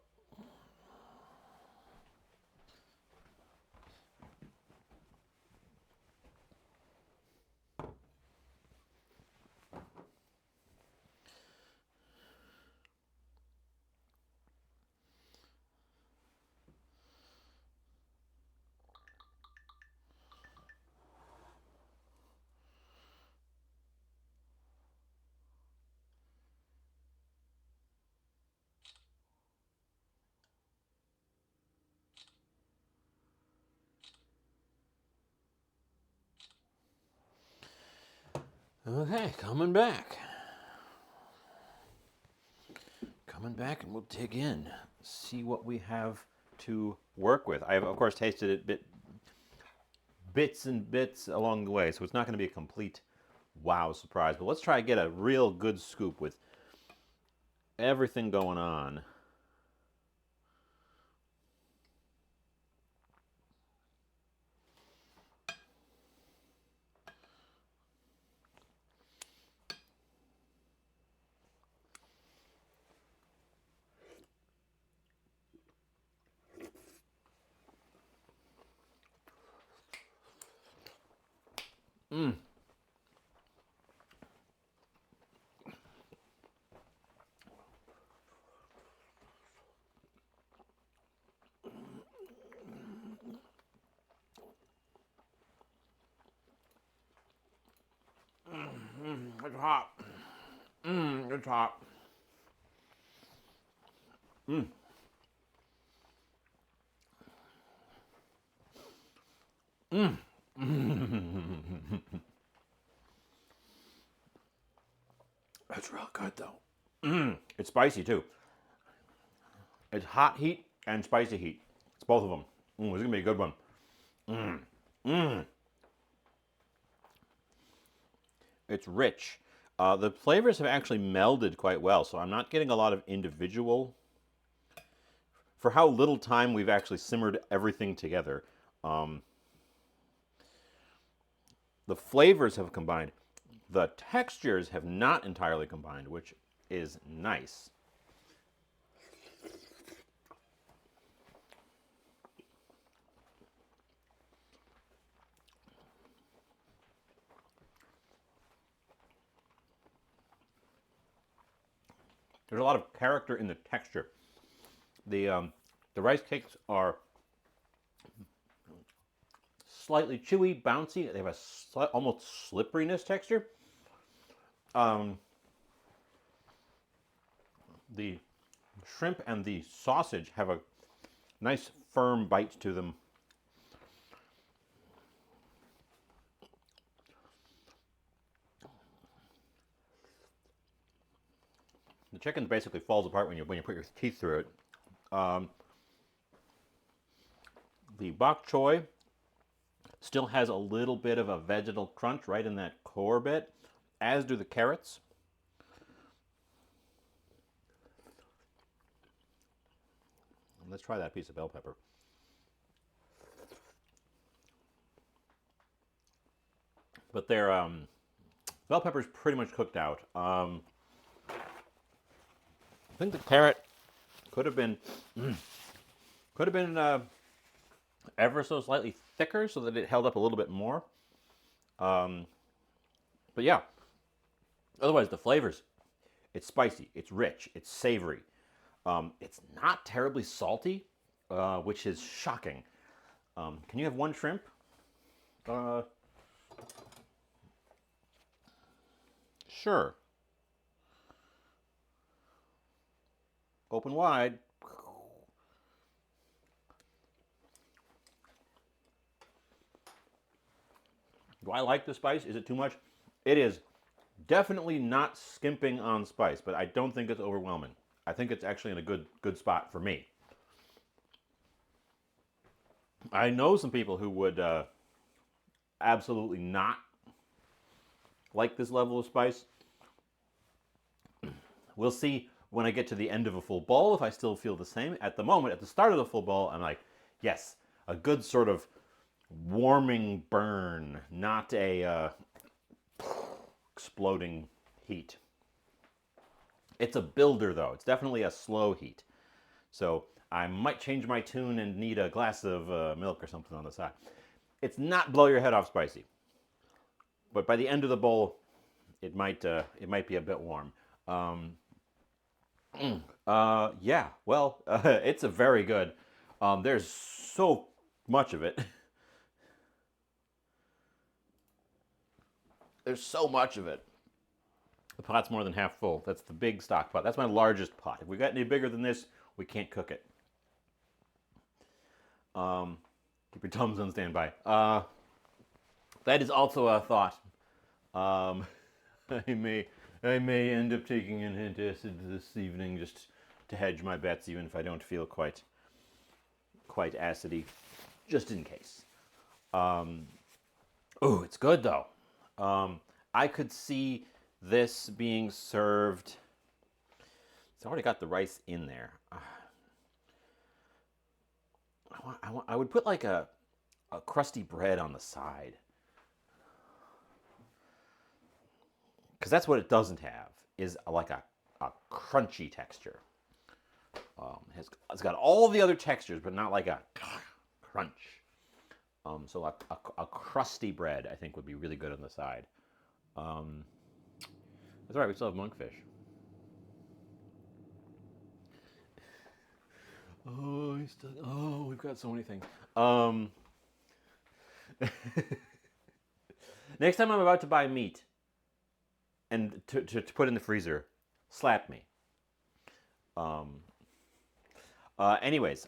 Okay, coming back. Coming back and we'll dig in, see what we have to work with. I have, of course, tasted it bits and bits along the way, so it's not going to be a complete wow surprise. But let's try to get a real good scoop with everything going on. It's hot. It's hot. It's real good though. It's spicy too. It's hot heat and spicy heat. It's both of them. This is gonna be a good one. It's rich. The flavors have actually melded quite well, so I'm not getting a lot of individual. For how little time we've actually simmered everything together, the flavors have combined. The textures have not entirely combined, which is nice. There's a lot of character in the texture. The rice cakes are slightly chewy, bouncy. They have a almost slipperiness texture. The shrimp and the sausage have a nice firm bite to them. The chicken basically falls apart when you put your teeth through it. The bok choy still has a little bit of a vegetal crunch right in that core bit, as do the carrots. Let's try that piece of bell pepper. But their bell pepper's pretty much cooked out. I think the carrot could have been ever so slightly thicker so that it held up a little bit more. But yeah, otherwise the flavors, it's spicy, it's rich, it's savory. It's not terribly salty, which is shocking. Can you have one shrimp? Sure. Open wide. Do I like the spice? Is it too much? It is definitely not skimping on spice, but I don't think it's overwhelming. I think it's actually in a good spot for me. I know some people who would absolutely not like this level of spice. We'll see when I get to the end of a full bowl if I still feel the same. At the moment, at the start of the full bowl, I'm like, yes, a good sort of warming burn, not a exploding heat. It's a builder though. It's definitely a slow heat. So I might change my tune and need a glass of milk or something on the side. It's not blow your head off spicy, but by the end of the bowl, it might be a bit warm. Yeah, well, it's a very good. There's so much of it. There's so much of it. The pot's more than half full. That's the big stock pot. That's my largest pot. If we got any bigger than this, we can't cook it. Keep your thumbs on standby. That is also a thought. I may end up taking an antacid this evening just to hedge my bets, even if I don't feel quite acidy, just in case. Oh, it's good though. I could see this being served. It's already got the rice in there. I would put like a crusty bread on the side. Because that's what it doesn't have, is like a crunchy texture. It's got all the other textures, but not like a crunch. So a crusty bread, I think, would be really good on the side. Um, that's all right. We still have monkfish. Oh, we've got so many things. Um, Next time I'm about to buy meat and to put in the freezer, slap me. Um, anyways,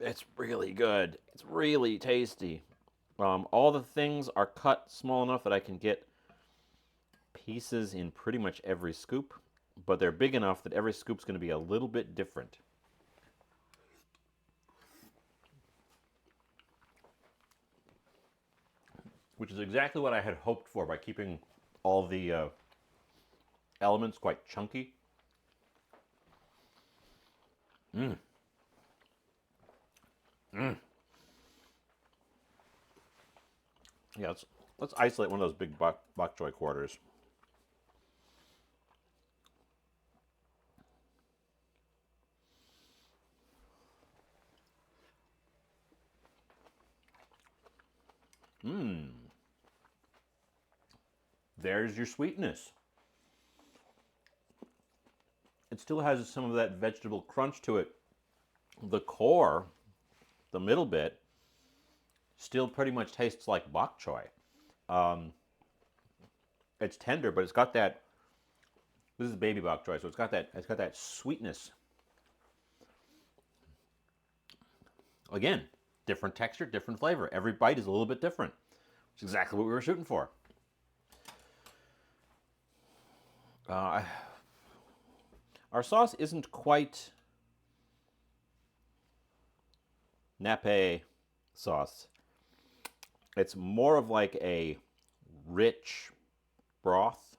it's really good. It's really tasty. All the things are cut small enough that I can get pieces in pretty much every scoop, but they're big enough that every scoop's going to be a little bit different. Which is exactly what I had hoped for by keeping all the elements quite chunky. Mm. Mm. Yeah, let's isolate one of those big bok choy quarters. Mmm. There's your sweetness. It still has some of that vegetable crunch to it. The core, the middle bit, still pretty much tastes like bok choy. Um, it's tender, but it's got that. This is baby bok choy, so it's got that. It's got that sweetness. Again, different texture, different flavor. Every bite is a little bit different. It's exactly what we were shooting for. Uh, our sauce isn't quite nappe sauce. It's more of like a rich broth.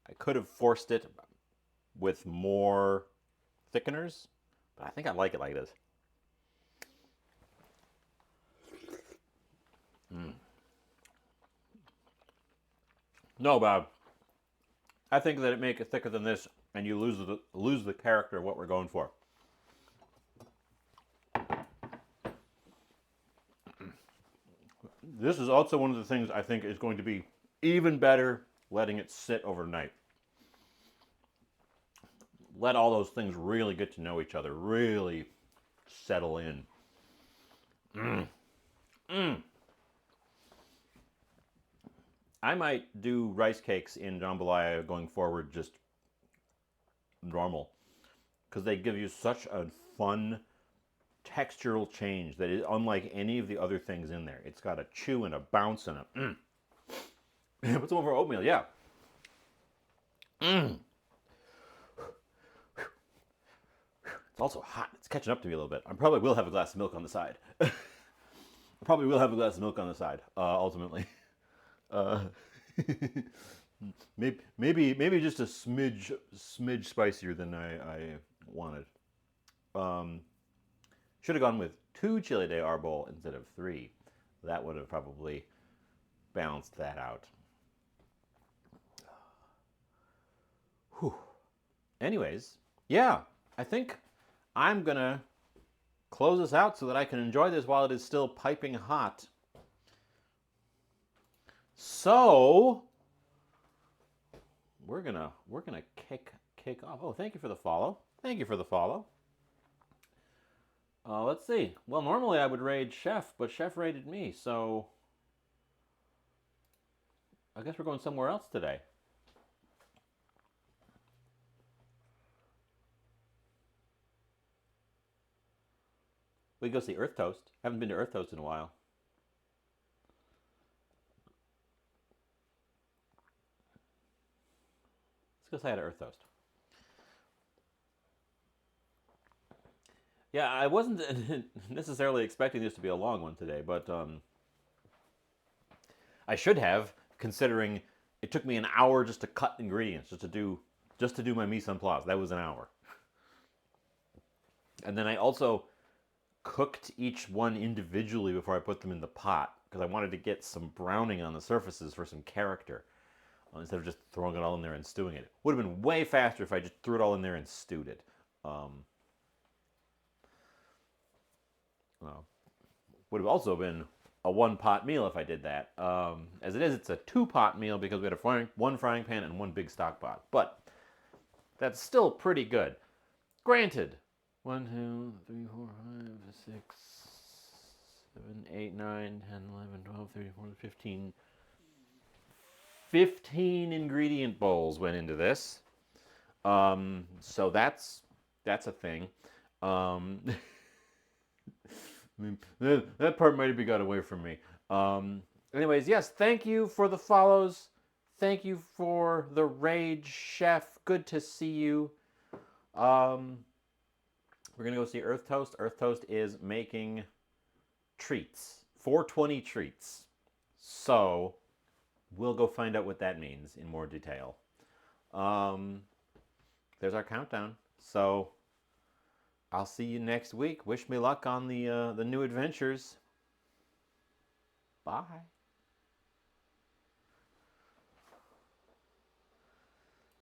I could have forced it with more thickeners, but I think I like it like this. Mm. No, Bob. I think that it make it thicker than this, and you lose the character of what we're going for. This is also one of the things I think is going to be even better letting it sit overnight. Let all those things really get to know each other, really settle in. Mm. Mm. I might do rice cakes in jambalaya going forward, just normal, because they give you such a fun textural change that is unlike any of the other things in there. It's got a chew and a bounce and a. Put some over oatmeal, yeah. Mm. It's also hot. It's catching up to me a little bit. I probably will have a glass of milk on the side. I probably will have a glass of milk on the side. Ultimately, uh, maybe just a smidge spicier than I wanted. Um, should have gone with 2 chile de arbol instead of 3. That would have probably balanced that out. Whew. Anyways, yeah, I think I'm gonna close this out so that I can enjoy this while it is still piping hot. So we're gonna kick off. Oh, thank you for the follow. Thank you for the follow. Let's see. Well, normally I would raid Chef, but Chef raided me, so I guess we're going somewhere else today. We go see Earth Toast. Haven't been to Earth Toast in a while. Let's go say hi to Earth Toast. Yeah, I wasn't necessarily expecting this to be a long one today, but I should have, considering it took me an hour just to cut ingredients, just to do my mise en place. That was an hour, and then I also cooked each one individually before I put them in the pot because I wanted to get some browning on the surfaces for some character instead of just throwing it all in there and stewing it. Would have been way faster if I just threw it all in there and stewed it. Would have also been a one-pot meal if I did that. As it is, it's a two-pot meal because we had one frying pan and one big stock pot. But that's still pretty good. Granted, 1, 2, 3, 4, 5, 6, 7, 8, 9, 10, 11, 12, 13, 14, 15. 15 ingredient bowls went into this. So that's a thing. Um, that part might have got away from me. Anyways, yes, thank you for the follows. Thank you for the Rage Chef. Good to see you. We're gonna go see Earth Toast. Earth Toast is making treats, 420 treats. So we'll go find out what that means in more detail. There's our countdown. So I'll see you next week. Wish me luck on the new adventures. Bye.